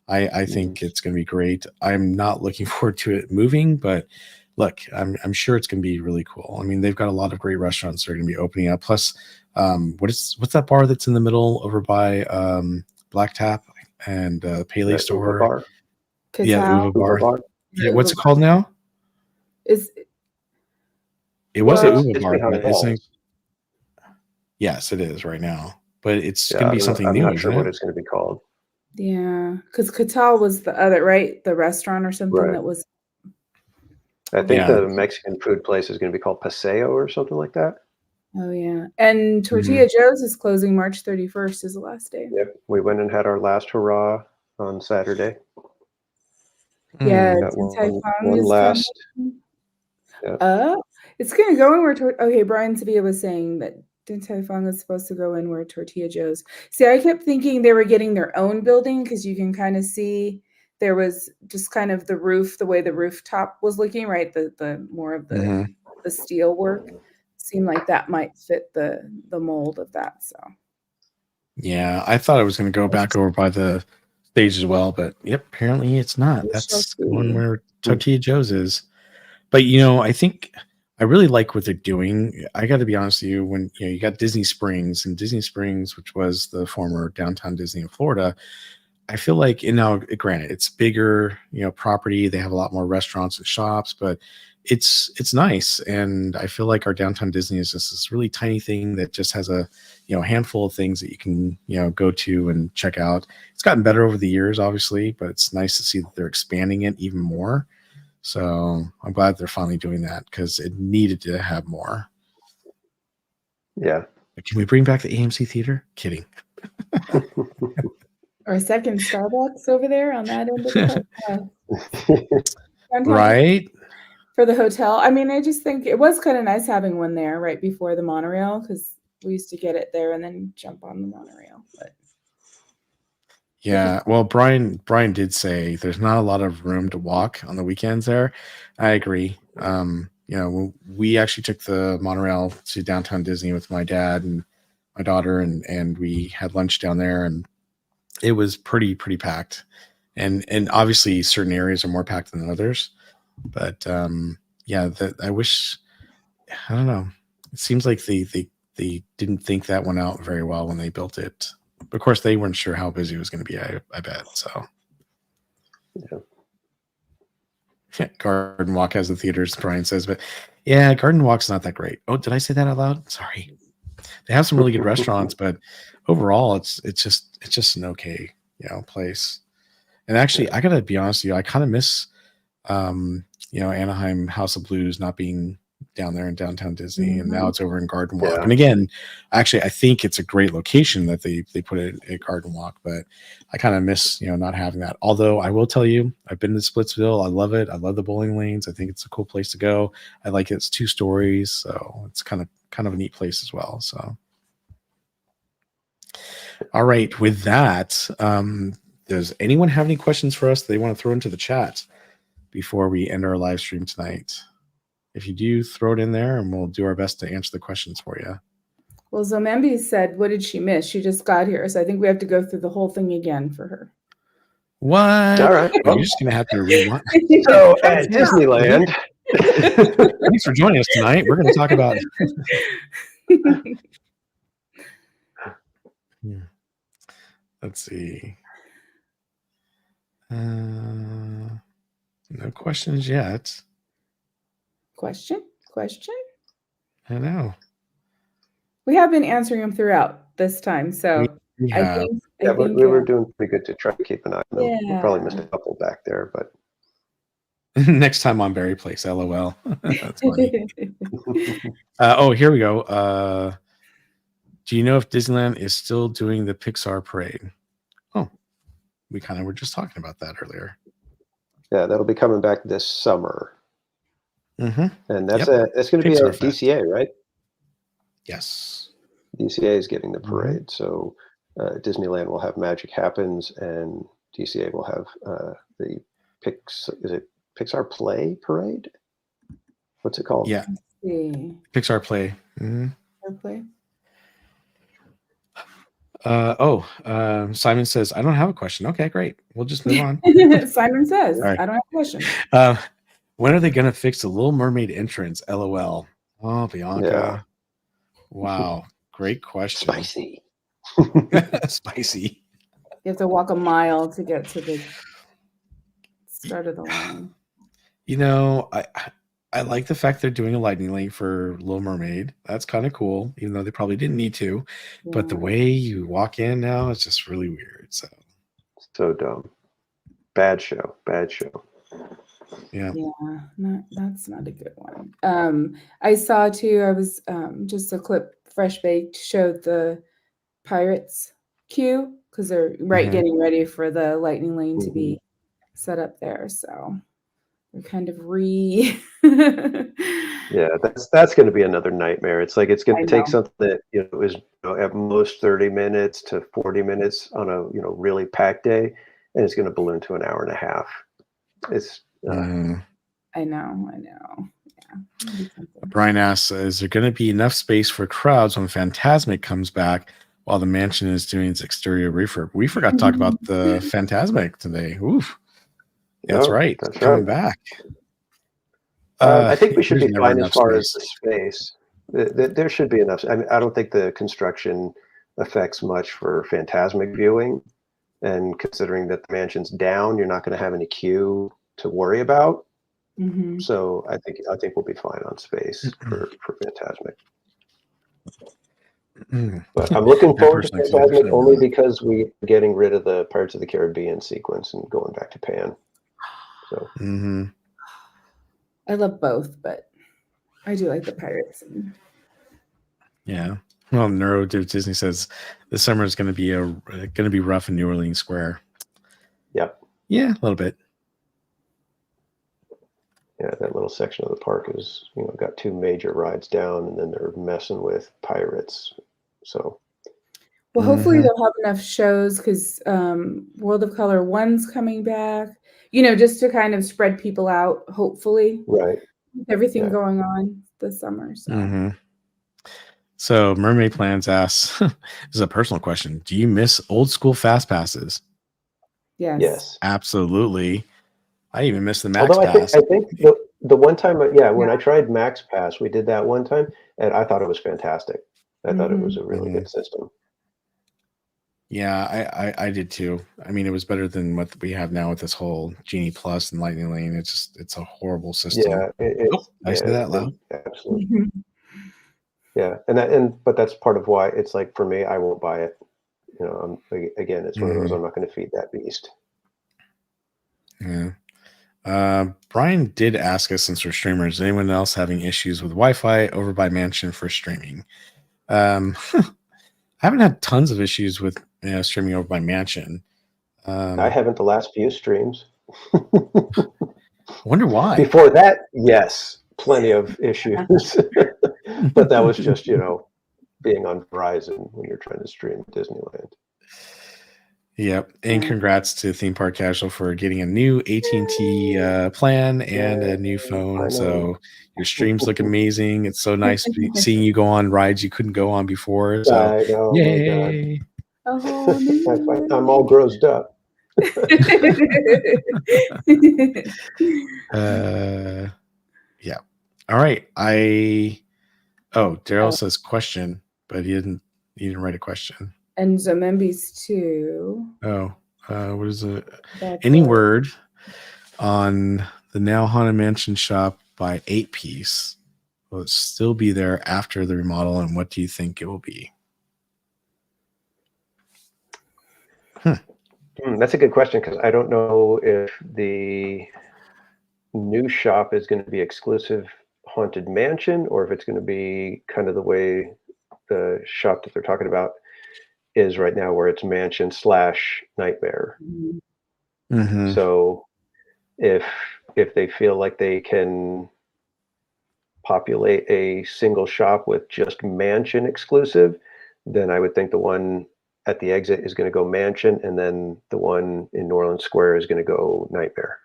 I think it's gonna be great. I'm not looking forward to it moving, but look, I'm sure it's gonna be really cool. I mean, they've got a lot of great restaurants that are gonna be opening up. Plus, what's that bar that's in the middle over by Black Tap and Pele store? Bar? Yeah, Uva bar. Yeah, what's it called now? It was the Uva bar, but yes, it is right now. But it's going to be something new. I'm not sure what it's going to be called. Yeah, because Catal was the other, right? The restaurant or something that was. I think the Mexican food place is going to be called Paseo or something like that. Oh yeah, and Tortilla Joe's is closing March 31st is the last day. Yep, we went and had our last hurrah on Saturday. Yeah, one last. It's gonna go in where. Okay, Brian Sevilla was saying that Din Tai Fung is supposed to go in where Tortilla Joe's. See, I kept thinking they were getting their own building, because you can kind of see there was just kind of the roof, the way the rooftop was looking, right? The more of the steel work seemed like that might fit the mold of that. So yeah, I thought it was going to go back over by the stage as well, but yep, apparently it's not. That's one where Tortilla Joe's is. But I think I really like what they're doing. I got to be honest with you, when you got Disney Springs, which was the former downtown Disney in Florida, I feel like, and now granted, it's bigger, property. They have a lot more restaurants and shops, but it's nice. And I feel like our downtown Disney is just this really tiny thing that just has a handful of things that you can go to and check out. It's gotten better over the years, obviously, but it's nice to see that they're expanding it even more. So I'm glad they're finally doing that because it needed to have more. Yeah. Can we bring back the AMC theater? Kidding. Or a second Starbucks over there on that end of the Right. For the hotel. I mean, I just think it was kind of nice having one there right before the monorail because we used to get it there and then jump on the monorail. But yeah, well, Brian did say there's not a lot of room to walk on the weekends there. I agree. We actually took the monorail to downtown Disney with my dad and my daughter, and we had lunch down there, and it was pretty packed. And obviously certain areas are more packed than others. But I wish, I don't know. It seems like they didn't think that one out very well when they built it. But of course, they weren't sure how busy it was going to be. I bet. So, yeah. Garden Walk has the theaters, Brian says, but yeah, Garden Walk's not that great. Oh, did I say that out loud? Sorry. They have some really good restaurants, but overall, it's just an okay place. And actually, I gotta be honest with you, I kind of miss Anaheim House of Blues not being down there in downtown Disney, and now it's over in Garden Walk. Yeah. And again, actually, I think it's a great location that they put it at Garden Walk, but I kind of miss not having that. Although I will tell you, I've been to Splitsville. I love it. I love the bowling lanes. I think it's a cool place to go. I like it. It's 2 stories, so it's kind of a neat place as well. So, all right, with that, does anyone have any questions for us they want to throw into the chat before we end our live stream tonight? If you do, throw it in there and we'll do our best to answer the questions for you. Well, Zomembi said, what did she miss? She just got here. So I think we have to go through the whole thing again for her. What? All right. Well, you're just going to have to rewind. So at Disneyland. Thanks for joining us tonight. We're going to talk about... Let's see. No questions yet. Question? I know. We have been answering them throughout this time. So we I have. think we were doing pretty good to try to keep an eye on them. Yeah. We probably missed a couple back there, but next time on Berry Place, LOL. That's funny. Here we go. Do you know if Disneyland is still doing the Pixar parade? Oh, we kind of were just talking about that earlier. Yeah, that'll be coming back this summer. Mm-hmm. And that's going to be a DCA, right? Yes. DCA is getting the parade. So Disneyland will have Magic Happens and DCA will have the Pixar Play Parade? What's it called? Yeah. Pixar Play. Mm-hmm. Play. Simon says, I don't have a question. Okay, great. We'll just move on. Simon says, right. I don't have a question. When are they going to fix the Little Mermaid entrance? LOL. Oh, Bianca. Yeah. Wow. Great question. Spicy. Spicy. You have to walk a mile to get to the start of the line. I like the fact they're doing a lightning lane for Little Mermaid. That's kind of cool, even though they probably didn't need to. Yeah. But the way you walk in now is just really weird. So dumb. Bad show. Yeah. That's not a good one. I saw too, I was just a clip Fresh Baked showed the Pirates queue because they're getting ready for the lightning lane to be set up there. So we're kind of Yeah, that's going to be another nightmare. It's like it's going to take something that is at most 30 minutes to 40 minutes on a really packed day, and it's going to balloon to an hour and a half. It's I know. Yeah. Brian asks, is there going to be enough space for crowds when Fantasmic comes back while the mansion is doing its exterior refurb? We forgot to talk about the Fantasmic today. Oof. Yeah, that's right. It's coming back. I think we should there's be never fine as enough far as space. the space. There should be enough. I mean, I don't think the construction affects much for Phantasmic viewing. And considering that the mansion's down, you're not going to have any queue to worry about. Mhm. So I think we'll be fine on space for Phantasmic. But I'm looking I forward to personally Phantasmic feel only because we're getting rid of the Pirates of the Caribbean sequence and going back to Pan. So I love both, but I do like the pirates. yeah. Well, Neuro Disney says this summer is going to be rough in New Orleans Square. yep. Yeah, a little bit. Yeah, that little section of the park is, got two major rides down, and then they're messing with pirates. So, Well, hopefully they'll have enough shows because World of Color 1's coming back, just to kind of spread people out, hopefully, right. with everything Yeah. going on this summer. So, So Mermaid Plans asks, this is a personal question. Do you miss old school fast passes? Yes. Absolutely. I even miss the Max Although Pass. I think the one time, when I tried Max Pass, we did that one time, and I thought it was fantastic. I thought it was a really good system. Yeah, I did too. I mean, it was better than what we have now with this whole Genie Plus and Lightning Lane. It's a horrible system. Yeah, Did I say that loud? Absolutely. Yeah, but that's part of why it's like, for me, I won't buy it. Again, it's one of those, I'm not going to feed that beast. Yeah. Brian did ask us, since we're streamers, is anyone else having issues with Wi-Fi over by Mansion for streaming? I haven't had tons of issues with streaming over by Mansion. I haven't the last few streams. Wonder why. Before that, yes, plenty of issues. But that was just, being on Verizon when you're trying to stream Disneyland. Yep. And congrats to Theme Park Casual for getting a new AT&T plan and a new phone. So your streams look amazing. It's so nice seeing you go on rides you couldn't go on before. So I know, yay. I'm all grossed up. Yeah. All right. Daryl says question, but he didn't write a question. And Zomembi's too. What is it? Any word on the now Haunted Mansion shop by 8-piece? Will it still be there after the remodel, and what do you think it will be? That's a good question, because I don't know if the new shop is going to be exclusive Haunted Mansion, or if it's going to be kind of the way the shop that they're talking about is right now, where it's Mansion / Nightmare. So if they feel like they can populate a single shop with just Mansion exclusive, then I would think the one at the exit is going to go Mansion, and then the one in New Orleans Square is going to go Nightmare.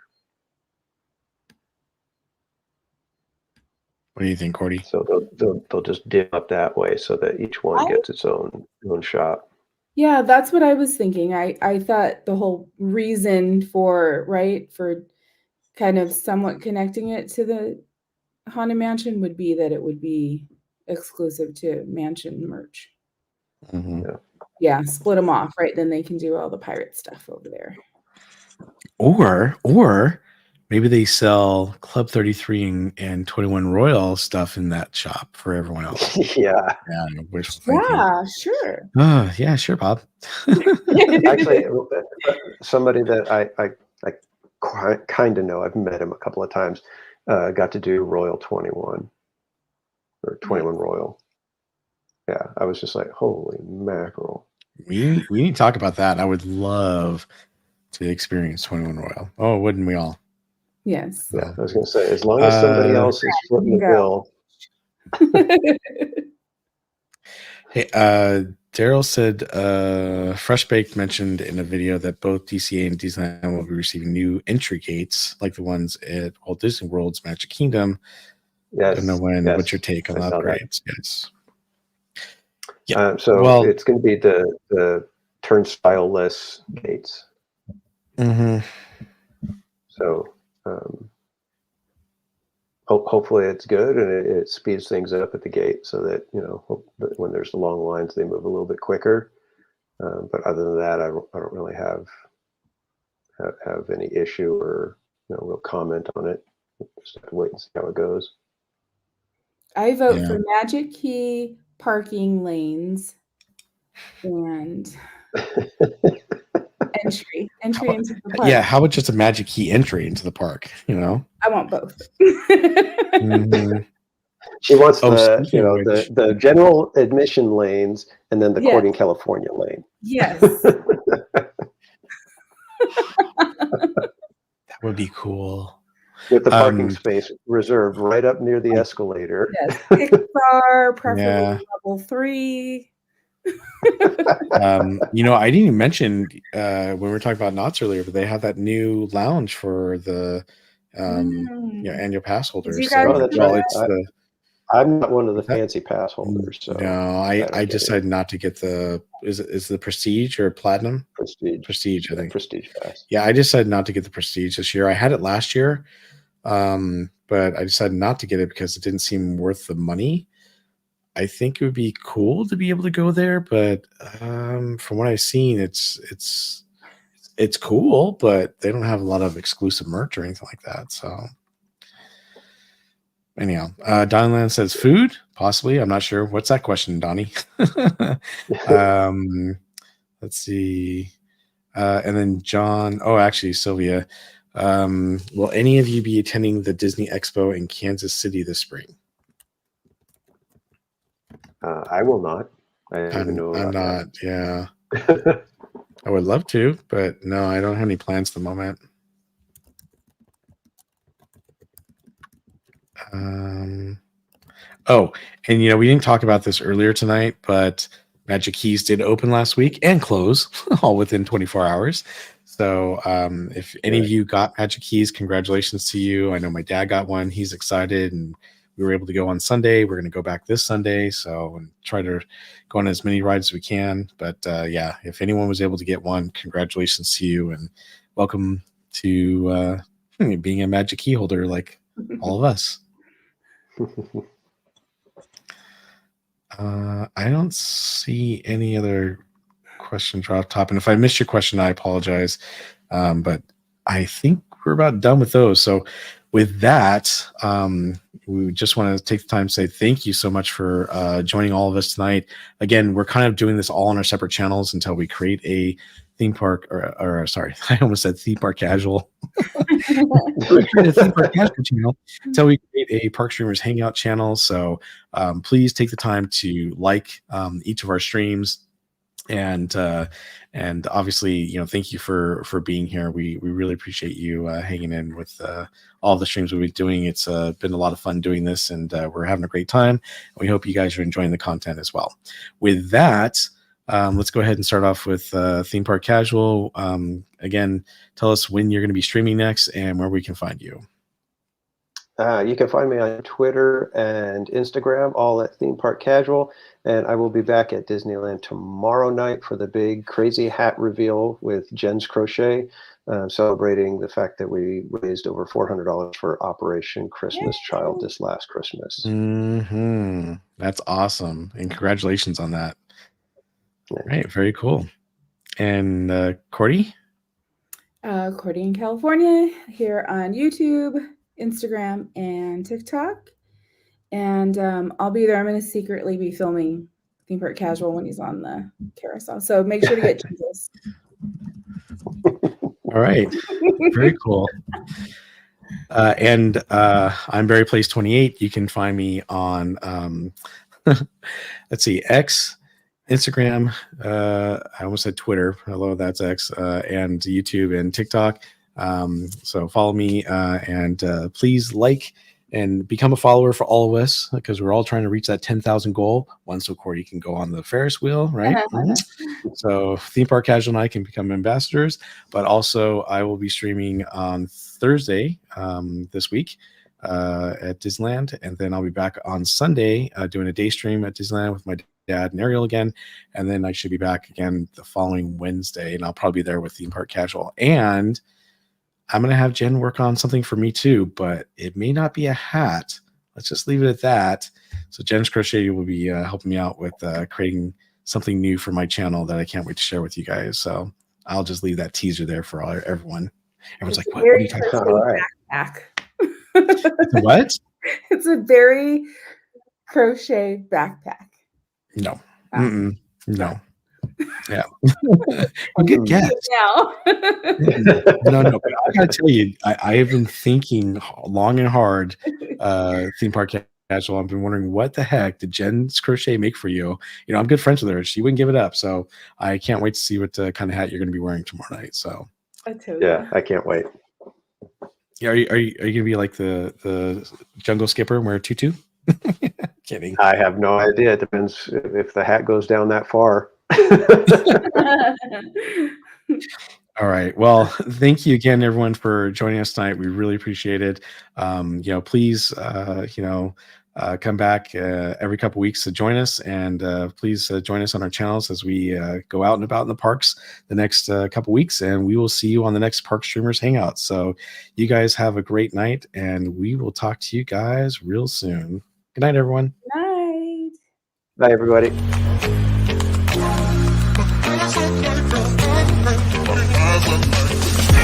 What do you think, Cordy? So they'll just dim up that way so that each one gets its own shop. Yeah, that's what I was thinking. I thought the whole reason for kind of somewhat connecting it to the Haunted Mansion would be that it would be exclusive to Mansion merch. Yeah, split them off, right? Then they can do all the pirate stuff over there. Or maybe they sell Club 33 and 21 Royal stuff in that shop for everyone else. Yeah, sure. Yeah, sure, Bob. Actually, somebody that I kind of know, I've met him a couple of times, got to do Royal 21 or 21 Royal. Yeah, I was just like, holy mackerel. We need to talk about that. I would love to experience 21 Royal. Oh, wouldn't we all? Yes. Yeah, I was going to say, as long as somebody else is footing the bill. Hey, Daryl said Fresh Baked mentioned in a video that both DCA and Disneyland will be receiving new entry gates, like the ones at Walt Disney World's Magic Kingdom. Yes. I don't know when. Yes, what's your take on the upgrades? Yes. Yeah. So it's going to be the turnstile-less gates. So hopefully it's good and it speeds things up at the gate so that, when there's the long lines, they move a little bit quicker. But other than that, I don't really have any issue or real comment on it. Just have to wait and see how it goes. I vote Yeah. for Magic Key, parking lanes, and entry into the park. Yeah, how about just a Magic Key entry into the park? I want both. Mhm. She wants speaking of which, the general admission lanes and then the Yes. Cordy In California lane. Yes. that would be cool. With the parking space reserved right up near the escalator. Yes. Pixar, preferably Yeah. level 3. I didn't even mention when we were talking about Knott's earlier, but they have that new lounge for the annual pass holders. You guys that's well, right. it's I'm not one of the fancy pass holders, so no, I decided not to get the is the Prestige or Platinum? Prestige, I think. Prestige pass. Yeah, I decided not to get the Prestige this year. I had it last year, but I decided not to get it because it didn't seem worth the money. I think it would be cool to be able to go there, but from what I've seen, it's cool, but they don't have a lot of exclusive merch or anything like that. So anyhow, Donland says food, possibly. I'm not sure. What's that question, Donnie? Let's see. And then John. Oh, actually, Sylvia. Will any of you be attending the Disney Expo in Kansas City this spring? I will not. I'm not. Yeah. I would love to, but no, I don't have any plans at the moment. Oh, and we didn't talk about this earlier tonight, but Magic Keys did open last week and close all within 24 hours. So if any of you got Magic Keys, congratulations to you. I know my dad got one. He's excited, and we were able to go on Sunday. We're going to go back this Sunday, so and try to go on as many rides as we can. But yeah, if anyone was able to get one, congratulations to you, and welcome to being a Magic Key holder like all of us. I don't see any other questions off top. And if I missed your question, I apologize. But I think we're about done with those. So with that, we just want to take the time to say thank you so much for joining all of us tonight. Again, we're kind of doing this all on our separate channels until we create a theme park or sorry, I almost said theme park casual. We're creating a theme park casual channel until we create a Park Streamers Hangout channel. So please take the time to like each of our streams. And obviously, thank you for being here. We really appreciate you hanging in with all the streams we've been doing. It's been a lot of fun doing this, and we're having a great time. We hope you guys are enjoying the content as well. With that, let's go ahead and start off with Theme Park Casual. Again, tell us when you're going to be streaming next and where we can find you. You can find me on Twitter and Instagram, all at Theme Park Casual. And I will be back at Disneyland tomorrow night for the big crazy hat reveal with Jen's Crochet, celebrating the fact that we raised over $400 for Operation Christmas Child this last Christmas. Mm-hmm. That's awesome. And congratulations on that. Yeah. Right. Very cool. And Cordy? Cordy in California here on YouTube, Instagram, and TikTok. And I'll be there. I'm going to secretly be filming Theme Park Casual when he's on the carousel. So make sure to get Jesus. All right. Very cool. And I'm Barry Place 28. You can find me on, let's see, X, Instagram. I almost said Twitter. Hello, that's X. And YouTube and TikTok. So follow me and please like and become a follower for all of us, because we're all trying to reach that 10,000 goal. One, so Cordy can go on the Ferris wheel, right? So Theme Park Casual and I can become ambassadors. But also, I will be streaming on Thursday this week at Disneyland, and then I'll be back on Sunday doing a day stream at Disneyland with my dad and Ariel again, and then I should be back again the following Wednesday, and I'll probably be there with Theme Park Casual. And I'm going to have Jen work on something for me too, but it may not be a hat. Let's just leave it at that. So Jen's Crochet will be helping me out with creating something new for my channel that I can't wait to share with you guys. So I'll just leave that teaser there for everyone. Everyone's like, what are you talking about? All right. Backpack. It's a what? It's a very crochet backpack. No. Wow. No. Yeah. Good guess. Now. No. But I gotta tell you, I have been thinking long and hard. Theme park casual. I've been wondering what the heck did Jen's Crochet make for you? You know, I'm good friends with her. She wouldn't give it up. So I can't wait to see what kind of hat you're going to be wearing tomorrow night. So yeah, I can't wait. Yeah, are you going to be like the jungle skipper and wear a tutu? Kidding. I have no idea. It depends if the hat goes down that far. All right. Well, thank you again, everyone, for joining us tonight. We really appreciate it. Please, come back every couple weeks to join us, and please join us on our channels as we go out and about in the parks the next couple weeks, and we will see you on the next Park Streamers Hangout. So you guys have a great night, and we will talk to you guys real soon. Good night, everyone. Night. Bye, everybody. Eyes on me.